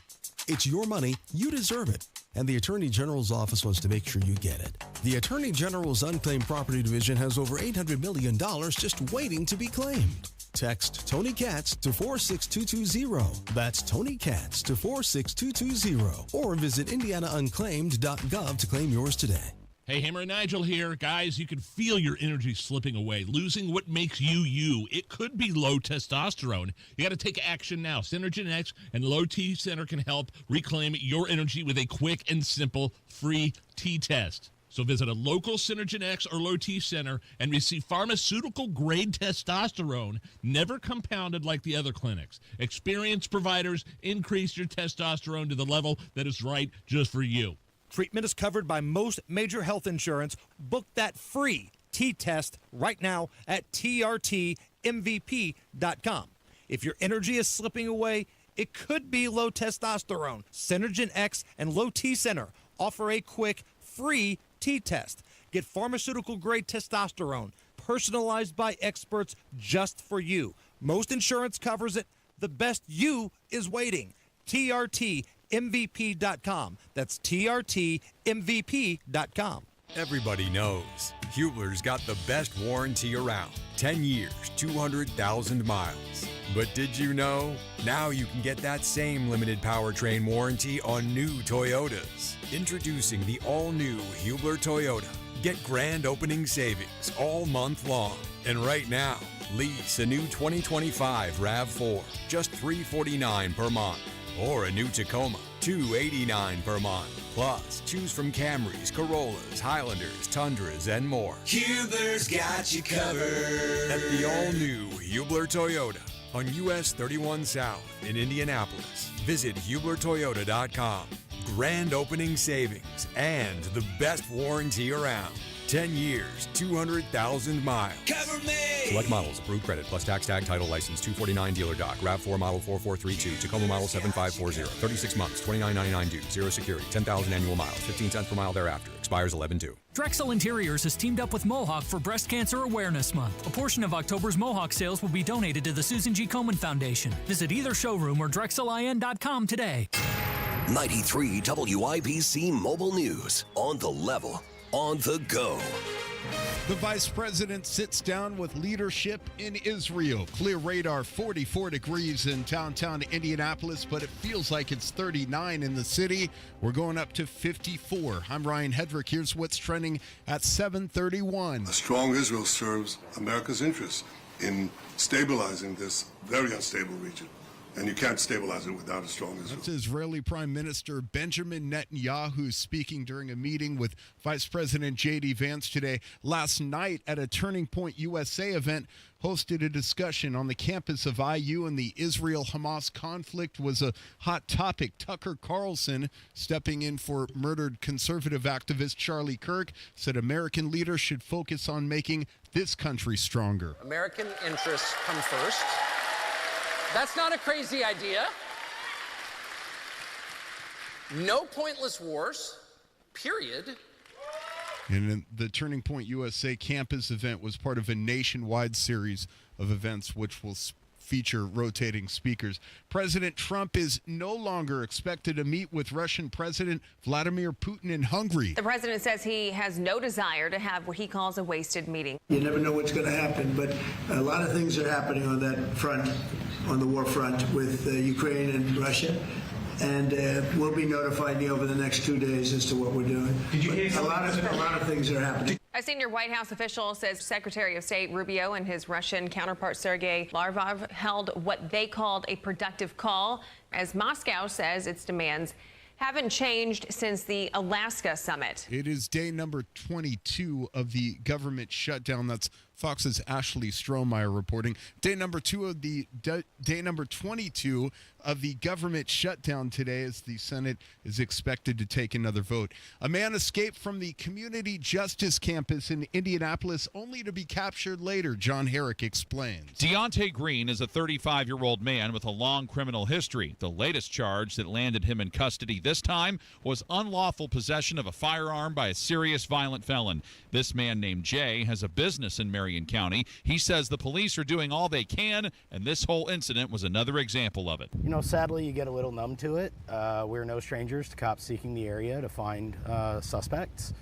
It's your money, you deserve it, and the Attorney General's office wants to make sure you get it. The Attorney General's Unclaimed Property Division has over $800 million just waiting to be claimed. Text Tony Katz to 46220. That's Tony Katz to 46220. Or visit indianaunclaimed.gov to claim yours today. Hey, Hammer and Nigel here. Guys, you can feel your energy slipping away, losing what makes you, you. It could be low testosterone. You got to take action now. Synergen X and Low T Center can help reclaim your energy with a quick and simple free T-test. So visit a local Synergen X or Low T Center and receive pharmaceutical-grade testosterone, never compounded like the other clinics. Experienced providers increase your testosterone to the level that is right just for you. Treatment is covered by most major health insurance. Book that free T-test right now at trtmvp.com. If your energy is slipping away, it could be low testosterone. Synergen X and Low T Center offer a quick, free T-test. Get pharmaceutical-grade testosterone, personalized by experts just for you. Most insurance covers it. The best you is waiting. trtmvp.com. That's trtmvp.com. Everybody knows Hubler's got the best warranty around. 10 years, 200,000 miles. But did you know? Now you can get that same limited powertrain warranty on new Toyotas. Introducing the all-new Hubler Toyota. Get grand opening savings all month long. And right now, lease a new 2025 RAV4, just $349 per month. Or a new Tacoma, $289 per month. Plus, choose from Camrys, Corollas, Highlanders, Tundras, and more. Hubler's got you covered. At the all-new Hubler Toyota on US 31 South in Indianapolis. Visit HublerToyota.com. Grand opening savings and the best warranty around. 10 years, 200,000 miles. Cover me! Select models, approved credit, plus tax tag, title license, 249 dealer doc, RAV4 model 4432, Tacoma model 7540, 36 months, $29.99 due, zero security, 10,000 annual miles, 15 cents per mile thereafter, expires 11/2. Drexel Interiors has teamed up with Mohawk for Breast Cancer Awareness Month. A portion of October's Mohawk sales will be donated to the Susan G. Komen Foundation. Visit either showroom or drexelin.com today. 93 WIBC Mobile News. On the level. On the go. The vice president sits down with leadership in Israel. Clear radar, 44 degrees in downtown Indianapolis, but it feels like it's 39 in the city. We're going up to 54. I'm Ryan Hedrick. Here's what's trending at 7:31. A strong Israel serves America's interests in stabilizing this very unstable region. And you can't stabilize it without a strong Israel. That's Israeli Prime Minister Benjamin Netanyahu speaking during a meeting with Vice President J.D. Vance today. Last night at a Turning Point USA event, hosted a discussion on the campus of IU, and the Israel-Hamas conflict was a hot topic. Tucker Carlson, stepping in for murdered conservative activist Charlie Kirk, said American leaders should focus on making this country stronger. American interests come first. That's not a crazy idea. No pointless wars, period. And the Turning Point USA campus event was part of a nationwide series of events which will feature rotating speakers. President Trump is no longer expected to meet with Russian President Vladimir Putin in Hungary. The president says he has no desire to have what he calls a wasted meeting. You never know what's going to happen, but a lot of things are happening on that front, on the war front with Ukraine and Russia. And we'll be notified over the next 2 days as to what we're doing. Did you hear a lot of things are happening. A senior White House official says Secretary of State Rubio and his Russian counterpart Sergei Lavrov held what they called a productive call, as Moscow says its demands haven't changed since the Alaska summit. It is day number 22 of the government shutdown. That's Fox's Ashley Strohmeyer reporting. Day number 22 of the government shutdown today as the Senate is expected to take another vote. A man escaped from the community justice campus in Indianapolis only to be captured later. John Herrick explains. Deontay Green is a 35-year-old man with a long criminal history. The latest charge that landed him in custody this time was unlawful possession of a firearm by a serious violent felon. This man named Jay has a business in Marion County. He says the police are doing all they can, and this whole incident was another example of it. You know, sadly, you get a little numb to it. We're no strangers to cops seeking the area to find suspects.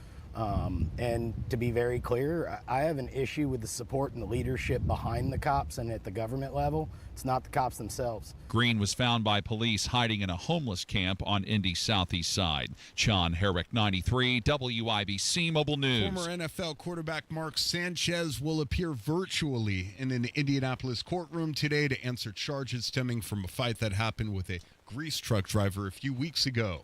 And to be very clear, I have an issue with the support and the leadership behind the cops and at the government level. It's not the cops themselves. Green was found by police hiding in a homeless camp on Indy's southeast side. John Herrick, 93, WIBC Mobile News. Former NFL quarterback Mark Sanchez will appear virtually in an Indianapolis courtroom today to answer charges stemming from a fight that happened with a grease truck driver a few weeks ago.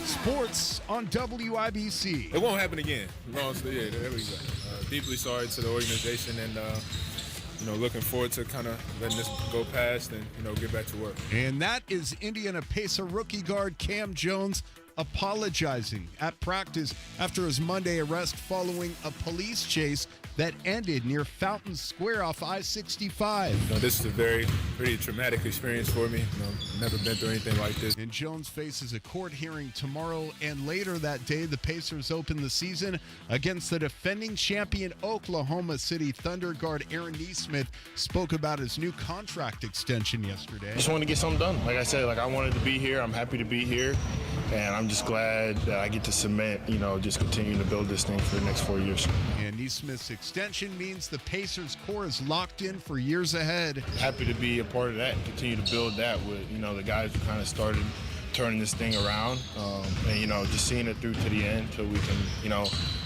Sports on WIBC. It won't happen again. No, yeah, there we go. Deeply sorry to the organization, and looking forward to kind of letting this go past and get back to work. And that is Indiana Pacer rookie guard Cam Jones apologizing at practice after his Monday arrest following a police chase that ended near Fountain Square off I-65. This is a pretty traumatic experience for me. Never been through anything like this. And Jones faces a court hearing tomorrow, and later that day, the Pacers open the season against the defending champion Oklahoma City Thunder. Guard Aaron Nesmith spoke about his new contract extension yesterday. Just wanted to get something done. Like I said, I wanted to be here. I'm happy to be here, and I'm just glad that I get to cement, just continuing to build this thing for the next 4 years. And Nesmith's extension means the Pacers core is locked in for years ahead. Happy to be a part of that and continue to build that with, the guys who kind of started turning this thing around, and just seeing it through to the end so we can,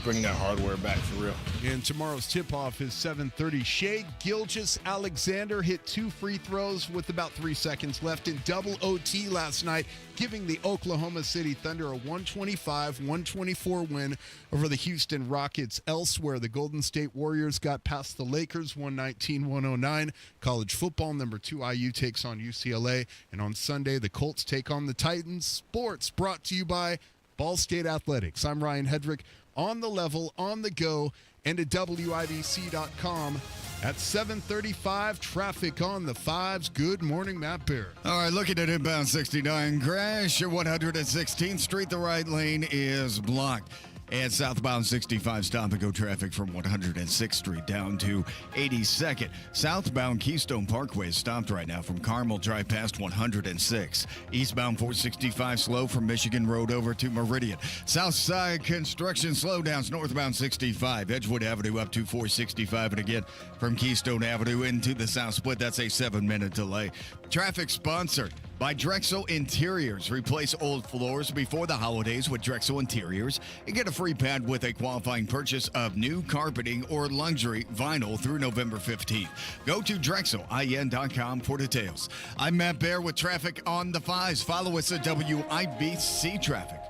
bring that hardware back for real. And tomorrow's tip-off is 7:30. Shai Gilgeous-Alexander hit 2 free throws with about 3 seconds left in double OT last night, giving the Oklahoma City Thunder a 125-124 win over the Houston Rockets. Elsewhere, the Golden State Warriors got past the Lakers 119-109. College football, number 2 IU takes on UCLA. And on Sunday, the Colts take on the Titans. Sports brought to you by Ball State Athletics. I'm Ryan Hedrick, on the level, on the go, and at WIBC.com. At 7:35, traffic on the 5s. Good morning, Matt Bear. All right, looking at inbound 69 crash at 116th Street. The right lane is blocked. And southbound 65 stop-and-go traffic from 106th Street down to 82nd. Southbound Keystone Parkway is stopped right now from Carmel Drive past 106. Eastbound 465 slow from Michigan Road over to Meridian. South side construction slowdowns northbound 65. Edgewood Avenue up to 465. And again, from Keystone Avenue into the South Split, that's a 7-minute delay. Traffic sponsored by Drexel Interiors. Replace old floors before the holidays with Drexel Interiors and get a free pad with a qualifying purchase of new carpeting or luxury vinyl through November 15th. Go to DrexelIN.com for details. I'm Matt Bear with traffic on the 5s. Follow us at WIBC Traffic.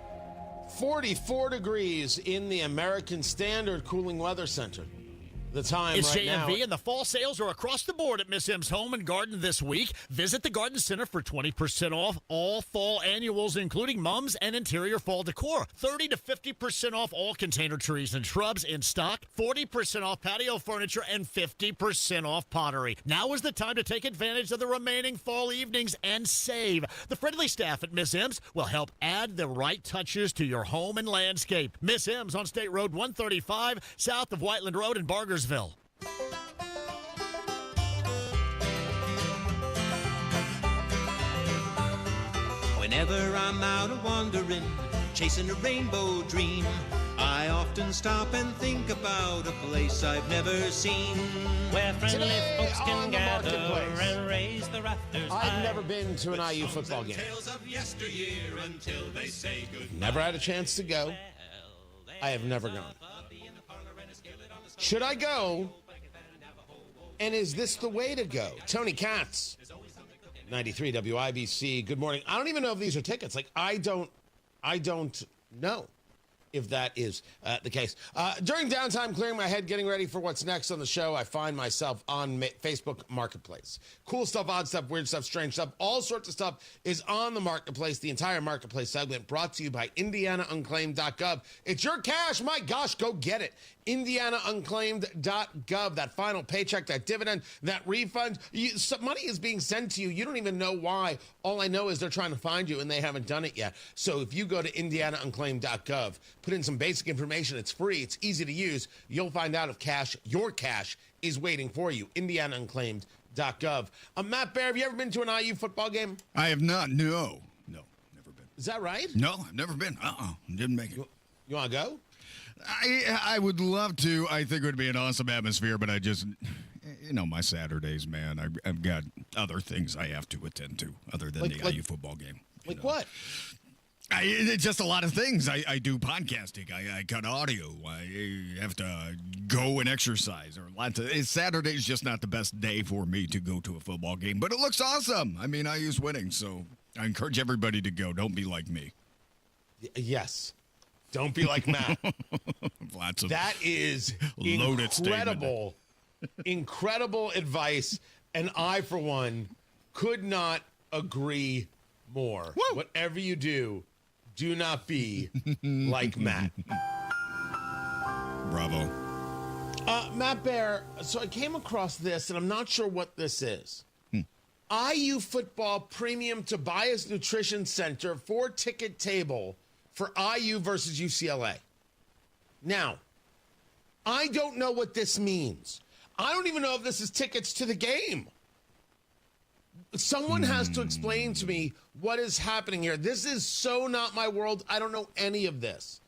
44 degrees in the American Standard Cooling Weather Center. The time it's right now. JMV, and the fall sales are across the board at Miss M's Home and Garden this week. Visit the Garden Center for 20% off all fall annuals, including mums and interior fall decor. 30 to 50% off all container trees and shrubs in stock. 40% off patio furniture and 50% off pottery. Now is the time to take advantage of the remaining fall evenings and save. The friendly staff at Miss M's will help add the right touches to your home and landscape. Miss M's on State Road 135, south of Whiteland Road in Bargersville. Whenever I'm out a-wandering, chasing a rainbow dream, I often stop and think about a place I've never seen. Where friendly Today folks can on the gather Marketplace. and raise the rafters I've high. never been to an IU football game. Never had a chance to go. I have never gone. Should I go? And is this the way to go? Tony Katz, 93 WIBC. Good morning. I don't even know if these are tickets. I don't know. if that is the case. During downtime, clearing my head, getting ready for what's next on the show, I find myself on Facebook Marketplace. Cool stuff, odd stuff, weird stuff, strange stuff, all sorts of stuff is on the Marketplace. The entire Marketplace segment brought to you by IndianaUnclaimed.gov. It's your cash. My gosh, go get it. IndianaUnclaimed.gov. That final paycheck, that dividend, that refund. Some money is being sent to you. You don't even know why. All I know is they're trying to find you, and they haven't done it yet. So if you go to IndianaUnclaimed.gov, put in some basic information. It's free. It's easy to use. You'll find out if your cash is waiting for you. IndianaUnclaimed.gov. Matt Bear, have you ever been to an IU football game? I have not. No, never been. Is that right? No, I've never been. Didn't make it. You want to go? I would love to. I think it would be an awesome atmosphere, but I just, my Saturdays, man, I've got other things I have to attend to other than the IU football game. What? It's just a lot of things. I do podcasting. I cut audio. I have to go and exercise. Saturday's just not the best day for me to go to a football game, but it looks awesome. I mean, IU's winning, so I encourage everybody to go. Don't be like me. Yes. Don't be like Matt. That is incredible, incredible advice. And I, for one, could not agree more. Woo! Whatever you do, do not be like Matt. Bravo. Matt Bear, so I came across this, and I'm not sure what this is. IU Football Premium Tobias Nutrition Center 4-ticket table for IU versus UCLA. Now, I don't know what this means. I don't even know if this is tickets to the game. Someone has to explain to me what is happening here. This is so not my world. I don't know any of this.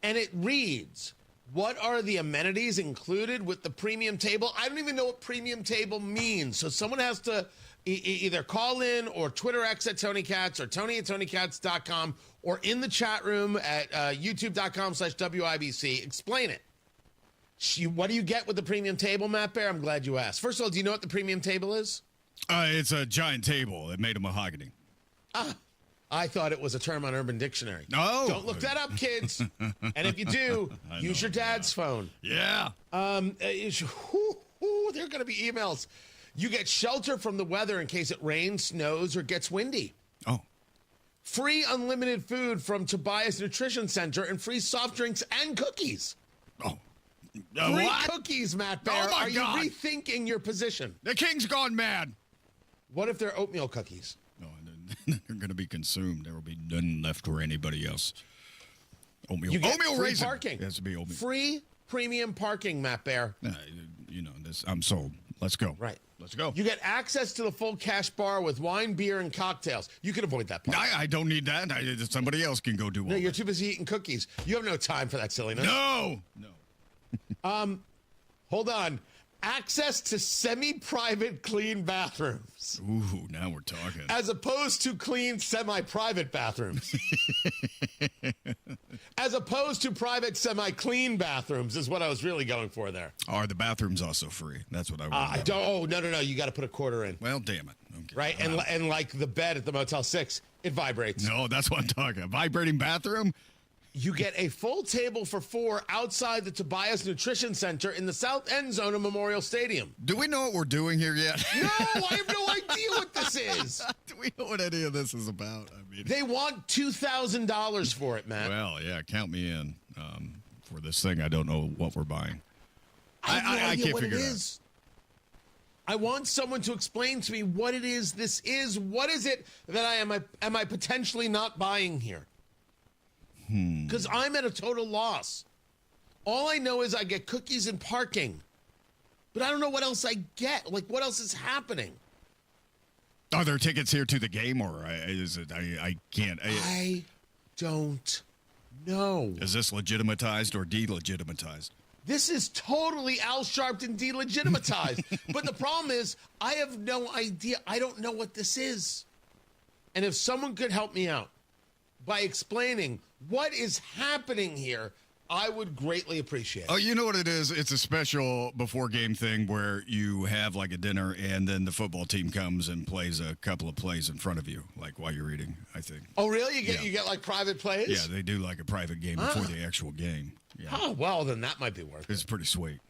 And it reads, what are the amenities included with the premium table? I don't even know what premium table means. So someone has to either call in or Twitter X at Tony Katz or Tony at TonyKatz.com or in the chat room at youtube.com/WIBC. Explain it. What do you get with the premium table, Matt Bear? I'm glad you asked. First of all, do you know what the premium table is? It's a giant table that made of mahogany. I thought it was a term on Urban Dictionary. No. Don't look that up, kids. And if you do, use your dad's phone. Yeah. There are going to be emails. You get shelter from the weather in case it rains, snows, or gets windy. Oh. Free unlimited food from Tobias Nutrition Center and free soft drinks and cookies. Oh. Free cookies, Matt Bear. Oh, my Are God. you rethinking your position? The king's gone mad. What if they're oatmeal cookies? No, they're going to be consumed. There will be none left for anybody else. Oatmeal. You get oatmeal free raisin. parking. It has to be oatmeal. Free premium parking, Matt Bear. I'm sold. Let's go. Right. Let's go. You get access to the full cash bar with wine, beer, and cocktails. You can avoid that part. I don't need that. Somebody else can go do all No, you're that. too busy eating cookies. You have no time for that silliness. No. Hold on. Access to semi-private clean bathrooms. Ooh, now we're talking. As opposed to clean semi-private bathrooms. As opposed to private semi-clean bathrooms is what I was really going for there. Are the bathrooms also free? That's what I want. No. You got to put a quarter in. Well, damn it. Okay. Right? And like the bed at the Motel 6, it vibrates. No, that's what I'm talking. A vibrating bathroom? You get a full table for 4 outside the Tobias Nutrition Center in the south end zone of Memorial Stadium. Do we know what we're doing here yet? No, I have no idea what this is. Do we know what any of this is about? I mean, they want $2,000 for it, Matt. Well, yeah, count me in for this thing. I don't know what we're buying. I can't what figure it it is. I want someone to explain to me what it is this is. What is it that am I potentially not buying here? Because I'm at a total loss. All I know is I get cookies and parking. But I don't know what else I get. Like, what else is happening? Are there tickets here to the game, or is it? I can't. I don't know. Is this legitimatized or delegitimatized? This is totally Al Sharpton delegitimatized. But the problem is, I have no idea. I don't know what this is. And if someone could help me out by explaining what is happening here, I would greatly appreciate it. Oh, you know what it is? It's a special before game thing where you have like a dinner and then the football team comes and plays a couple of plays in front of you, like while you're eating, I think. Oh, really? You get like private plays? Yeah, they do like a private game before the actual game. Yeah. Oh, well, then that might be worth it. It's pretty sweet.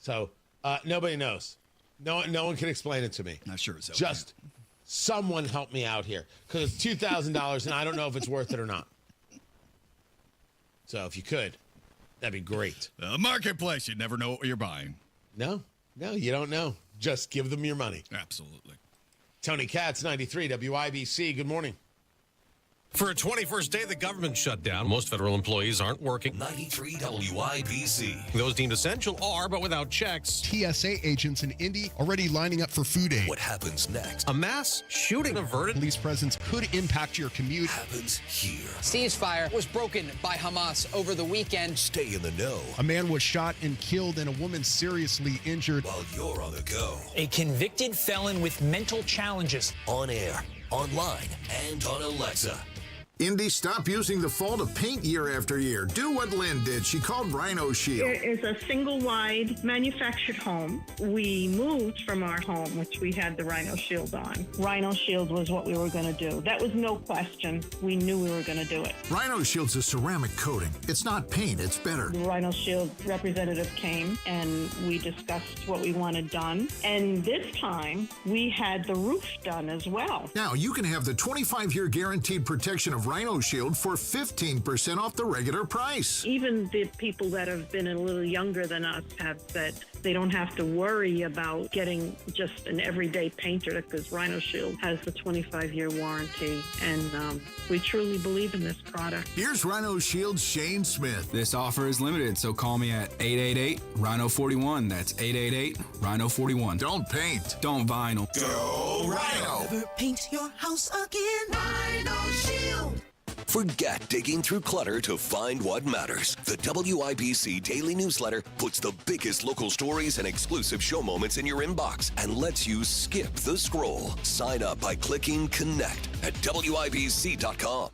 So, nobody knows. No one can explain it to me. Not sure it's okay. Just someone help me out here because it's $2,000 and I don't know if it's worth it or not. So if you could, that'd be great. The marketplace, you never know what you're buying. No, you don't know. Just give them your money. Absolutely. Tony Katz, 93 WIBC. Good morning. For a 21st day, the government shut down. Most federal employees aren't working. 93 WIBC. Those deemed essential are, but without checks. TSA agents in Indy already lining up for food aid. What happens next? A mass shooting averted. Police presence could impact your commute. Happens here. Ceasefire was broken by Hamas over the weekend. Stay in the know. A man was shot and killed and a woman seriously injured. While you're on the go. A convicted felon with mental challenges. On air, online, and on Alexa. Indy, stop using the fall to paint year after year. Do what Lynn did. She called Rhino Shield. It is a single-wide manufactured home. We moved from our home, which we had the Rhino Shield on. Rhino Shield was what we were going to do. That was no question. We knew we were going to do it. Rhino Shield's a ceramic coating. It's not paint. It's better. The Rhino Shield representative came, and we discussed what we wanted done. And this time, we had the roof done as well. Now, you can have the 25-year guaranteed protection of Rhino Shield for 15% off the regular price. Even the people that have been a little younger than us have said they don't have to worry about getting just an everyday painter because Rhino Shield has the 25-year warranty, and we truly believe in this product. Here's Rhino Shield's Shane Smith. This offer is limited, so call me at 888-RHINO-41. That's 888-RHINO-41. Don't paint. Don't vinyl. Go Rhino. Never paint your house again. Rhino Shield. Forget digging through clutter to find what matters. The WIBC Daily Newsletter puts the biggest local stories and exclusive show moments in your inbox and lets you skip the scroll. Sign up by clicking Connect at WIBC.com.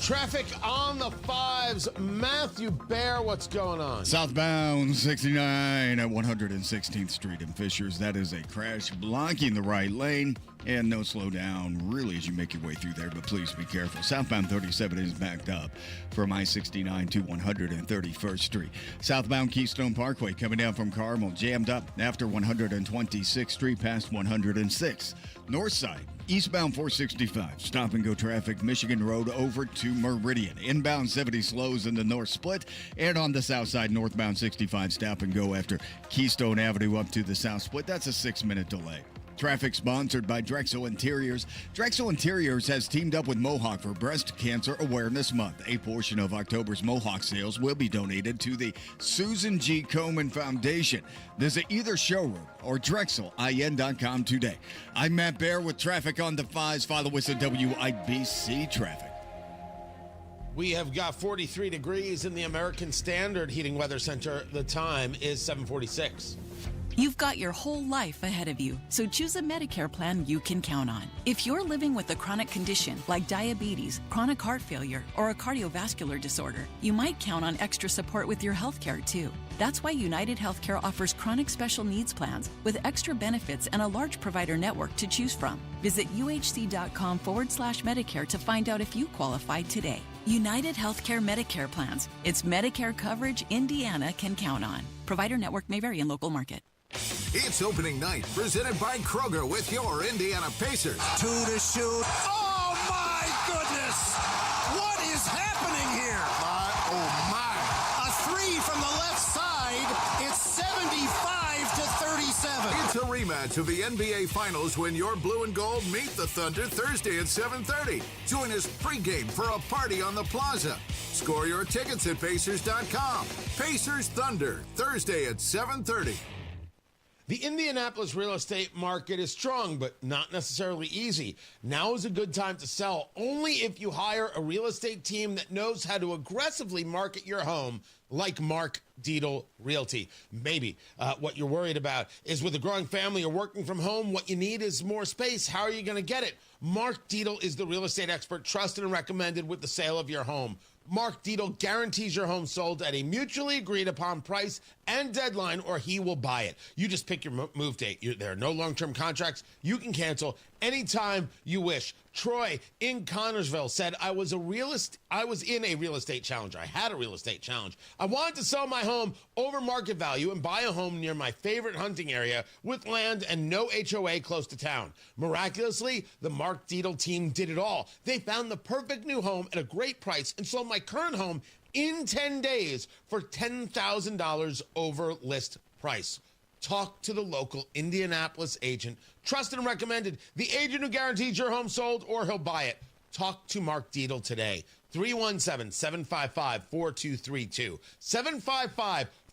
Traffic on the fives. Matthew Bear, what's going on? Southbound 69 at 116th Street in Fishers. That is a crash blocking the right lane. And no slowdown really as you make your way through there, but please be careful. Southbound 37 is backed up from I-69 to 131st Street. Southbound Keystone Parkway coming down from Carmel, jammed up after 126th Street past 106. North side, eastbound 465, stop and go traffic, Michigan Road over to Meridian. Inbound 70 slows in the north split, and on the south side, northbound 65, stop and go after Keystone Avenue up to the south split. That's a 6-minute delay. Traffic sponsored by Drexel Interiors. Drexel Interiors has teamed up with Mohawk for Breast Cancer Awareness Month. A portion of October's Mohawk sales will be donated to the Susan G. Komen Foundation. Visit either showroom or DrexelIN.com today. I'm Matt Bear with traffic on the 5s. Follow us at WIBC Traffic. We have got 43 degrees in the American Standard Heating Weather Center. The time is 7:46. You've got your whole life ahead of you, so choose a Medicare plan you can count on. If you're living with a chronic condition like diabetes, chronic heart failure, or a cardiovascular disorder, you might count on extra support with your health care too. That's why United Healthcare offers chronic special needs plans with extra benefits and a large provider network to choose from. Visit uhc.com/Medicare to find out if you qualify today. United Healthcare Medicare plans. It's Medicare coverage Indiana can count on. Provider network may vary in local market. It's opening night, presented by Kroger with your Indiana Pacers. To the shoot. Oh, my goodness! What is happening here? My. A three from the left side. It's 75-37. It's a rematch of the NBA Finals when your blue and gold meet the Thunder Thursday at 7:30. Join us pregame for a party on the plaza. Score your tickets at Pacers.com. Pacers Thunder, Thursday at 7:30. The Indianapolis real estate market is strong, but not necessarily easy. Now is a good time to sell, only if you hire a real estate team that knows how to aggressively market your home like Mark Dietel Realty. Maybe what you're worried about is with a growing family or working from home, what you need is more space. How are you going to get it? Mark Dietel is the real estate expert trusted and recommended with the sale of your home. Mark Dietel guarantees your home sold at a mutually agreed upon price and deadline, or he will buy it. You just pick your move date. There are no long-term contracts. You can cancel anytime you wish. Troy in Connersville said, I was in a real estate challenge. I had a real estate challenge. I wanted to sell my home over market value and buy a home near my favorite hunting area with land and no HOA close to town. Miraculously, the Mark Dietel team did it all. They found the perfect new home at a great price and sold my current home in 10 days for $10,000 over list price. Talk to the local Indianapolis agent, trusted and recommended, the agent who guarantees your home sold or he'll buy it. Talk to Mark Dietel today. 317-755-4232.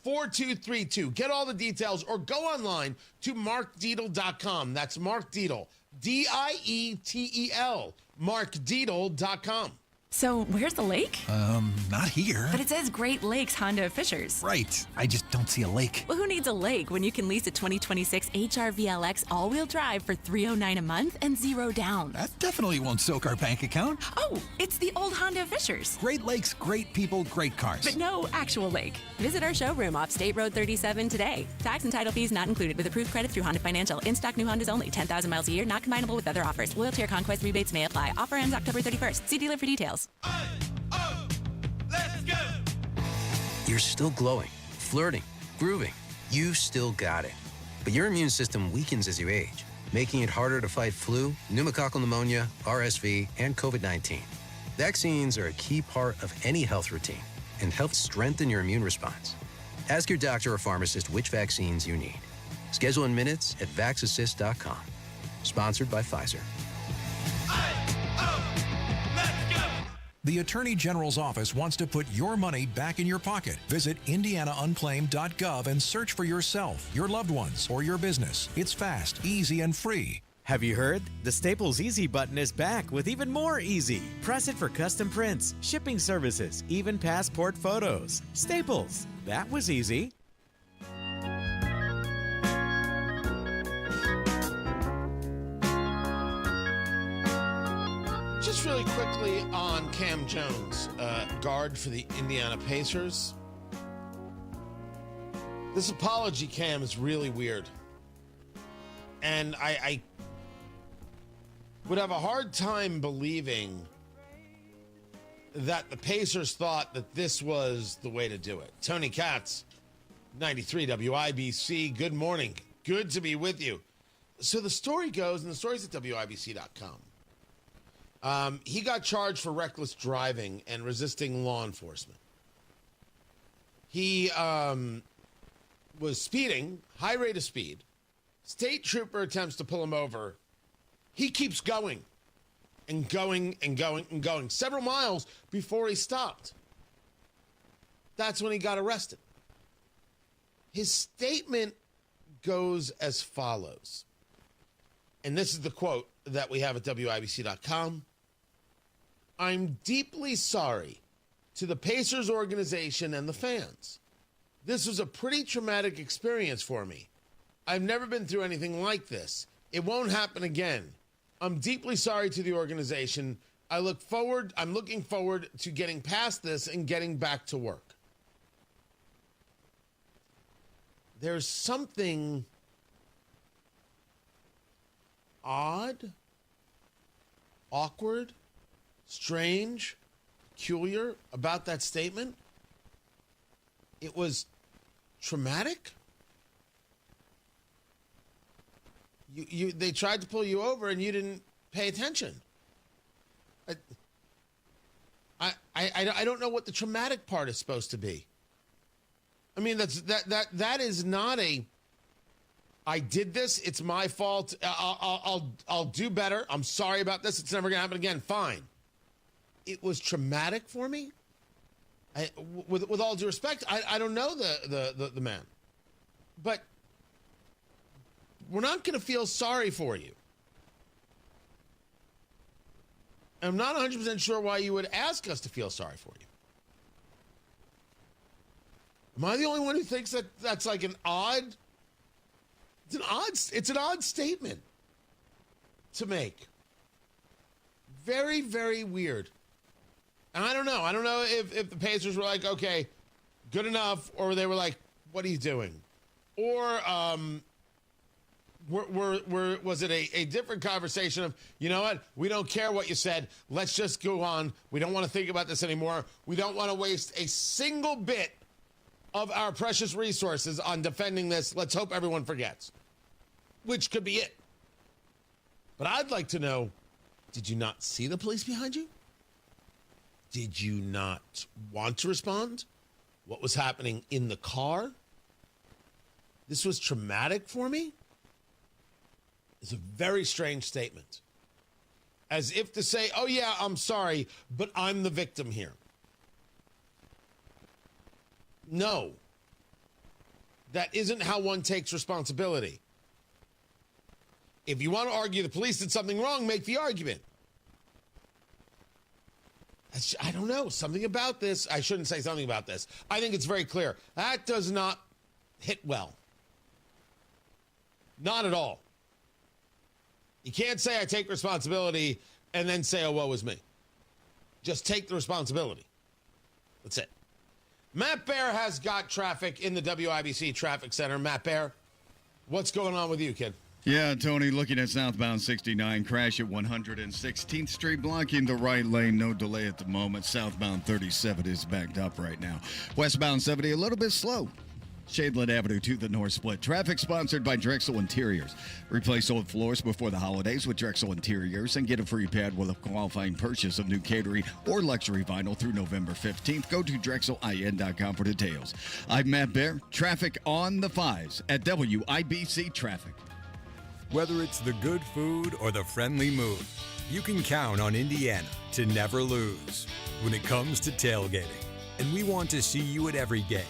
755-4232. Get all the details or go online to markdietel.com. That's Mark Dietel, Dietel, markdietel.com. So, where's the lake? Not here. But it says Great Lakes Honda Fishers. Right. I just don't see a lake. Well, who needs a lake when you can lease a 2026 HRV-LX all-wheel drive for $309 a month and 0 down? That definitely won't soak our bank account. Oh, it's the old Honda Fishers. Great Lakes, great people, great cars. But no actual lake. Visit our showroom off State Road 37 today. Tax and title fees not included with approved credit through Honda Financial. In-stock new Hondas only. 10,000 miles a year. Not combinable with other offers. Loyalty or conquest rebates may apply. Offer ends October 31st. See dealer for details. Let's go! You're still glowing, flirting, grooving. You still got it. But your immune system weakens as you age, making it harder to fight flu, pneumococcal pneumonia, RSV, and COVID-19. Vaccines are a key part of any health routine and help strengthen your immune response. Ask your doctor or pharmacist which vaccines you need. Schedule in minutes at vaxassist.com. Sponsored by Pfizer. The Attorney General's office wants to put your money back in your pocket. Visit indianaunclaimed.gov and search for yourself, your loved ones, or your business. It's fast, easy, and free. Have you heard? The Staples Easy button is back with even more easy. Press it for custom prints, shipping services, even passport photos. Staples. That was easy. Just really quickly on Cam Jones, guard for the Indiana Pacers. This apology, Cam, is really weird. And I would have a hard time believing that the Pacers thought that this was the way to do it. Tony Katz, 93 WIBC, good morning. Good to be with you. So the story goes, and the story's at WIBC.com. He got charged for reckless driving and resisting law enforcement. He was speeding, high rate of speed. State trooper attempts to pull him over. He keeps going and going and going and going several miles before he stopped. That's when he got arrested. His statement goes as follows. And this is the quote that we have at WIBC.com. I'm deeply sorry to the Pacers organization and the fans. This was a pretty traumatic experience for me. I've never been through anything like this. It won't happen again. I'm deeply sorry to the organization. I'm looking forward to getting past this and getting back to work. There's something odd, awkward, strange, peculiar about that statement. It was traumatic. They tried to pull you over and you didn't pay attention. I don't know what the traumatic part is supposed to be. I mean, that is not a I did this, it's my fault. I'll do better. I'm sorry about this. It's never going to happen again. Fine. It was traumatic for me. With all due respect, I don't know the man. But we're not going to feel sorry for you. I'm not 100% sure why you would ask us to feel sorry for you. Am I the only one who thinks that that's like an odd? It's an odd statement to make. Very, very weird. And I don't know. I don't know if the Pacers were like, okay, good enough, or they were like, what are you doing? Or was it a different conversation of, you know what, we don't care what you said. Let's just go on. We don't want to think about this anymore. We don't want to waste a single bit of our precious resources on defending this. Let's hope everyone forgets. Which could be it. But I'd like to know, did you not see the police behind you? Did you not want to respond? What was happening in the car? This was traumatic for me. It's a very strange statement. As if to say, oh yeah, I'm sorry, but I'm the victim here. No. That isn't how one takes responsibility. If you want to argue the police did something wrong, make the argument. I don't know. Something about this. I shouldn't say something about this. I think it's very clear. That does not hit well. Not at all. You can't say I take responsibility and then say, oh, woe is me. Just take the responsibility. That's it. Matt Bear has got traffic in the WIBC Traffic Center. Matt Bear, what's going on with you, kid? Yeah, Tony, looking at southbound 69, crash at 116th Street, blocking the right lane. No delay at the moment. Southbound 37 is backed up right now. Westbound 70, a little bit slow. Shadeland Avenue to the North Split. Traffic sponsored by Drexel Interiors. Replace old floors before the holidays with Drexel Interiors and get a free pad with a qualifying purchase of new catering or luxury vinyl through November 15th. Go to DrexelIN.com for details. I'm Matt Bear. Traffic on the 5s at WIBC Traffic. Whether it's the good food or the friendly mood, you can count on Indiana to never lose when it comes to tailgating. And we want to see you at every game.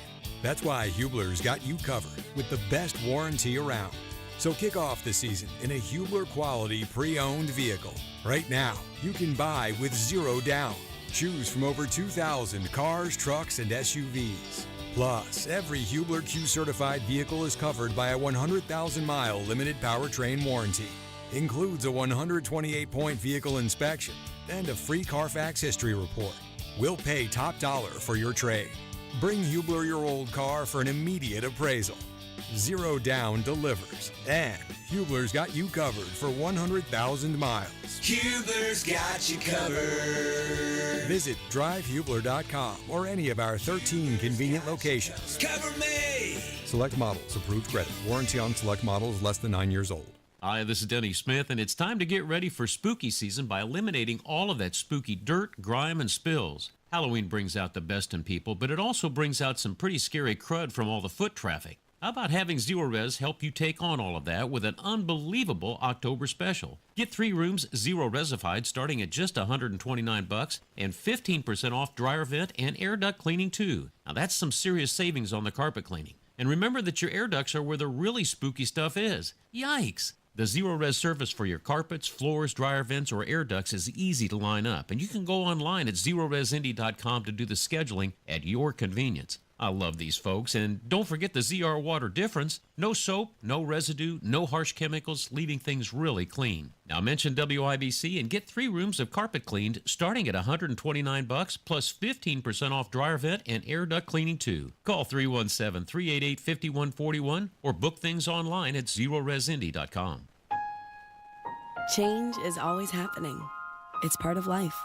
That's why Hubler's got you covered with the best warranty around. So kick off the season in a Hubler quality pre-owned vehicle. Right now, you can buy with zero down. Choose from over 2,000 cars, trucks, and SUVs. Plus, every Hubler Q-certified vehicle is covered by a 100,000-mile limited powertrain warranty. Includes a 128-point vehicle inspection and a free Carfax history report. We'll pay top dollar for your trade. Bring Hubler your old car for an immediate appraisal. Zero down delivers. And Hubler's got you covered for 100,000 miles. Hubler's got you covered. Visit drivehubler.com or any of our 13 convenient locations. Cover me. Select models, approved credit. Warranty on select models less than 9 years old. Hi, this is Denny Smith, and it's time to get ready for spooky season by eliminating all of that spooky dirt, grime, and spills. Halloween brings out the best in people, but it also brings out some pretty scary crud from all the foot traffic. How about having Zero Res help you take on all of that with an unbelievable October special? Get 3 rooms Zero Resified starting at just $129 and 15% off dryer vent and air duct cleaning too. Now that's some serious savings on the carpet cleaning. And remember that your air ducts are where the really spooky stuff is. Yikes! The Zero Res service for your carpets, floors, dryer vents, or air ducts is easy to line up, and you can go online at ZeroResIndy.com to do the scheduling at your convenience. I love these folks, and don't forget the ZR Water difference. No soap, no residue, no harsh chemicals, leaving things really clean. Now mention WIBC and get 3 rooms of carpet cleaned starting at $129 plus 15% off dryer vent and air duct cleaning too. Call 317-388-5141 or book things online at ZeroResIndy.com. Change is always happening. It's part of life.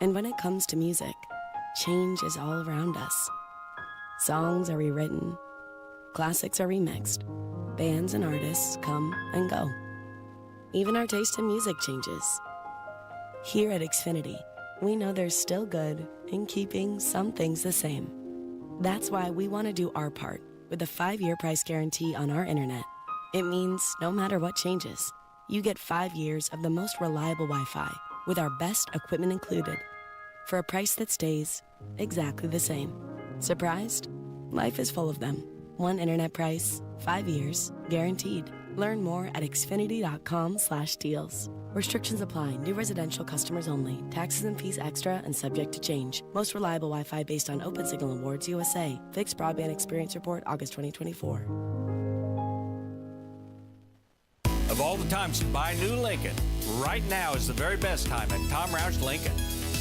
And when it comes to music, change is all around us. Songs are rewritten, classics are remixed, bands and artists come and go. Even our taste in music changes. Here at Xfinity, we know there's still good in keeping some things the same. That's why we want to do our part with a 5-year price guarantee on our internet. It means no matter what changes, you get 5 years of the most reliable Wi-Fi with our best equipment included for a price that stays exactly the same. Surprised? Life is full of them. One internet price, 5 years, guaranteed. Learn more at Xfinity.com/deals. Restrictions apply. New residential customers only. Taxes and fees extra and subject to change. Most reliable Wi-Fi based on Open Signal Awards USA. Fixed Broadband Experience Report, August 2024. Of all the times to buy a new Lincoln, right now is the very best time at Tom Roush Lincoln.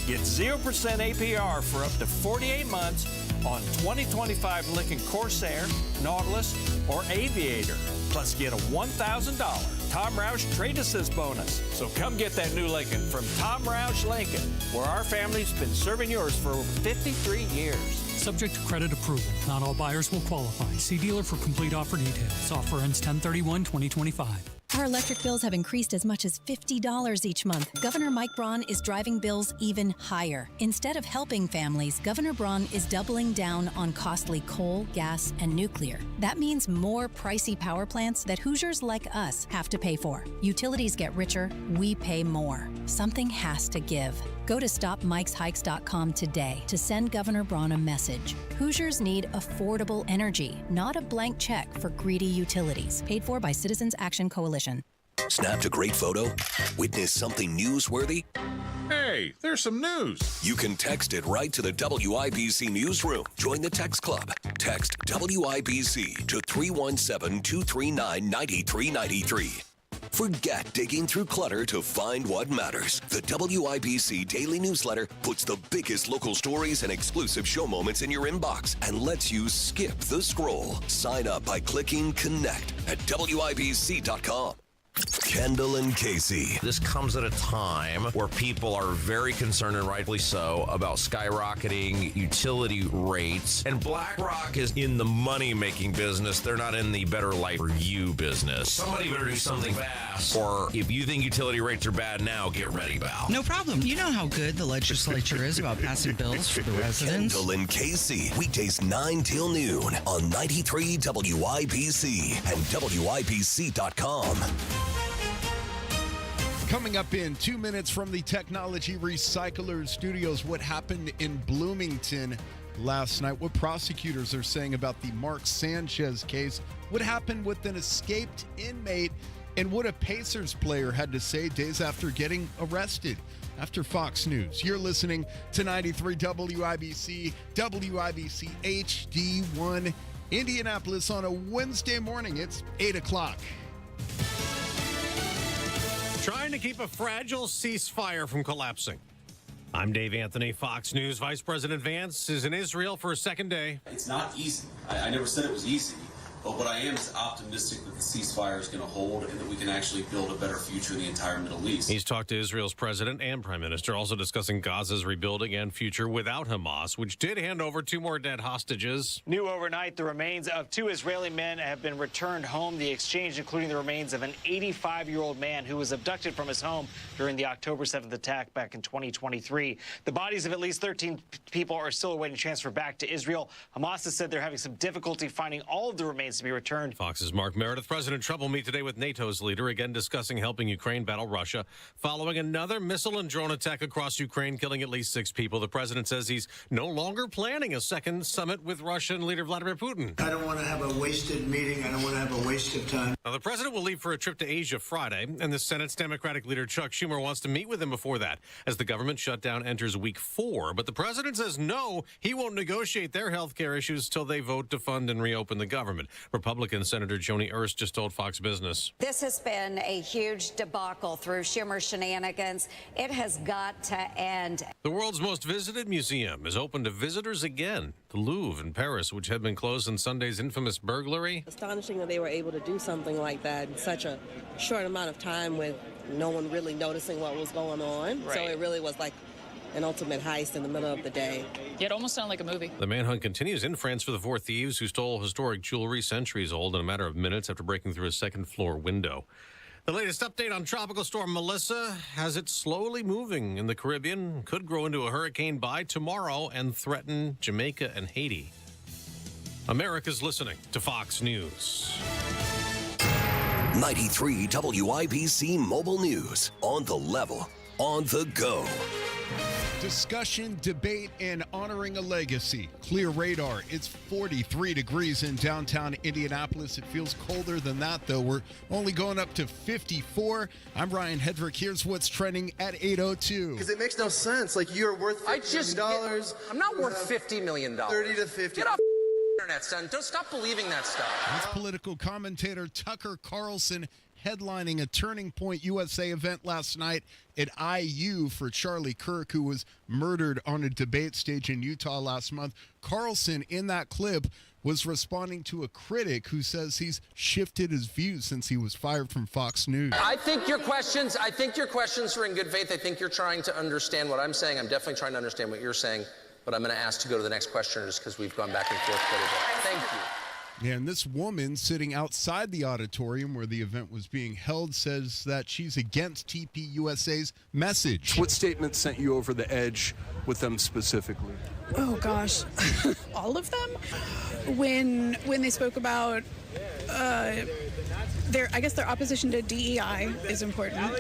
Get 0% APR for up to 48 months on 2025 Lincoln Corsair, Nautilus, or Aviator. Plus get a $1,000 Tom Roush Trade Assist bonus. So come get that new Lincoln from Tom Roush Lincoln, where our family's been serving yours for over 53 years. Subject to credit approval. Not all buyers will qualify. See dealer for complete offer details. Offer ends 10/31/2025. Our electric bills have increased as much as $50 each month. Governor Mike Braun is driving bills even higher. Instead of helping families, Governor Braun is doubling down on costly coal, gas, and nuclear. That means more pricey power plants that Hoosiers like us have to pay for. Utilities get richer, we pay more. Something has to give. Go to StopMikesHikes.com today to send Governor Braun a message. Hoosiers need affordable energy, not a blank check for greedy utilities. Paid for by Citizens Action Coalition. Snapped a great photo? Witness something newsworthy? Hey, there's some news. You can text it right to the WIBC newsroom. Join the text club. Text WIBC to 317-239-9393. Forget digging through clutter to find what matters. The WIBC Daily Newsletter puts the biggest local stories and exclusive show moments in your inbox and lets you skip the scroll. Sign up by clicking Connect at WIBC.com. Kendall and Casey. This comes at a time where people are very concerned, and rightfully so, about skyrocketing utility rates. And BlackRock is in the money-making business. They're not in the better life for you business. Somebody better do something fast. Or if you think utility rates are bad now, get ready, pal. No problem. You know how good the legislature is about passing bills for the residents. Kendall and Casey. Weekdays 9 till noon on 93 WIBC and WIBC.com. Coming up in 2 minutes from the Technology Recyclers Studios, what happened in Bloomington last night, what prosecutors are saying about the Mark Sanchez case, what happened with an escaped inmate, and what a Pacers player had to say days after getting arrested. After Fox News, you're listening to 93 WIBC, WIBC HD1, Indianapolis on a Wednesday morning. It's 8 o'clock. Trying to keep a fragile ceasefire from collapsing. I'm Dave Anthony, Fox News. Vice President Vance is in Israel for a second day. It's not easy. I never said it was easy. But what I am is optimistic that the ceasefire is going to hold and that we can actually build a better future in the entire Middle East. He's talked to Israel's president and prime minister, also discussing Gaza's rebuilding and future without Hamas, which did hand over 2 more dead hostages. New overnight, the remains of 2 Israeli men have been returned home. The exchange including the remains of an 85-year-old man who was abducted from his home during the October 7th attack back in 2023. The bodies of at least 13 people are still awaiting transfer back to Israel. Hamas has said they're having some difficulty finding all of the remains to be returned. Fox's Mark Meredith. President Trump will meet today with NATO's leader, again discussing helping Ukraine battle Russia, following another missile and drone attack across Ukraine, killing at least 6 people. The president says he's no longer planning a second summit with Russian leader Vladimir Putin. I don't want to have a wasted meeting. I don't want to have a waste of time. Now, the president will leave for a trip to Asia Friday, and the Senate's Democratic leader Chuck Schumer wants to meet with him before that, as the government shutdown enters week 4. But the president says no, he won't negotiate their health care issues till they vote to fund and reopen the government. Republican Senator Joni Ernst just told Fox Business. This has been a huge debacle through Schumer shenanigans. It has got to end. The world's most visited museum is open to visitors again. The Louvre in Paris, which had been closed in Sunday's infamous burglary. Astonishing that they were able to do something like that in such a short amount of time with no one really noticing what was going on. Right. So it really was like an ultimate heist in the middle of the day. Yeah, it almost sounded like a movie. The manhunt continues in France for the 4 thieves who stole historic jewelry centuries old in a matter of minutes after breaking through a second-floor window. The latest update on Tropical Storm Melissa has it slowly moving in the Caribbean, could grow into a hurricane by tomorrow and threaten Jamaica and Haiti. America's listening to Fox News. 93 WIBC Mobile News. On the level, on the go. Discussion, debate, and honoring a legacy. Clear radar. It's 43 degrees in downtown Indianapolis. It feels colder than that, though. We're only going up to 54. I'm Ryan Hedrick. Here's what's trending at 8:02. Because it makes no sense. Like, you're worth $50 million. I'm not worth $50 million. 30 to 50. Get off internet, son. Don't stop believing that stuff. That's political commentator Tucker Carlson headlining a Turning Point USA event last night at IU for Charlie Kirk, who was murdered on a debate stage in Utah last month. Carlson, in that clip, was responding to a critic who says he's shifted his views since he was fired from Fox News. I think your questions are in good faith. I think you're trying to understand what I'm saying. I'm definitely trying to understand what you're saying, but I'm going to ask to go to the next questioner just because we've gone back and forth quite a bit. Thank you. And this woman sitting outside the auditorium where the event was being held says that she's against TPUSA's message. What statement sent you over the edge with them specifically? Oh gosh, all of them. When they spoke about their opposition to DEI is important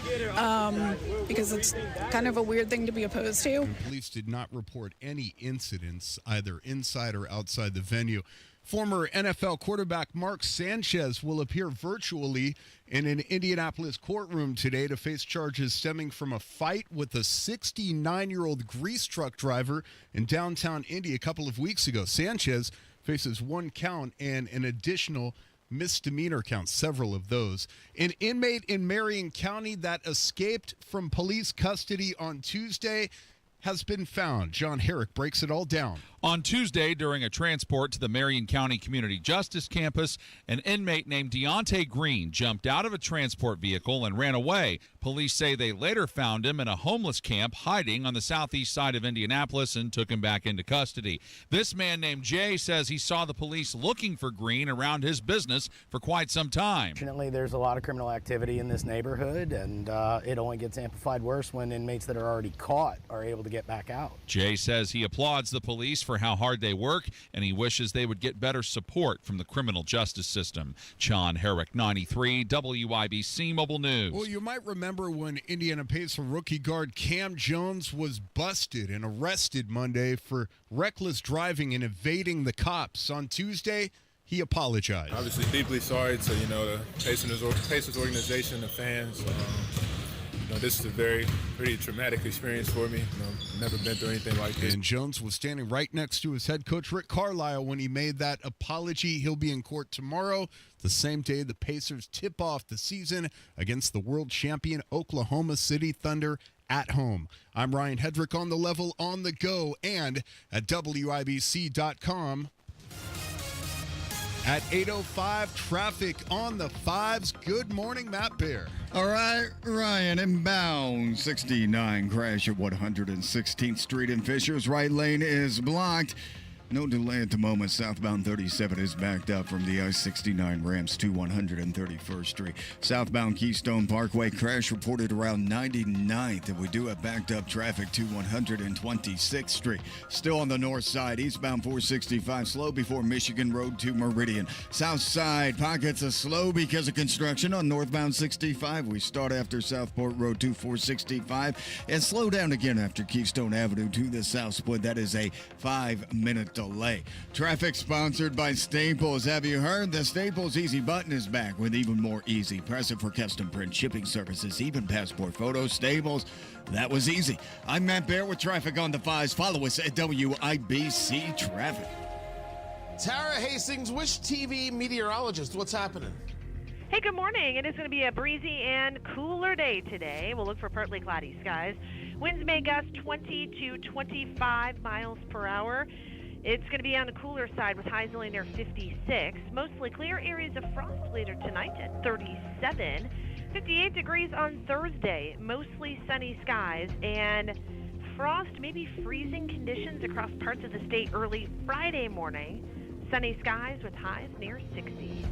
because it's kind of a weird thing to be opposed to. And police did not report any incidents either inside or outside the venue. Former NFL quarterback Mark Sanchez will appear virtually in an Indianapolis courtroom today to face charges stemming from a fight with a 69-year-old grease truck driver in downtown Indy a couple of weeks ago. Sanchez faces one count and an additional misdemeanor count, several of those. An inmate in Marion County that escaped from police custody on Tuesday has been found. John Herrick breaks it all down. On Tuesday, during a transport to the Marion County Community Justice Campus, an inmate named Deontay Green jumped out of a transport vehicle and ran away. Police say they later found him in a homeless camp hiding on the southeast side of Indianapolis and took him back into custody. This man named Jay says he saw the police looking for Green around his business for quite some time. Fortunately, there's a lot of criminal activity in this neighborhood, and it only gets amplified worse when inmates that are already caught are able to get back out. Jay says he applauds the police for how hard they work, and he wishes they would get better support from the criminal justice system. John Herrick, 93, WIBC Mobile News. Well, you might remember when Indiana Pacer rookie guard Cam Jones was busted and arrested Monday for reckless driving and evading the cops. On Tuesday, he apologized. Obviously, deeply sorry to the Pacers organization, the fans. This is a pretty traumatic experience for me. I've never been through anything like this. And Jones was standing right next to his head coach, Rick Carlisle, when he made that apology. He'll be in court tomorrow, the same day the Pacers tip off the season against the world champion Oklahoma City Thunder at home. I'm Ryan Hedrick on the level, on the go, and at WIBC.com. At 8:05, traffic on the fives. Good morning, Matt Bear. All right, Ryan, inbound 69 crash at 116th Street in Fishers. Right lane is blocked. No delay at the moment. Southbound 37 is backed up from the I-69 ramps to 131st Street. Southbound Keystone Parkway crash reported around 99th, and we do have backed up traffic to 126th Street. Still on the north side, eastbound 465 slow before Michigan Road to Meridian. South side pockets of slow because of construction on northbound 65. We start after Southport Road to 465 and slow down again after Keystone Avenue to the south split. That is a 5-minute delay. Traffic sponsored by Staples. Have you heard? The Staples Easy Button is back with even more easy. Press it for custom print shipping services, even passport photos. Staples, that was easy. I'm Matt Bear with traffic on the fives. Follow us at WIBC Traffic. Tara Hastings, Wish TV meteorologist. What's happening? Hey, good morning. It is going to be a breezy and cooler day today. We'll look for partly cloudy skies. Winds may gust 20 to 25 miles per hour. It's going to be on the cooler side with highs only near 56. Mostly clear, areas of frost later tonight at 37. 58 degrees on Thursday. Mostly sunny skies and frost, maybe freezing conditions across parts of the state early Friday morning. Sunny skies with highs near 60.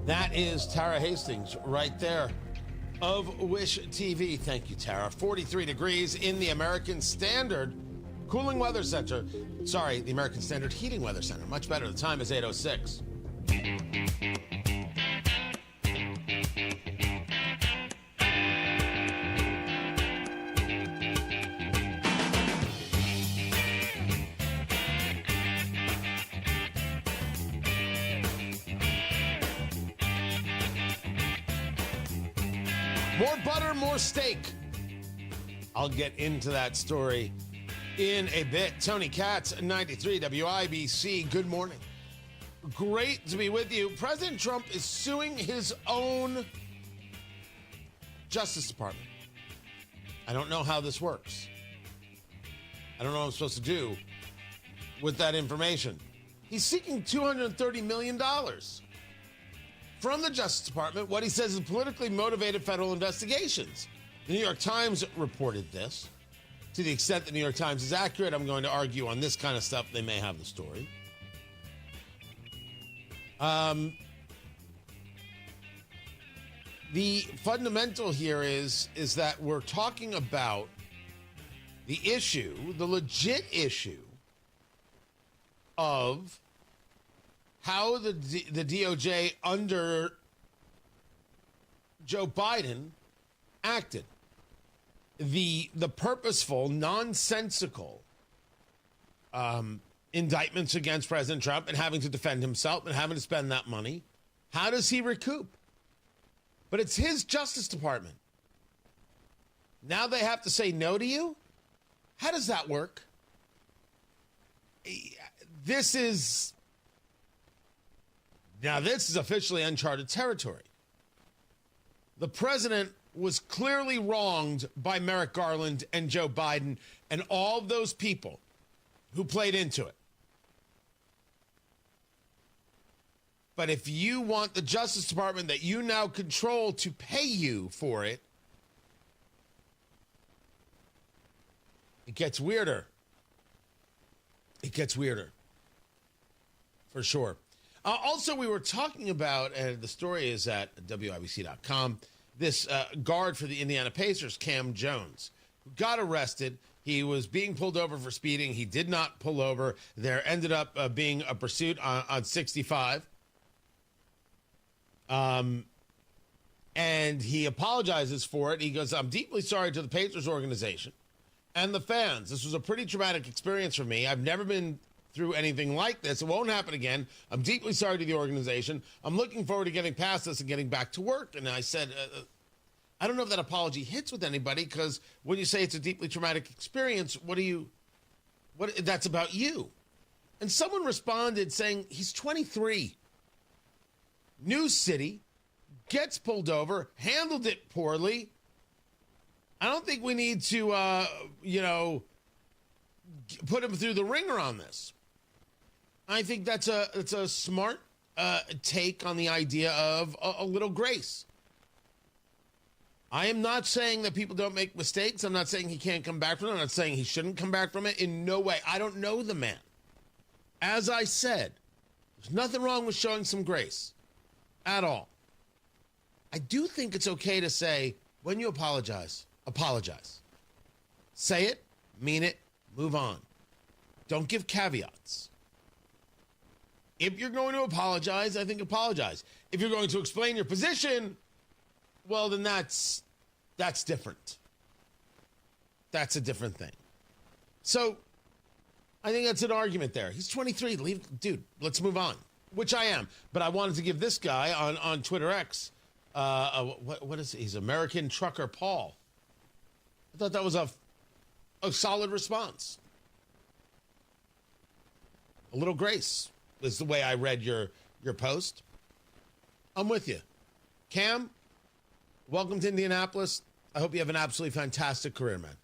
That is Tara Hastings right there of Wish TV. Thank you, Tara. 43 degrees in the American Standard Cooling Weather Center. Sorry, the American Standard Heating Weather Center. Much better. The time is 8:06. More butter, more steak. I'll get into that story in a bit. Tony Katz, 93 WIBC. Good morning. Great to be with you. President Trump is suing his own Justice Department. I don't know how this works. I don't know what I'm supposed to do with that information. He's seeking $230 million from the Justice Department, what he says is politically motivated federal investigations. The New York Times reported this. To the extent the New York Times is accurate, I'm going to argue on this kind of stuff. They may have the story. The fundamental here is that we're talking about the issue, the legit issue of how the DOJ under Joe Biden acted. The purposeful, nonsensical indictments against President Trump and having to defend himself and having to spend that money. How does he recoup? But it's his Justice Department. Now they have to say no to you? How does that work? This is officially uncharted territory. The president was clearly wronged by Merrick Garland and Joe Biden and all of those people who played into it. But if you want the Justice Department that you now control to pay you for it, it gets weirder. It gets weirder. For sure. Also, we were talking about, and the story is at WIBC.com, this guard for the Indiana Pacers, Cam Jones, who got arrested. He was being pulled over for speeding. He did not pull over. There ended up being a pursuit on 65. And he apologizes for it. He goes, I'm deeply sorry to the Pacers organization and the fans. This was a pretty traumatic experience for me. I've never been through anything like this. It won't happen again. I'm deeply sorry to the organization. I'm looking forward to getting past this and getting back to work. And I said, I don't know if that apology hits with anybody, because when you say it's a deeply traumatic experience, that's about you. And someone responded saying, he's 23. New city, gets pulled over, handled it poorly. I don't think we need to, put him through the ringer on this. I think it's a smart take on the idea of a little grace. I am not saying that people don't make mistakes. I'm not saying he can't come back from it. I'm not saying he shouldn't come back from it. In no way. I don't know the man. As I said, there's nothing wrong with showing some grace at all. I do think it's okay to say, when you apologize, apologize. Say it, mean it, move on. Don't give caveats. If you're going to apologize, I think apologize. If you're going to explain your position, well, then that's different. That's a different thing. So I think that's an argument there. He's 23. Dude, let's move on, which I am. But I wanted to give this guy on Twitter X, what is it? He's American Trucker Paul. I thought that was a solid response. A little grace is the way I read your post. I'm with you. Cam, welcome to Indianapolis. I hope you have an absolutely fantastic career, man.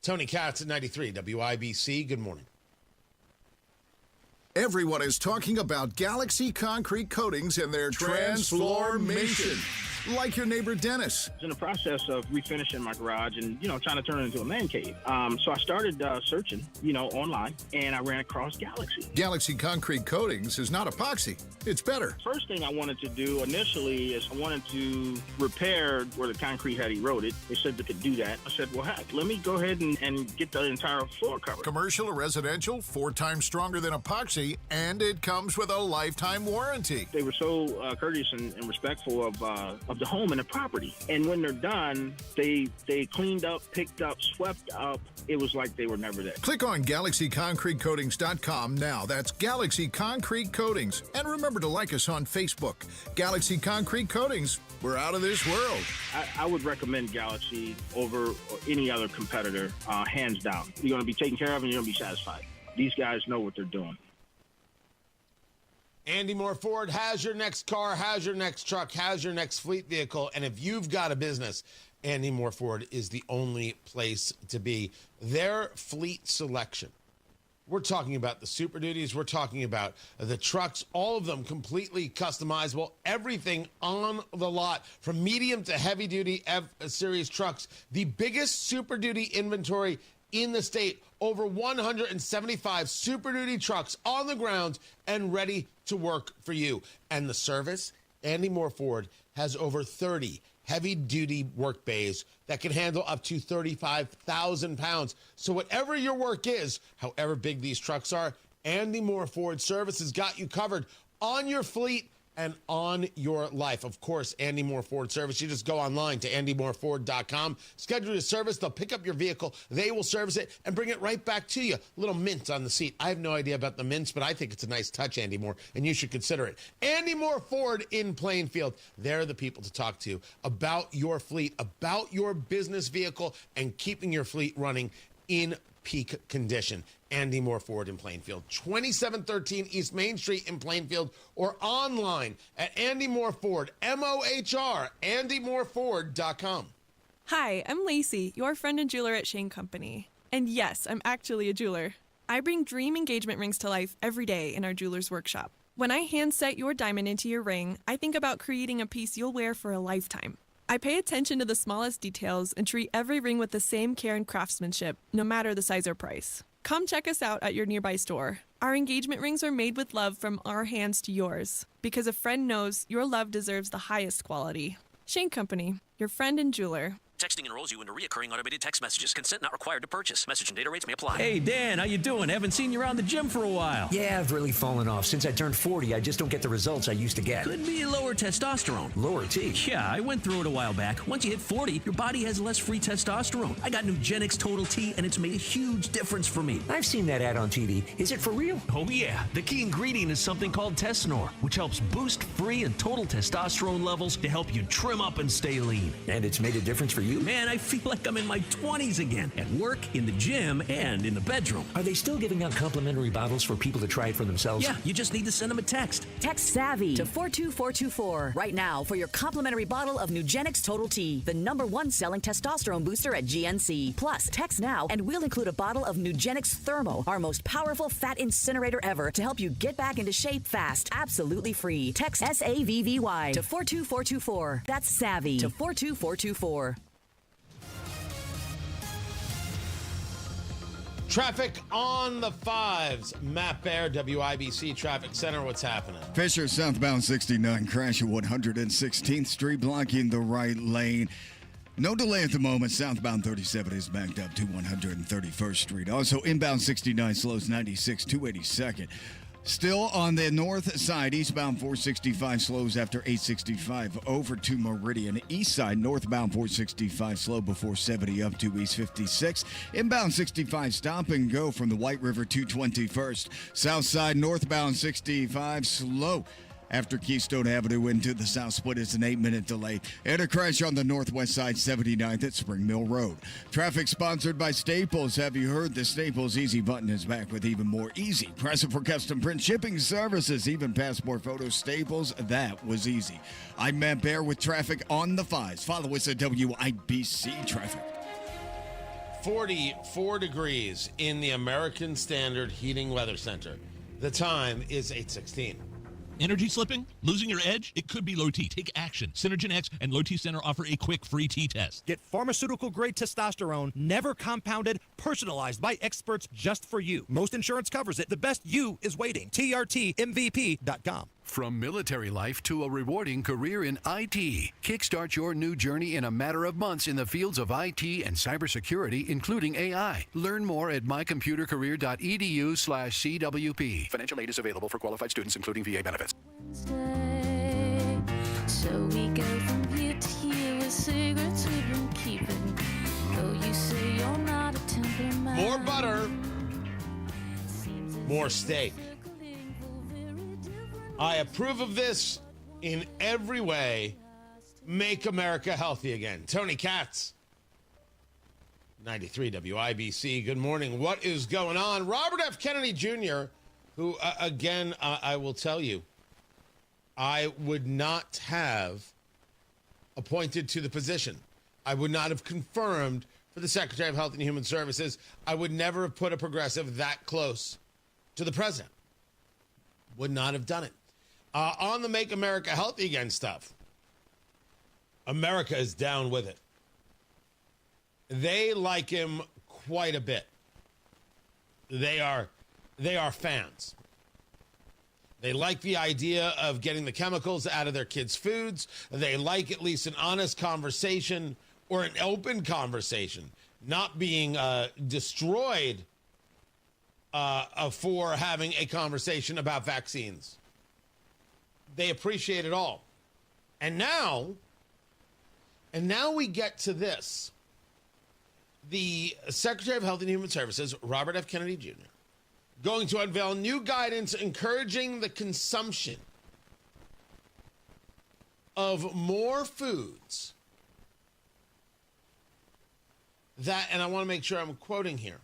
Tony Katz at 93 WIBC. Good morning. Everyone is talking about Galaxy concrete coatings and their transformation. Like your neighbor Dennis. I was in the process of refinishing my garage and, trying to turn it into a man cave. So I started searching, online, and I ran across Galaxy. Galaxy concrete coatings is not epoxy. It's better. First thing I wanted to do initially is I wanted to repair where the concrete had eroded. They said they could do that. I said, well, heck, let me go ahead and get the entire floor covered. Commercial or residential, 4 times stronger than epoxy, and it comes with a lifetime warranty. They were so courteous and respectful of of the home and the property. And when they're done, they cleaned up, picked up, swept up. It was like they were never there. Click on GalaxyConcreteCoatings.com now. That's Galaxy Concrete Coatings. And remember to like us on Facebook. Galaxy Concrete Coatings. We're out of this world. I would recommend Galaxy over any other competitor, hands down. You're going to be taken care of and you're going to be satisfied. These guys know what they're doing. Andy Moore Ford has your next car, has your next truck, has your next fleet vehicle. And if you've got a business, Andy Moore Ford is the only place to be. Their fleet selection. We're talking about the Super Duties. We're talking about the trucks, all of them completely customizable. Everything on the lot, from medium to heavy duty F-Series trucks. The biggest Super Duty inventory in the state. Over 175 Super Duty trucks on the ground and ready to work for you. And the service, Andy Moore Ford has over 30 heavy-duty work bays that can handle up to 35,000 pounds. So whatever your work is, however big these trucks are, Andy Moore Ford Service has got you covered on your fleet and on your life. Of course, Andy Moore Ford Service. You just go online to andymoreford.com, schedule your service. They'll pick up your vehicle. They will service it and bring it right back to you. Little mint on the seat. I have no idea about the mints, but I think it's a nice touch, Andy Moore, and you should consider it. Andy Moore Ford in Plainfield. They're the people to talk to about your fleet, about your business vehicle, and keeping your fleet running in peak condition. Andy Moore Ford in Plainfield, 2713 East Main Street in Plainfield, or online at Andy Moore Ford, M-O-H-R, andymoreford.com. Hi, I'm Lacey, your friend and jeweler at Shane Company. And yes, I'm actually a jeweler. I bring dream engagement rings to life every day in our jeweler's workshop. When I hand set your diamond into your ring, I think about creating a piece you'll wear for a lifetime. I pay attention to the smallest details and treat every ring with the same care and craftsmanship, no matter the size or price. Come check us out at your nearby store. Our engagement rings are made with love from our hands to yours, because a friend knows your love deserves the highest quality. Shane Company, your friend and jeweler. Texting enrolls you into recurring automated text messages. Consent not required to purchase. Message and data rates may apply. Hey, Dan, how you doing? Haven't seen you around the gym for a while. Yeah, I've really fallen off. Since I turned 40, I just don't get the results I used to get. Could be lower testosterone. Lower T? Yeah, I went through it a while back. Once you hit 40, your body has less free testosterone. I got Nugenix Total T, and it's made a huge difference for me. I've seen that ad on TV. Is it for real? Oh, yeah. The key ingredient is something called Tesnor, which helps boost free and total testosterone levels to help you trim up and stay lean. And it's made a difference for you? Man, I feel like I'm in my 20s again, at work, in the gym, and in the bedroom. Are they still giving out complimentary bottles for people to try it for themselves? Yeah, you just need to send them a text. Text SAVVY to 42424 right now for your complimentary bottle of Nugenix Total T, the #1 selling testosterone booster at GNC. Plus, text now and we'll include a bottle of Nugenix Thermo, our most powerful fat incinerator ever, to help you get back into shape fast. Absolutely free. Text SAVVY to 42424. That's SAVVY to 42424. Traffic on the 5s. Matt Bear, WIBC Traffic Center. What's happening? Fisher southbound 69 crash at 116th Street, blocking the right lane. No delay at the moment. Southbound 37 is backed up to 131st Street. Also, inbound 69 slows 96 to 82nd. Still on the north side, eastbound 465 slows after 865 over to Meridian. East side, northbound 465 slow before 70 up to East 56. Inbound 65 stop and go from the White River to 21st. South side, northbound 65 slow after Keystone Avenue into the South Split. It's an 8-minute delay. And a crash on the northwest side, 79th at Spring Mill Road. Traffic sponsored by Staples. Have you heard the Staples Easy button is back with even more easy? Press it for custom print shipping services, even passport photos. Staples, that was easy. I'm Matt Bear with traffic on the 5s. Follow us at WIBC Traffic. 44 degrees in the American Standard Heating Weather Center. The time is 8:16. Energy slipping? Losing your edge? It could be low T. Take action. Synergen X and Low T Center offer a quick free T test. Get pharmaceutical-grade testosterone, never compounded, personalized by experts just for you. Most insurance covers it. The best you is waiting. TRTMVP.com. From military life to a rewarding career in IT. Kickstart your new journey in a matter of months in the fields of IT and cybersecurity, including AI. Learn more at mycomputercareer.edu/CWP. Financial aid is available for qualified students, including VA benefits. So we go from here. secrets we've been keeping. Though you say you're not a temperament. More butter, more steak. I approve of this in every way. Make America healthy again. Tony Katz, 93 WIBC. Good morning. What is going on? Robert F. Kennedy Jr., who, again, I will tell you, I would not have appointed to the position. I would not have confirmed for the Secretary of Health and Human Services. I would never have put a progressive that close to the president. Would not have done it. On the Make America Healthy Again stuff, America is down with it. They like him quite a bit. They are fans. They like the idea of getting the chemicals out of their kids' foods. They like at least an honest conversation or an open conversation, not being destroyed for having a conversation about vaccines. They appreciate it all. And now we get to this. The Secretary of Health and Human Services, Robert F. Kennedy Jr., going to unveil new guidance encouraging the consumption of more foods that, and I want to make sure I'm quoting here,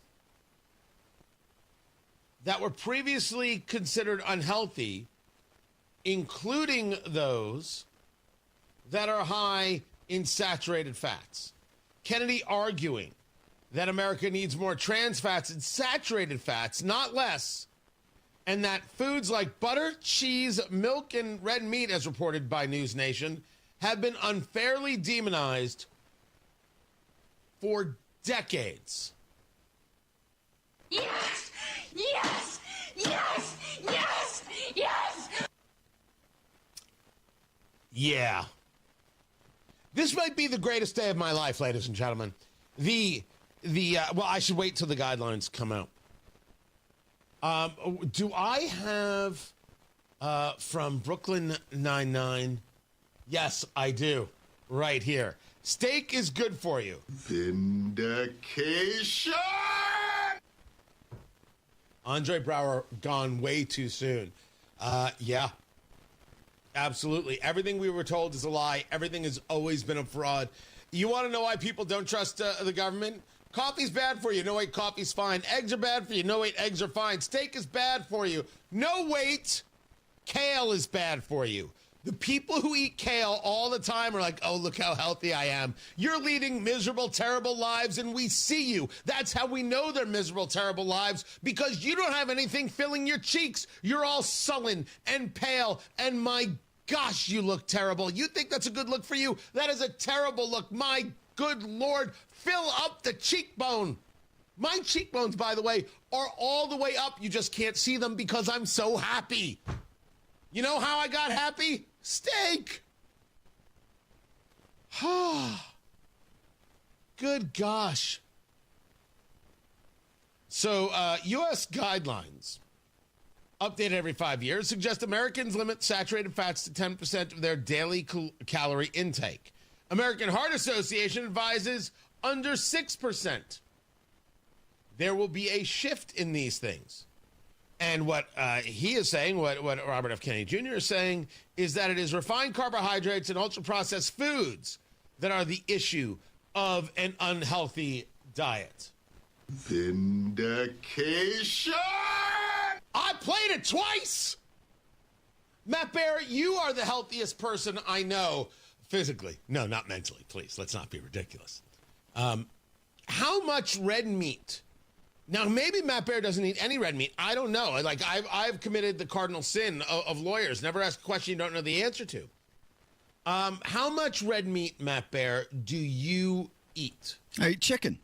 that were previously considered unhealthy, including those that are high in saturated fats. Kennedy arguing that America needs more trans fats and saturated fats, not less, and that foods like butter, cheese, milk, and red meat, as reported by News Nation, have been unfairly demonized for decades. Yes! Yes! Yes! Yes! Yes! Yeah. This might be the greatest day of my life, ladies and gentlemen. Well, I should wait till the guidelines come out. Do I have from Brooklyn Nine-Nine? Yes, I do. Right here. Steak is good for you. Vindication! Andre Brower gone way too soon. Yeah. Absolutely. Everything we were told is a lie. Everything has always been a fraud. You want to know why people don't trust the government? Coffee's bad for you. No, wait, coffee's fine. Eggs are bad for you. No, wait, eggs are fine. Steak is bad for you. No, wait, kale is bad for you. The people who eat kale all the time are like, oh, look how healthy I am. You're leading miserable, terrible lives, and we see you. That's how we know they're miserable, terrible lives, because you don't have anything filling your cheeks. You're all sullen and pale, and my gosh, you look terrible. You think that's a good look for you? That is a terrible look. My good Lord, fill up the cheekbone. My cheekbones, by the way, are all the way up. You just can't see them because I'm so happy. You know how I got happy? Steak. Good gosh. So, U.S. guidelines, updated every 5 years, suggest Americans limit saturated fats to 10% of their daily calorie intake. American Heart Association advises under 6%. There will be a shift in these things. And what he is saying, what Robert F. Kennedy Jr. is saying, is that it is refined carbohydrates and ultra-processed foods that are the issue of an unhealthy diet. Vindication! I played it twice! Matt Barrett, you are the healthiest person I know physically. No, not mentally, please. Let's not be ridiculous. How much red meat? Now, maybe Matt Barrett doesn't eat any red meat. I don't know. Like, I've committed the cardinal sin of lawyers. Never ask a question you don't know the answer to. How much red meat, Matt Barrett, do you eat? I eat chicken.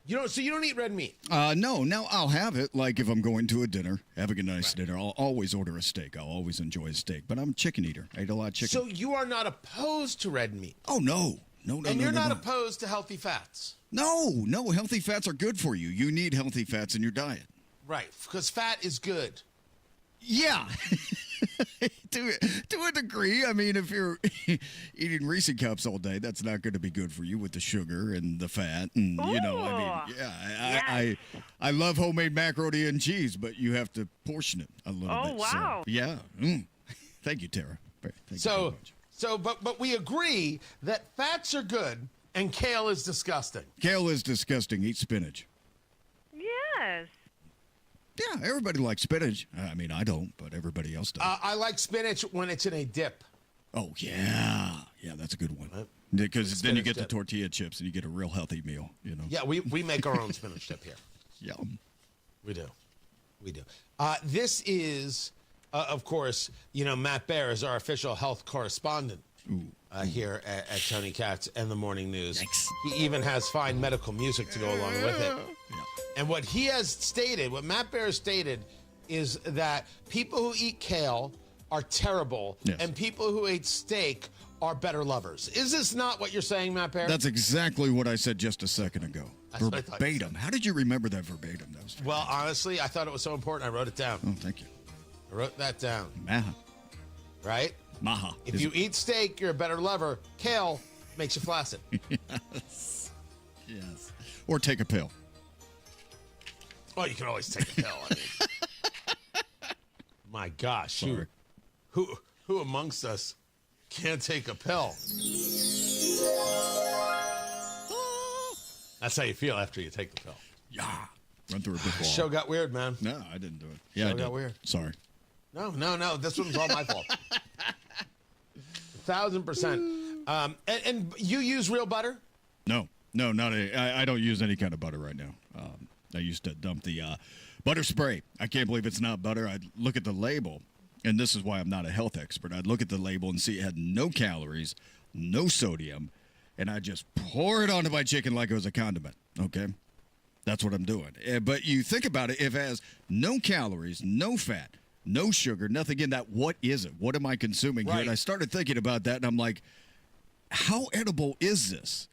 So you don't eat red meat? No. Now, I'll have it, like if I'm going to a dinner, having a nice dinner. I'll always order a steak. I'll always enjoy a steak. But I'm a chicken eater. I eat a lot of chicken. So you are not opposed to red meat? Oh, no. No. And you're not opposed to healthy fats? No. Healthy fats are good for you. You need healthy fats in your diet. Right, because fat is good. Yeah. to a degree. I mean, if you're eating Reese Cups all day, that's not going to be good for you with the sugar and the fat. And, I mean, yeah, I love homemade macaroni and cheese, but you have to portion it a little bit. Oh, wow. So, yeah. Thank you, Tara. Thank you so much. But we agree that fats are good and kale is disgusting. Kale is disgusting. Eat spinach. Yes. Yeah, everybody likes spinach. I mean, I don't, but everybody else does. I like spinach when it's in a dip. Oh, yeah. Yeah, that's a good one. Because then you get the tortilla chips and you get a real healthy meal, Yeah, we make our own spinach dip here. Yum. We do. This is, of course, Matt Baer is our official health correspondent here at Tony Katz and the Morning News. Yikes. He even has fine medical music to go along with it. Yeah. And what he has stated, what Matt Baer has stated, is that people who eat kale are terrible, and people who eat steak are better lovers. Is this not what you're saying, Matt Baer? That's exactly what I said just a second ago. That's what I thought you Verbatim. How did you remember that verbatim? That was well, honestly, I thought it was so important, I wrote it down. Oh, thank you. I wrote that down. Maha. Right? Maha. If you eat steak, you're a better lover. Kale makes you flaccid. Yes. Yes. Or take a pill. Oh, you can always take a pill. I mean. My gosh. Who amongst us can't take a pill? That's how you feel after you take the pill. Yeah. Run through a brick wall. Show got weird, man. No, I didn't do it. Yeah, I Show did. got weird. Sorry. No. This one's all my fault. 1,000%. And you use real butter? No, not I don't use any kind of butter right now. I used to dump the butter spray. I can't believe it's not butter. I'd look at the label, and this is why I'm not a health expert. I'd look at the label and see it had no calories, no sodium, and I'd just pour it onto my chicken like it was a condiment, okay? That's what I'm doing. But you think about it, if it has no calories, no fat, no sugar, nothing in that, what is it? What am I consuming here? And I started thinking about that, and I'm like, how edible is this?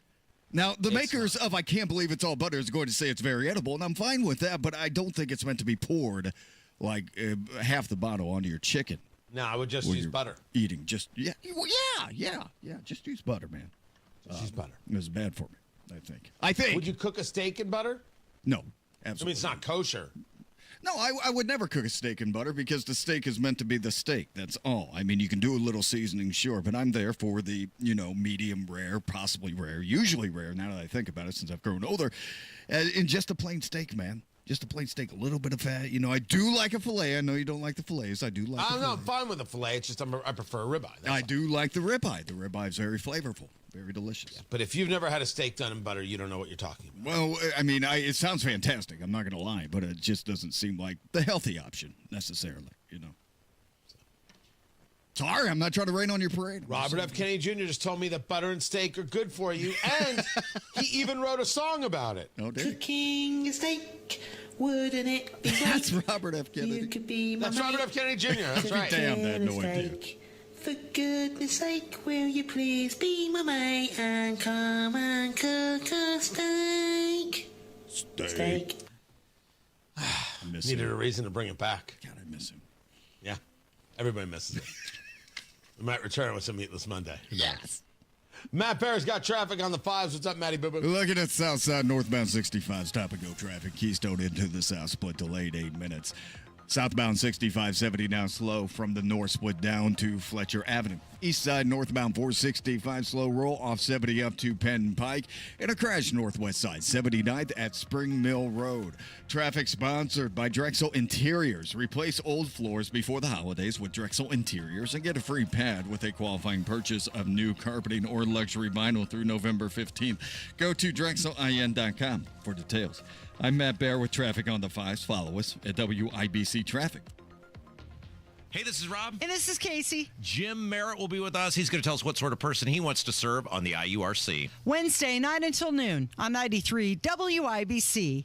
Now, the makers of I Can't Believe It's All Butter is going to say it's very edible, and I'm fine with that, but I don't think it's meant to be poured like half the bottle onto your chicken. No, I would just use butter. Eating, just, yeah, just use butter, man. Just use butter. It was bad for me, I think. Would you cook a steak in butter? No, absolutely. I mean, it's not kosher. No, I would never cook a steak in butter because the steak is meant to be the steak. That's all. I mean, you can do a little seasoning, sure, but I'm there for the, medium rare, possibly rare, usually rare, now that I think about it since I've grown older, and just a plain steak, man. Just a plain steak, a little bit of fat. I do like a filet. I know you don't like the fillets. I do like the filet. I'm fine with the filet. It's just I prefer a ribeye. I do like the ribeye. The ribeye is very flavorful, very delicious. Yeah, but if you've never had a steak done in butter, you don't know what you're talking about. Well, I mean, it sounds fantastic. I'm not going to lie, but it just doesn't seem like the healthy option necessarily, Sorry, I'm not trying to rain on your parade. Robert F. Kennedy Jr. just told me that butter and steak are good for you, and he even wrote a song about it. Oh, did he? Cooking a steak, wouldn't it be That's Robert F. Kennedy. You could be my That's Robert F. Kennedy Jr. That's right. Damn, that no idea. For goodness sake, will you please be my mate and come and cook a steak? Steak. Needed a reason to bring it back. God, I miss him. Yeah, everybody misses it. We might return with some Meatless Monday. Yes. Matt Baer's got traffic on the 5s. What's up, Matty Boo Boo? Looking at Southside northbound 65's top-and-go traffic. Keystone into the South split delayed 8 minutes. Southbound 6570 now slow from the north split down to Fletcher Avenue. East side northbound 465 slow roll off 70 up to Penn Pike. And a crash northwest side 79th at Spring Mill Road. Traffic sponsored by Drexel Interiors. Replace old floors before the holidays with Drexel Interiors and get a free pad with a qualifying purchase of new carpeting or luxury vinyl through November 15th. Go to DrexelIN.com for details. I'm Matt Baer with traffic on the 5s. Follow us at WIBC Traffic. Hey, this is Rob. And this is Casey. Jim Merritt will be with us. He's going to tell us what sort of person he wants to serve on the IURC. Wednesday, 9 until noon on 93 WIBC.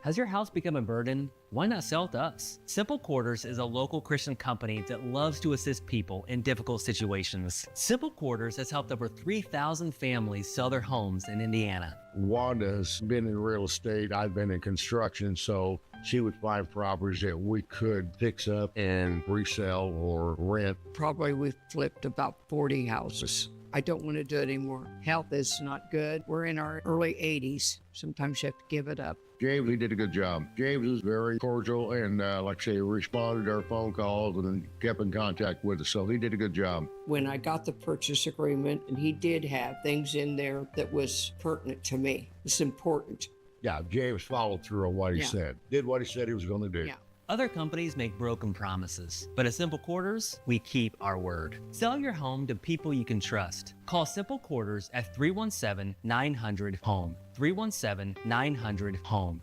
Has your house become a burden? why not sell to us? Simple Quarters is a local Christian company that loves to assist people in difficult situations. Simple Quarters has helped over 3,000 families sell their homes in Indiana. Wanda's been in real estate. I've been in construction, so she would find properties that we could fix up and resell or rent. Probably we've flipped about 40 houses. I don't want to do it anymore. Health is not good. We're in our early 80s. Sometimes you have to give it up. James, he did a good job. James was very cordial and, like I say, responded to our phone calls and then kept in contact with us. So he did a good job. When I got the purchase agreement, and he did have things in there that was pertinent to me. It's important. Yeah, James followed through on what he said. Did what he said he was going to do. Yeah. Other companies make broken promises, but at Simple Quarters, we keep our word. Sell your home to people you can trust. Call Simple Quarters at 317-900-HOME. 317-900-HOME.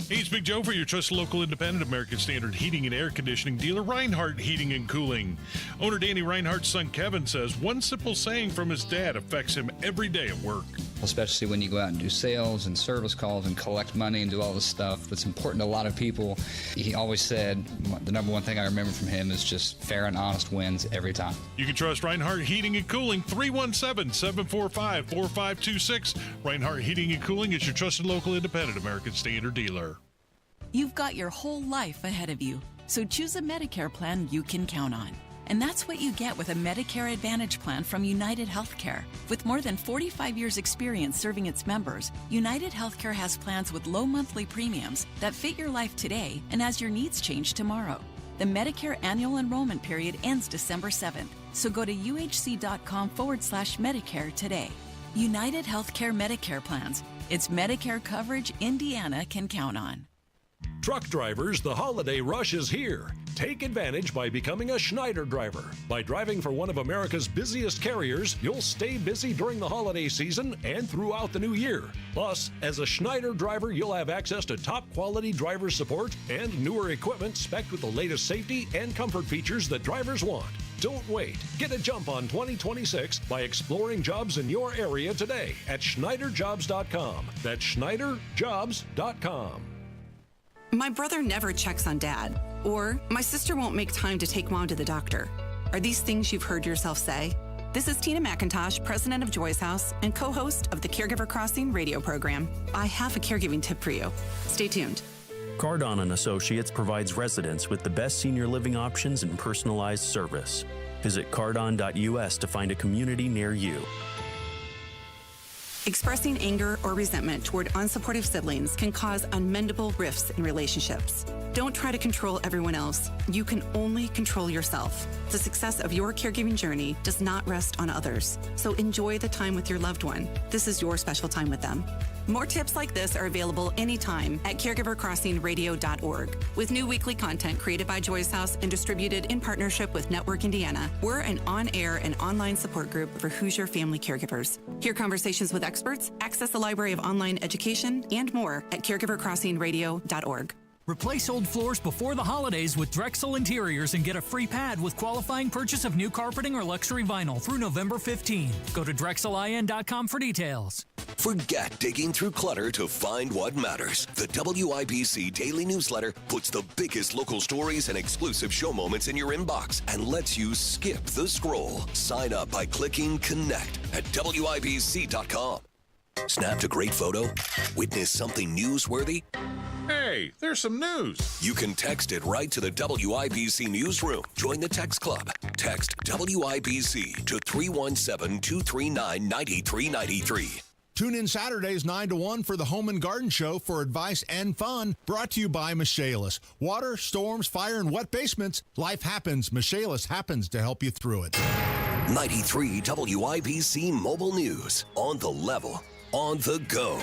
Hey, it's Big Joe for your trusted local independent American Standard heating and air conditioning dealer, Reinhardt Heating and Cooling. Owner Danny Reinhardt's son Kevin says one simple saying from his dad affects him every day at work. Especially when you go out and do sales and service calls and collect money and do all this stuff that's important to a lot of people. He always said the number one thing I remember from him is just fair and honest wins every time. You can trust Reinhardt Heating and Cooling, 317-745-4526. Reinhardt Heating and Cooling is your trusted local independent American Standard dealer. You've got your whole life ahead of you, so choose a Medicare plan you can count on. And that's what you get with a Medicare Advantage plan from United Healthcare. With more than 45 years' experience serving its members, United Healthcare has plans with low monthly premiums that fit your life today and as your needs change tomorrow. The Medicare annual enrollment period ends December 7th, so go to uhc.com/Medicare today. United Healthcare Medicare plans. It's Medicare coverage Indiana can count on. Truck drivers, the holiday rush is here. Take advantage by becoming a Schneider driver. By driving for one of America's busiest carriers, you'll stay busy during the holiday season and throughout the new year. Plus, as a Schneider driver, you'll have access to top quality driver support and newer equipment spec'd with the latest safety and comfort features that drivers want. Don't wait. Get a jump on 2026 by exploring jobs in your area today at SchneiderJobs.com. That's SchneiderJobs.com. My brother never checks on Dad, or my sister won't make time to take Mom to the doctor. Are these things you've heard yourself say? This is Tina McIntosh, president of Joy's House and co-host of the Caregiver Crossing radio program. I have a caregiving tip for you. Stay tuned. Cardon & Associates provides residents with the best senior living options and personalized service. Visit cardon.us to find a community near you. Expressing anger or resentment toward unsupportive siblings can cause unmendable rifts in relationships. Don't try to control everyone else. You can only control yourself. The success of your caregiving journey does not rest on others. So enjoy the time with your loved one. This is your special time with them. More tips like this are available anytime at caregivercrossingradio.org. With new weekly content created by Joy's House and distributed in partnership with Network Indiana, we're an on-air and online support group for Hoosier family caregivers. Hear conversations with experts, access a library of online education, and more at caregivercrossingradio.org. Replace old floors before the holidays with Drexel Interiors and get a free pad with qualifying purchase of new carpeting or luxury vinyl through November 15. Go to DrexelIN.com for details. Forget digging through clutter to find what matters. The WIBC Daily Newsletter puts the biggest local stories and exclusive show moments in your inbox and lets you skip the scroll. Sign up by clicking Connect at WIBC.com. Snapped a great photo? Witnessed something newsworthy? Hey, there's some news. You can text it right to the WIBC newsroom. Join the text club. Text WIBC to 317-239-9393. Tune in Saturdays 9 to 1 for the Home and Garden Show for advice and fun. Brought to you by Michaelis. Water, storms, fire, and wet basements. Life happens. Michaelis happens to help you through it. 93 WIBC Mobile News. On the level. On the go.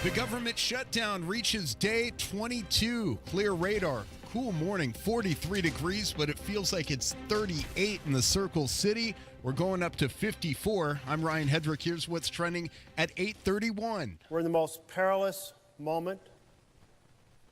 The government shutdown reaches day 22. Clear radar. Cool morning, 43 degrees, but it feels like it's 38 in the Circle City. We're going up to 54. I'm Ryan Hedrick. Here's what's trending at 8:31. We're in the most perilous moment,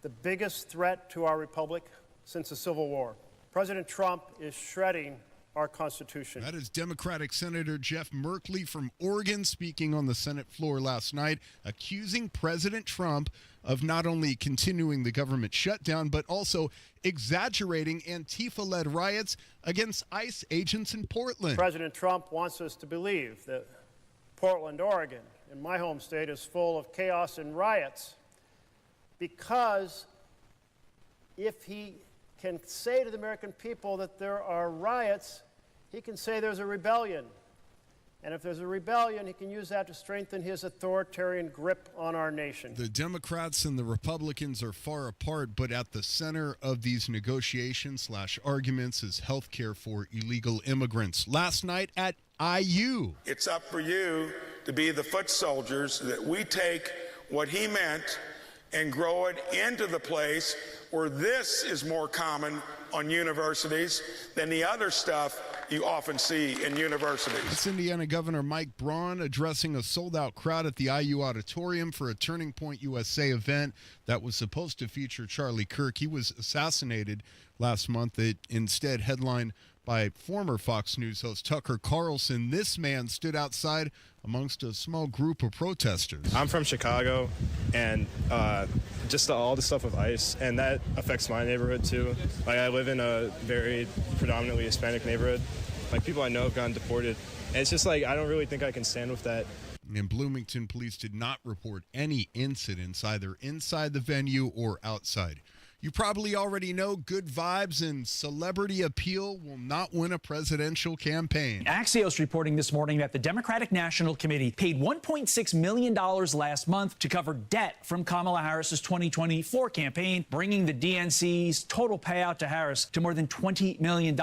the biggest threat to our republic since the Civil War. President Trump is shredding our Constitution. That is Democratic Senator Jeff Merkley from Oregon speaking on the Senate floor last night, accusing President Trump of not only continuing the government shutdown, but also exaggerating Antifa-led riots against ICE agents in Portland. President Trump wants us to believe that Portland, Oregon, in my home state, is full of chaos and riots, because if he can say to the American people that there are riots, he can say there's a rebellion. And if there's a rebellion, he can use that to strengthen his authoritarian grip on our nation. The Democrats and the Republicans are far apart, but at the center of these negotiations/arguments is health care for illegal immigrants. Last night at IU. It's up for you to be the foot soldiers that we take what he meant and grow it into the place where this is more common on universities than the other stuff you often see in universities. It's Indiana Governor Mike Braun addressing a sold-out crowd at the IU Auditorium for a Turning Point USA event that was supposed to feature Charlie Kirk. He was assassinated last month. It instead headlined by former Fox News host Tucker Carlson. This man stood outside amongst a small group of protesters. I'm from Chicago, and just all the stuff with ICE, and that affects my neighborhood too. Like, I live in a very predominantly Hispanic neighborhood. Like, people I know have gotten deported, and it's just like, I don't really think I can stand with that. In Bloomington, police did not report any incidents either inside the venue or outside. You probably already know good vibes and celebrity appeal will not win a presidential campaign. Axios reporting this morning that the Democratic National Committee paid $1.6 million last month to cover debt from Kamala Harris's 2024 campaign, bringing the DNC's total payout to Harris to more than $20 million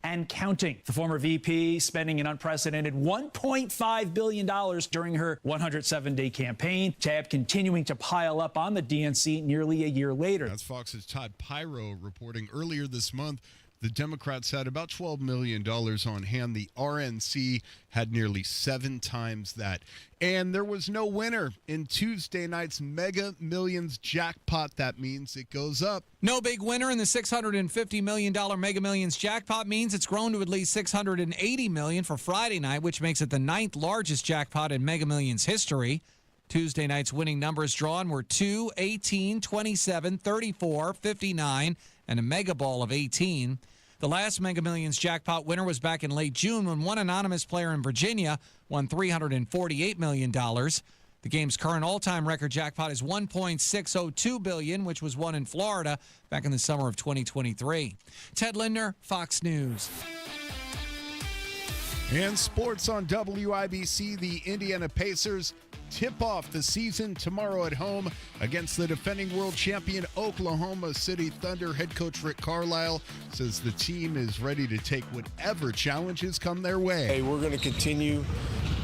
and counting. The former VP spending an unprecedented $1.5 billion during her 107-day campaign, tab continuing to pile up on the DNC nearly a year later. That's Fox's Todd Pyro reporting earlier this month. The Democrats had about $12 million on hand. The RNC had nearly 7 times that. And there was no winner in Tuesday night's Mega Millions jackpot. That means it goes up. No big winner in the $650 million Mega Millions jackpot means it's grown to at least $680 million for Friday night, which makes it the 9th largest jackpot in Mega Millions history. Tuesday night's winning numbers drawn were 2, 18, 27, 34, 59, and a mega ball of 18. The last Mega Millions jackpot winner was back in late June when one anonymous player in Virginia won $348 million. The game's current all-time record jackpot is $1.602 billion, which was won in Florida back in the summer of 2023. Ted Lindner, Fox News. And sports on WIBC, the Indiana Pacers tip off the season tomorrow at home against the defending world champion Oklahoma City Thunder. Head coach Rick Carlisle says the team is ready to take whatever challenges come their way. Hey, we're going to continue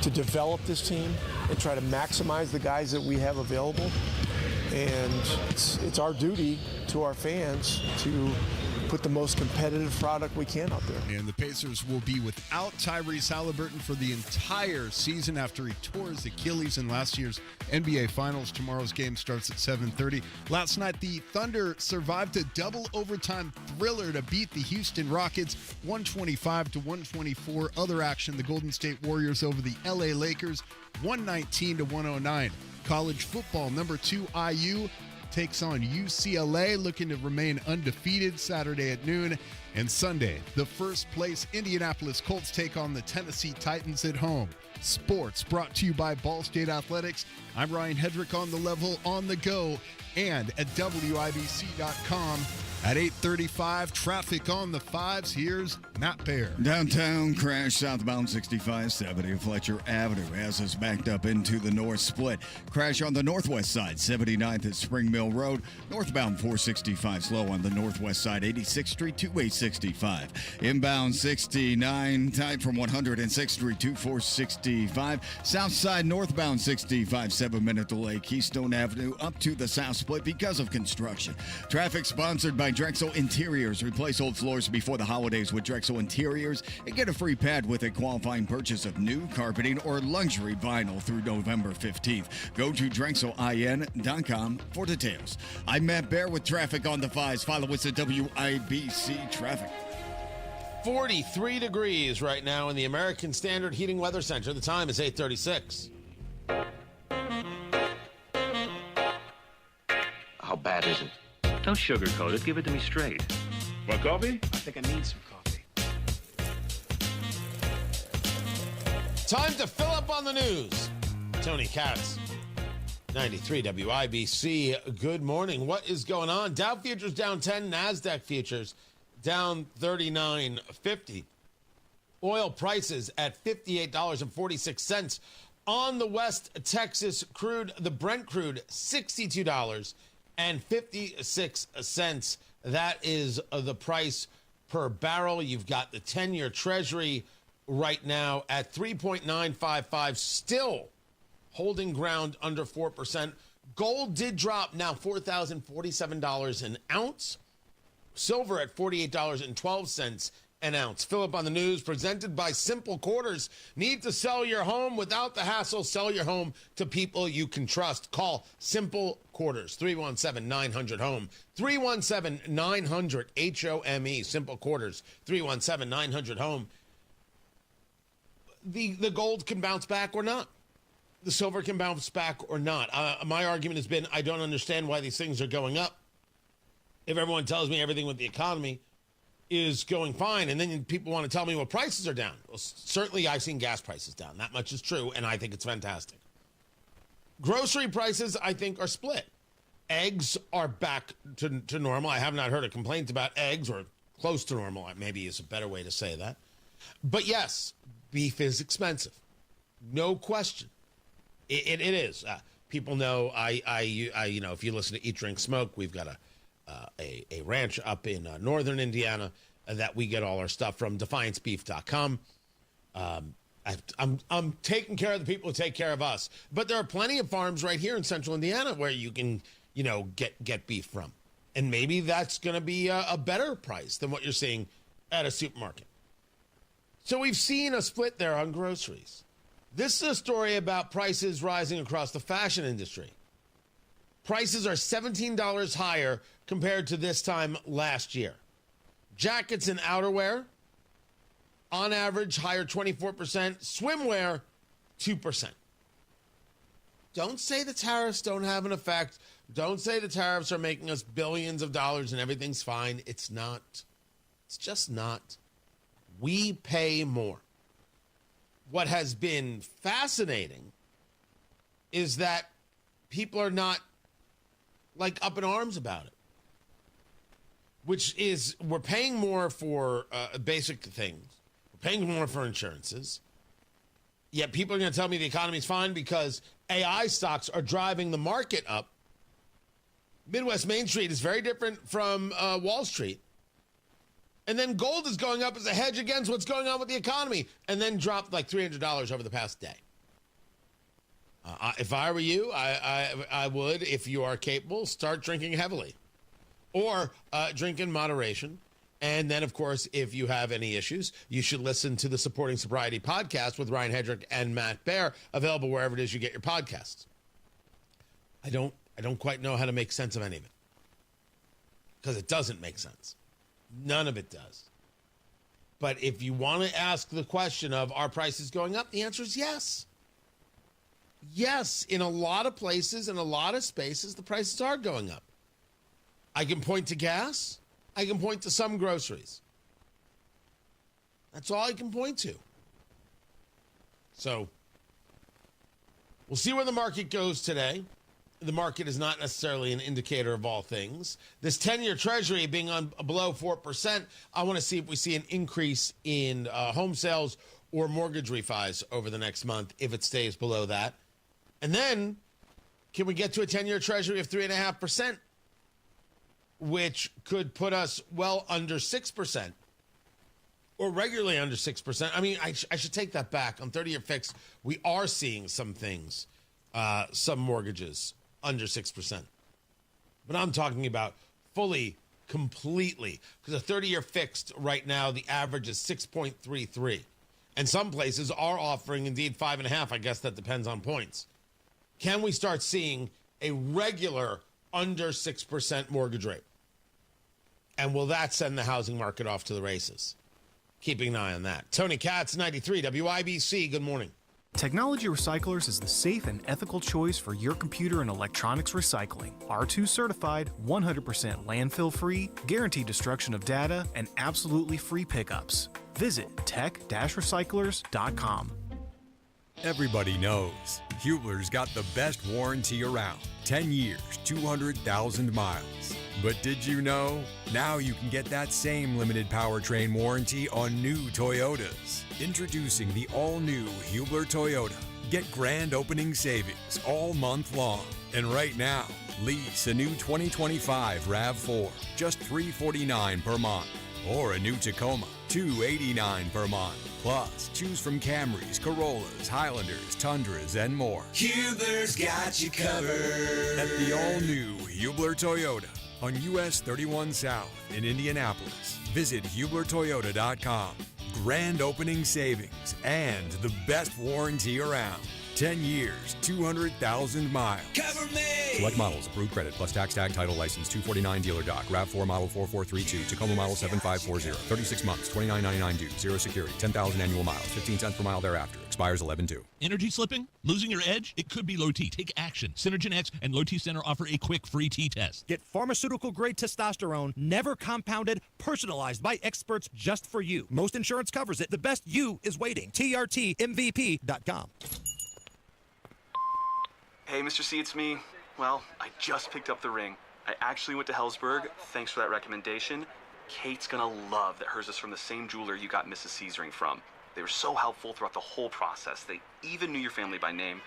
to develop this team and try to maximize the guys that we have available. And it's our duty to our fans to put the most competitive product we can out there. And the Pacers will be without Tyrese Halliburton for the entire season after he tore his Achilles in last year's NBA Finals. Tomorrow's game starts at 7:30. Last night, the Thunder survived a double overtime thriller to beat the Houston Rockets 125-124. Other action, the Golden State Warriors over the LA Lakers 119-109. College football, number 2 IU takes on UCLA, looking to remain undefeated Saturday at noon. And Sunday, the first place Indianapolis Colts take on the Tennessee Titans at home. Sports brought to you by Ball State Athletics. I'm Ryan Hedrick on the level, on the go, and at WIBC.com. At 8:35, traffic on the 5s. Here's Matt Bear. Downtown crash southbound 6570 Fletcher Avenue as is backed up into the north split. Crash on the northwest side, 79th at Spring Mill Road. Northbound 465 slow on the northwest side, 86th Street to 865. Inbound 69 tight from 106th Street to 465. South side northbound 65, 7-minute delay. Keystone Avenue up to the south split because of construction. Traffic sponsored by Drexel Interiors. Replace old floors before the holidays with Drexel Interiors and get a free pad with a qualifying purchase of new carpeting or luxury vinyl through November 15th. Go to DrexelIN.com for details. I'm Matt Bear with traffic on the 5s. Follow us at WIBC Traffic. 43 degrees right now in the American Standard Heating Weather Center. The time is 8:36. How bad is it? Don't sugarcoat it. Give it to me straight. Want coffee? I think I need some coffee. Time to fill up on the news. Tony Katz, 93 WIBC. Good morning. What is going on? Dow futures down 10. NASDAQ futures down 39.50. Oil prices at $58.46. On the West Texas crude, the Brent crude, $62.56. That is the price per barrel. You've got the 10-year Treasury right now at 3.955, still holding ground under 4%. Gold did drop, now $4,047 an ounce. Silver at $48.12 an ounce. Philip on the news, presented by Simple Quarters. Need to sell your home without the hassle? Sell your home to people you can trust. Call Simple Quarters, 317-900-HOME. 317-900-HOME. Simple Quarters, 317-900-HOME. The gold can bounce back or not. The silver can bounce back or not. My argument has been I don't understand why these things are going up. If everyone tells me everything with the economy is going fine, and then people want to tell me, well, prices are down. Well, certainly I've seen gas prices down. That much is true, and I think it's fantastic. Grocery prices, I think, are split. Eggs are back to normal. I have not heard a complaint about eggs, or close to normal, maybe is a better way to say that. But yes, beef is expensive. No question. It is. People know if you listen to Eat, Drink, Smoke, we've got a ranch up in northern Indiana that we get all our stuff from, defiancebeef.com. I'm taking care of the people who take care of us, but there are plenty of farms right here in central Indiana where you can get beef from, and maybe that's going to be a better price than what you're seeing at a supermarket. So we've seen a split there on groceries. This is a story about prices rising across the fashion industry. Prices are $17 higher compared to this time last year. Jackets and outerwear, on average, higher 24%. Swimwear, 2%. Don't say the tariffs don't have an effect. Don't say the tariffs are making us billions of dollars and everything's fine. It's not. It's just not. We pay more. What has been fascinating is that people are not up in arms about it, which is we're paying more for basic things. We're paying more for insurances. Yet people are going to tell me the economy's fine because AI stocks are driving the market up. Midwest Main Street is very different from Wall Street. And then gold is going up as a hedge against what's going on with the economy, and then dropped like $300 over the past day. If I were you, I would, if you are capable, start drinking heavily or drink in moderation. And then, of course, if you have any issues, you should listen to the Supporting Sobriety podcast with Ryan Hedrick and Matt Baer, available wherever it is you get your podcasts. I don't quite know how to make sense of any of it because it doesn't make sense. None of it does. But if you want to ask the question of are prices going up, the answer is yes. Yes, in a lot of places, in a lot of spaces, the prices are going up. I can point to gas. I can point to some groceries. That's all I can point to. So we'll see where the market goes today. The market is not necessarily an indicator of all things. This 10-year Treasury being below 4%, I want to see if we see an increase in home sales or mortgage refis over the next month if it stays below that. And then, can we get to a 10-year Treasury of 3.5%, which could put us well under 6%, or regularly under 6%? I mean, I should take that back. On 30-year fixed, we are seeing some things, some mortgages under 6%. But I'm talking about fully, completely, because a 30-year fixed right now, the average is 6.33. And some places are offering, indeed, 5.5. I guess that depends on points. Can we start seeing a regular under 6% mortgage rate? And will that send the housing market off to the races? keeping an eye on that. Tony Katz, 93 WIBC. Good morning. Technology Recyclers is the safe and ethical choice for your computer and electronics recycling. R2 certified, 100% landfill free, guaranteed destruction of data, and absolutely free pickups. Visit tech-recyclers.com. Everybody knows Hubler's got the best warranty around. 10 years, 200,000 miles. But did you know? Now you can get that same limited powertrain warranty on new Toyotas. Introducing the all-new Hubler Toyota. Get grand opening savings all month long. And right now, lease a new 2025 RAV4, just $349 per month. Or a new Tacoma, $289 per month. Plus, choose from Camrys, Corollas, Highlanders, Tundras, and more. Hubler's got you covered. At the all-new Hubler Toyota on US 31 South in Indianapolis. Visit HublerToyota.com. Grand opening savings and the best warranty around. 10 years, 200,000 miles. Cover me! Select models, approved credit, plus tax tag title license, 249 dealer doc, RAV4 model 4432, Tacoma model 7540, 36 months, $29.99 due, zero security, 10,000 annual miles, 15 cents per mile thereafter, expires 11/2. Energy slipping? Losing your edge? It could be low T. Take action. Synergen X and Low T Center offer a quick free T test. Get pharmaceutical-grade testosterone, never compounded, personalized by experts just for you. Most insurance covers it. The best you is waiting. TRTMVP.com. Hey, Mr. C, it's me. Well, I just picked up the ring. I actually went to Hellsberg. Thanks for that recommendation. Kate's gonna love that hers is from the same jeweler you got Mrs. C's ring from. They were so helpful throughout the whole process. They even knew your family by name,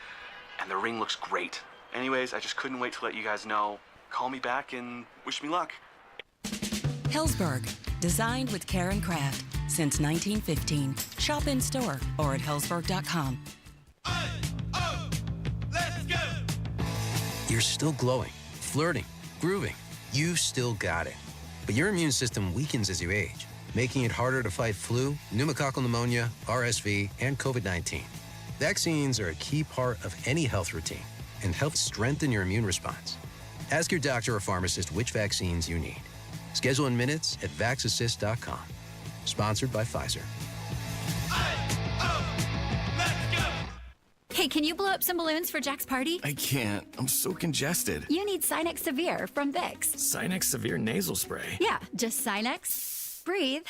and the ring looks great. Anyways, I just couldn't wait to let you guys know. Call me back and wish me luck. Hellsberg, designed with care and craft since 1915. Shop in store or at hellsberg.com. You're still glowing, flirting, grooving. You still got it. But your immune system weakens as you age, making it harder to fight flu, pneumococcal pneumonia, RSV, and COVID-19. Vaccines are a key part of any health routine and help strengthen your immune response. Ask your doctor or pharmacist which vaccines you need. Schedule in minutes at vaxassist.com. Sponsored by Pfizer. Hey, can you blow up some balloons for Jack's party? I can't. I'm so congested. You need Sinex Severe from Vicks. Sinex Severe nasal spray. Yeah, just Sinex. Breathe.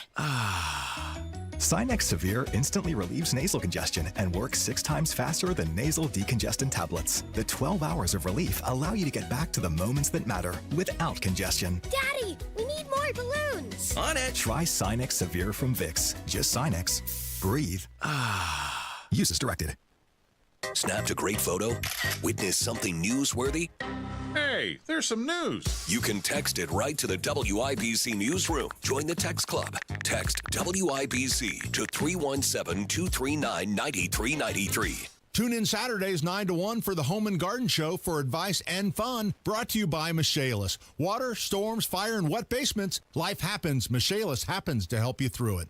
Sinex Severe instantly relieves nasal congestion and works 6 times faster than nasal decongestant tablets. The 12 hours of relief allow you to get back to the moments that matter without congestion. Daddy, we need more balloons. On it. Try Sinex Severe from Vicks. Just Sinex. Breathe. Use as directed. Snapped a great photo? Witnessed something newsworthy? Hey, there's some news. You can text it right to the WIBC newsroom. Join the text club. Text WIBC to 317-239-9393. Tune in Saturdays 9 to 1 for the Home and Garden Show for advice and fun. Brought to you by Michaelis. Water, storms, fire, and wet basements. Life happens. Michaelis happens to help you through it.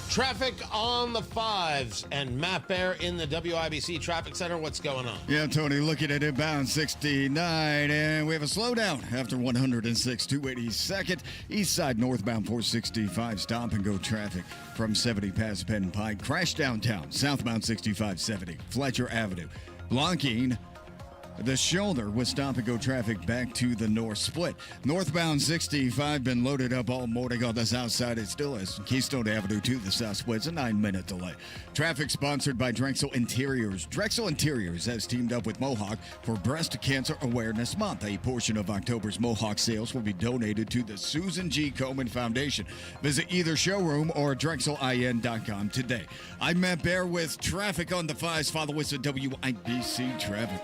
Traffic on the 5s and Matt Bear in the WIBC Traffic Center. What's going on? Yeah, Tony, looking at inbound 69, and we have a slowdown after 106, 282nd. East side northbound 465, stop and go traffic from 70 past Penn Pike. Crash downtown, southbound 6570, Fletcher Avenue. Blocking the shoulder with stop-and-go traffic back to the north split. Northbound 65 been loaded up all morning on the south side. It still is. Keystone Avenue to the south split. It's a 9-minute delay. Traffic sponsored by Drexel Interiors. Drexel Interiors has teamed up with Mohawk for Breast Cancer Awareness Month. A portion of October's Mohawk sales will be donated to the Susan G. Komen Foundation. Visit either showroom or DrexelIN.com today. I'm Matt Bear with traffic on the 5s. Follow us at WIBC Traffic.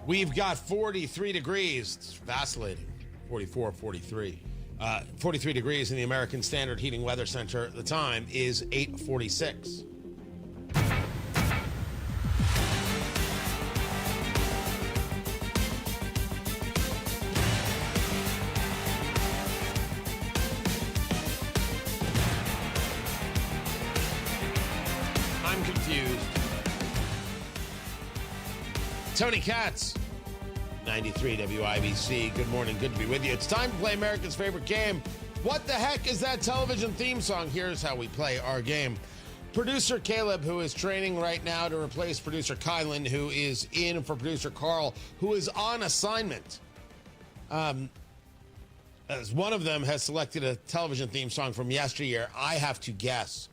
We've got 43 degrees. It's vacillating. 44, 43. 43 degrees in the American Standard Heating Weather Center. The time is 8:46. I'm confused. Tony Katz, 93 WIBC. Good morning. Good to be with you. It's time to play America's favorite game. What the heck is that television theme song? Here's how we play our game. Producer Caleb, who is training right now to replace producer Kylan, who is in for producer Carl, who is on assignment. As one of them has selected a television theme song from yesteryear, I have to guess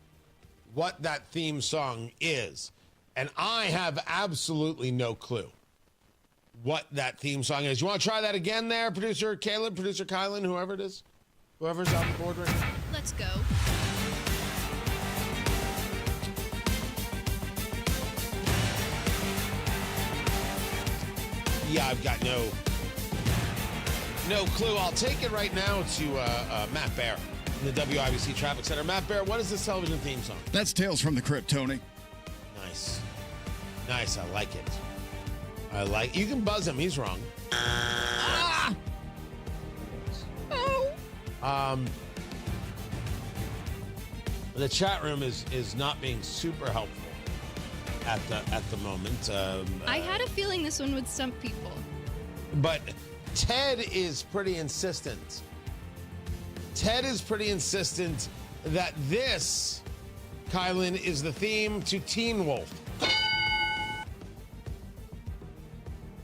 what that theme song is. And I have absolutely no clue what that theme song is. You want to try that again there, producer Caleb, producer Kylan, whoever it is? Whoever's on the board right now? Let's go. Yeah, I've got no clue. I'll take it right now to Matt Bear in the WIBC Traffic Center. Matt Bear, what is this television theme song? That's Tales from the Crypt, Tony. Nice. Nice. I like it. You can buzz him. He's wrong. The chat room is not being super helpful at the moment. I had a feeling this one would stump people. But Ted is pretty insistent. Ted is pretty insistent that this, Kylan, is the theme to Teen Wolf.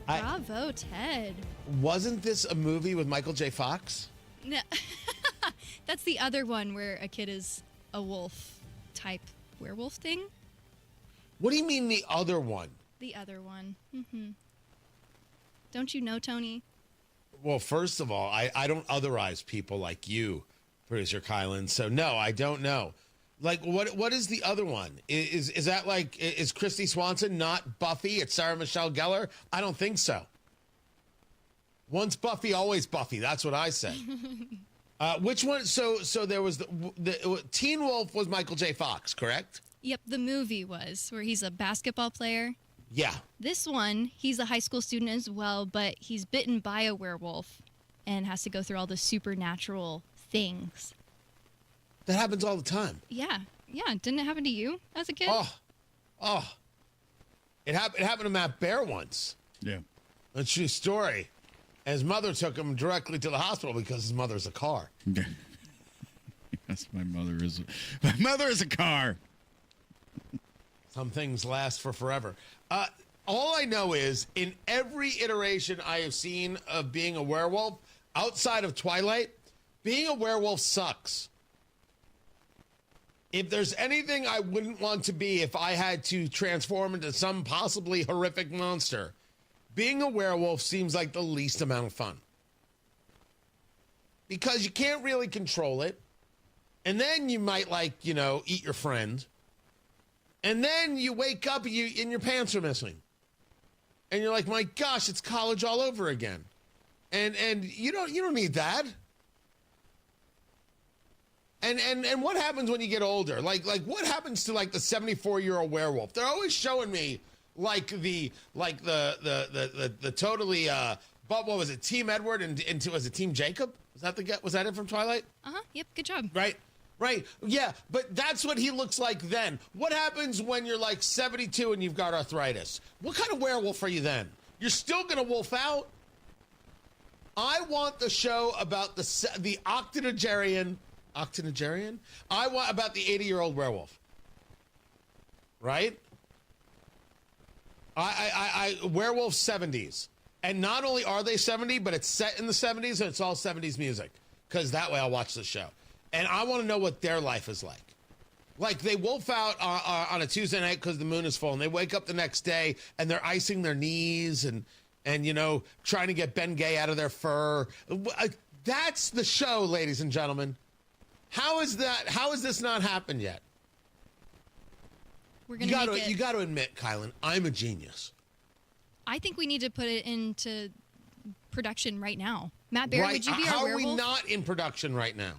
Bravo, Ted. Wasn't this a movie with Michael J. Fox? No. That's the other one where a kid is a wolf type werewolf thing. What do you mean the other one? The other one. Mm-hmm. Don't you know, Tony? Well, first of all, I don't otherize people like you, producer Kylan. So no, I don't know. Like, what is the other one? Is that like, is Christy Swanson not Buffy? It's Sarah Michelle Gellar? I don't think so. Once Buffy, always Buffy. That's what I said. Which one? So there was the Teen Wolf was Michael J. Fox, correct? Yep, the movie was where he's a basketball player. Yeah. This one, he's a high school student as well, but he's bitten by a werewolf and has to go through all the supernatural things. That happens all the time. Yeah. Didn't it happen to you as a kid? Oh. It happened to Matt Bear once. Yeah. A true story. And his mother took him directly to the hospital because his mother's a car. Yes, my mother is a car. Some things last for forever. All I know is in every iteration I have seen of being a werewolf, outside of Twilight, being a werewolf sucks. If there's anything I wouldn't want to be if I had to transform into some possibly horrific monster, being a werewolf seems like the least amount of fun. Because you can't really control it. And then you might, eat your friend. And then you wake up and your pants are missing. And you're like, my gosh, it's college all over again. And you don't need that. And what happens when you get older? Like what happens to the 74-year-old werewolf? They're always showing me the totally what was it, Team Edward and was it Team Jacob? Was that it from Twilight? Yep, good job. Right. Yeah, but that's what he looks like then. What happens when you're 72 and you've got arthritis? What kind of werewolf are you then? You're still going to wolf out? I want the show about the octogenarian. I want about the 80-year-old werewolf. Right? I werewolf 70s. And not only are they 70, but it's set in the 70s and it's all 70s music. Because that way I'll watch the show. And I want to know what their life is like. Like they wolf out on a Tuesday night because the moon is full, and they wake up the next day and they're icing their knees and trying to get Ben Gay out of their fur. That's the show, ladies and gentlemen. How is that? How has this not happened yet? You got to admit, Kylan, I'm a genius. I think we need to put it into production right now. Matt Bear, would you be our werewolf? How are we not in production right now?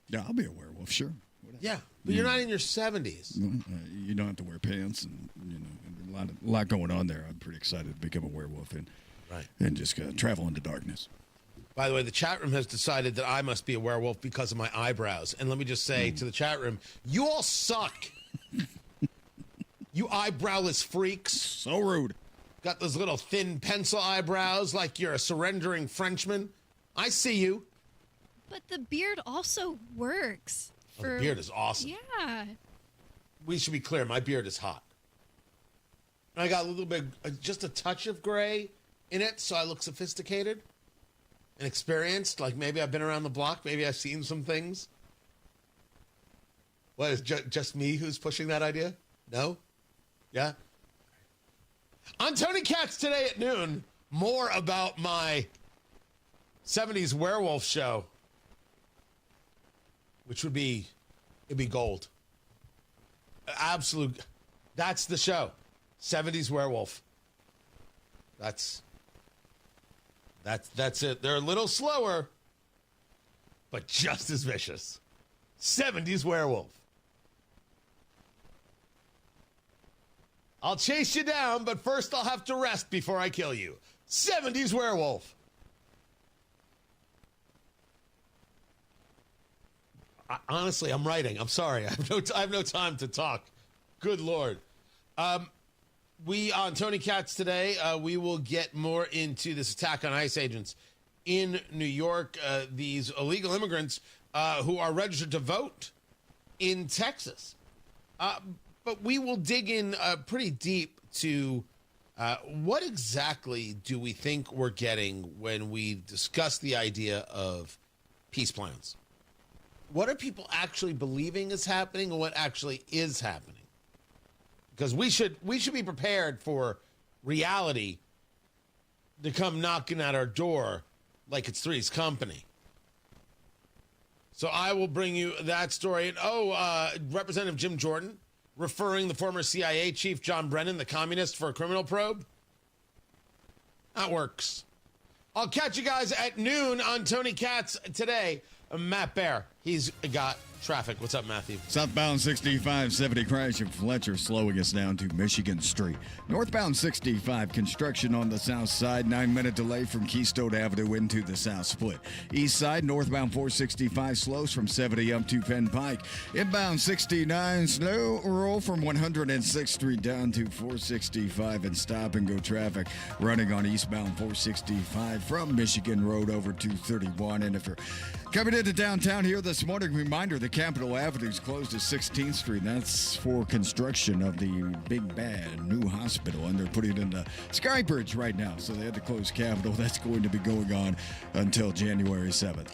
Yeah, I'll be a werewolf, sure. Whatever. Yeah, but you're not in your 70s. You don't have to wear pants, and a lot going on there. I'm pretty excited to become a werewolf and just travel into darkness. By the way, the chat room has decided that I must be a werewolf because of my eyebrows. And let me just say to the chat room, you all suck. You eyebrowless freaks. So rude. Got those little thin pencil eyebrows like you're a surrendering Frenchman. I see you. But the beard also works. The beard is awesome. Yeah. We should be clear. My beard is hot. I got a little bit, just a touch of gray in it, so I look sophisticated and experienced. Like maybe I've been around the block. Maybe I've seen some things. What, is just me who's pushing that idea? No? Yeah? On Tony Katz today at noon, more about my 70s werewolf show, which it'd be gold. Absolute. That's the show. 70s werewolf. That's it. They're a little slower, but just as vicious. 70s werewolf. I'll chase you down, but first I'll have to rest before I kill you. 70s werewolf. Honestly, I'm writing. I'm sorry. I have no time to talk. Good Lord. We on Tony Katz today, we will get more into this attack on ICE agents in New York. These illegal immigrants who are registered to vote in Texas. But we will dig in pretty deep to what exactly do we think we're getting when we discuss the idea of peace plans? What are people actually believing is happening and what actually is happening? Because we should be prepared for reality to come knocking at our door like it's Three's Company. So I will bring you that story. And Representative Jim Jordan referring the former CIA chief John Brennan, the communist, for a criminal probe. That works. I'll catch you guys at noon on Tony Katz today. Matt Bear, he's got traffic. What's up, Matthew? Southbound 6570 crash in Fletcher slowing us down to Michigan Street. Northbound 65 construction on the south side. 9-minute delay from Keystone Avenue into the south split. East side northbound 465 slows from 70 up to Penn Pike. Inbound 69 slow roll from 106th Street down to 465 and stop and go traffic running on eastbound 465 from Michigan Road over 231. And if you're coming into downtown here this morning, reminder the Capitol Avenue is closed to 16th Street. That's for construction of the big bad new hospital, and they're putting it in the Sky Bridge right now. So they had to close Capitol. That's going to be going on until January 7th.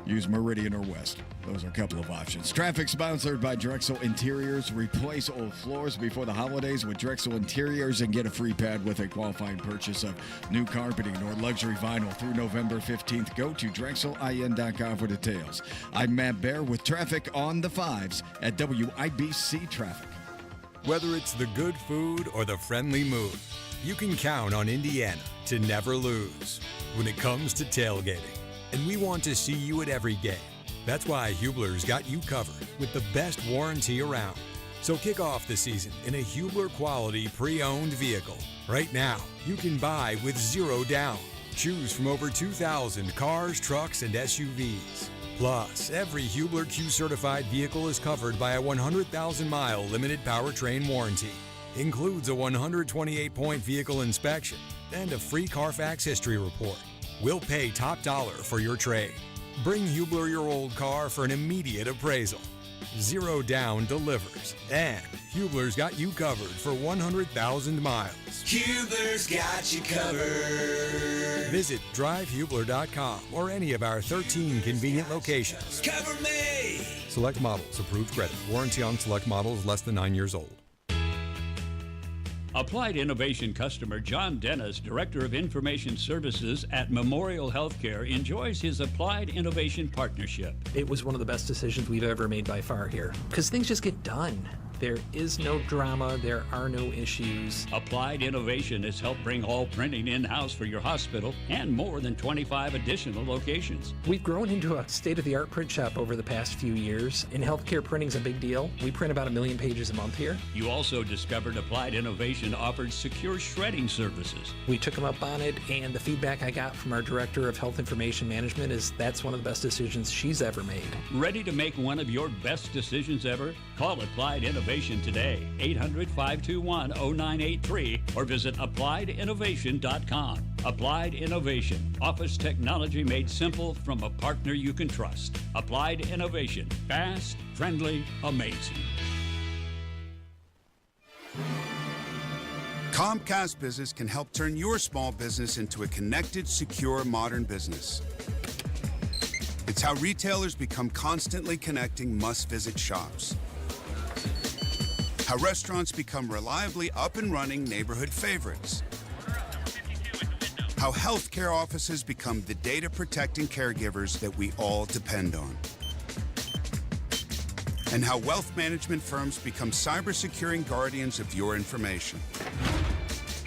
Use Meridian or West. Those are a couple of options. Traffic sponsored by Drexel Interiors. Replace old floors before the holidays with Drexel Interiors and get a free pad with a qualifying purchase of new carpeting or luxury vinyl through November 15th. Go to DrexelIN.com for details. I'm Matt Bear with traffic on the 5s at WIBC Traffic. Whether it's the good food or the friendly mood, you can count on Indiana to never lose when it comes to tailgating. And we want to see you at every game. That's why Hubler's got you covered with the best warranty around. So kick off the season in a Hubler quality pre-owned vehicle. Right now, you can buy with zero down. Choose from over 2,000 cars, trucks, and SUVs. Plus, every Hubler Q certified vehicle is covered by a 100,000-mile limited powertrain warranty. Includes a 128-point vehicle inspection and a free Carfax history report. We'll pay top dollar for your trade. Bring Hubler your old car for an immediate appraisal. Zero down delivers. And Hubler's got you covered for 100,000 miles. Hubler's got you covered. Visit drivehubler.com or any of our 13 convenient locations. Cover me. Select models, approved credit. Warranty on select models less than 9 years old. Applied Innovation customer John Dennis, Director of Information Services at Memorial Healthcare, enjoys his Applied Innovation partnership. It was one of the best decisions we've ever made by far here, because things just get done. There is no drama. There are no issues. Applied Innovation has helped bring all printing in-house for your hospital and more than 25 additional locations. We've grown into a state-of-the-art print shop over the past few years, and healthcare printing's a big deal. We print about 1 million pages a month here. You also discovered Applied Innovation offered secure shredding services. We took them up on it, and the feedback I got from our Director of Health Information Management is that's one of the best decisions she's ever made. Ready to make one of your best decisions ever? Call Applied Innovation Innovation today. 800-521-0983 or visit appliedinnovation.com. Applied Innovation. Office technology made simple from a partner you can trust. Applied Innovation. Fast, friendly, amazing. Comcast Business can help turn your small business into a connected, secure, modern business. It's how retailers become constantly connecting must-visit shops. How restaurants become reliably up and running neighborhood favorites. How healthcare offices become the data-protecting caregivers that we all depend on. And how wealth management firms become cyber-securing guardians of your information.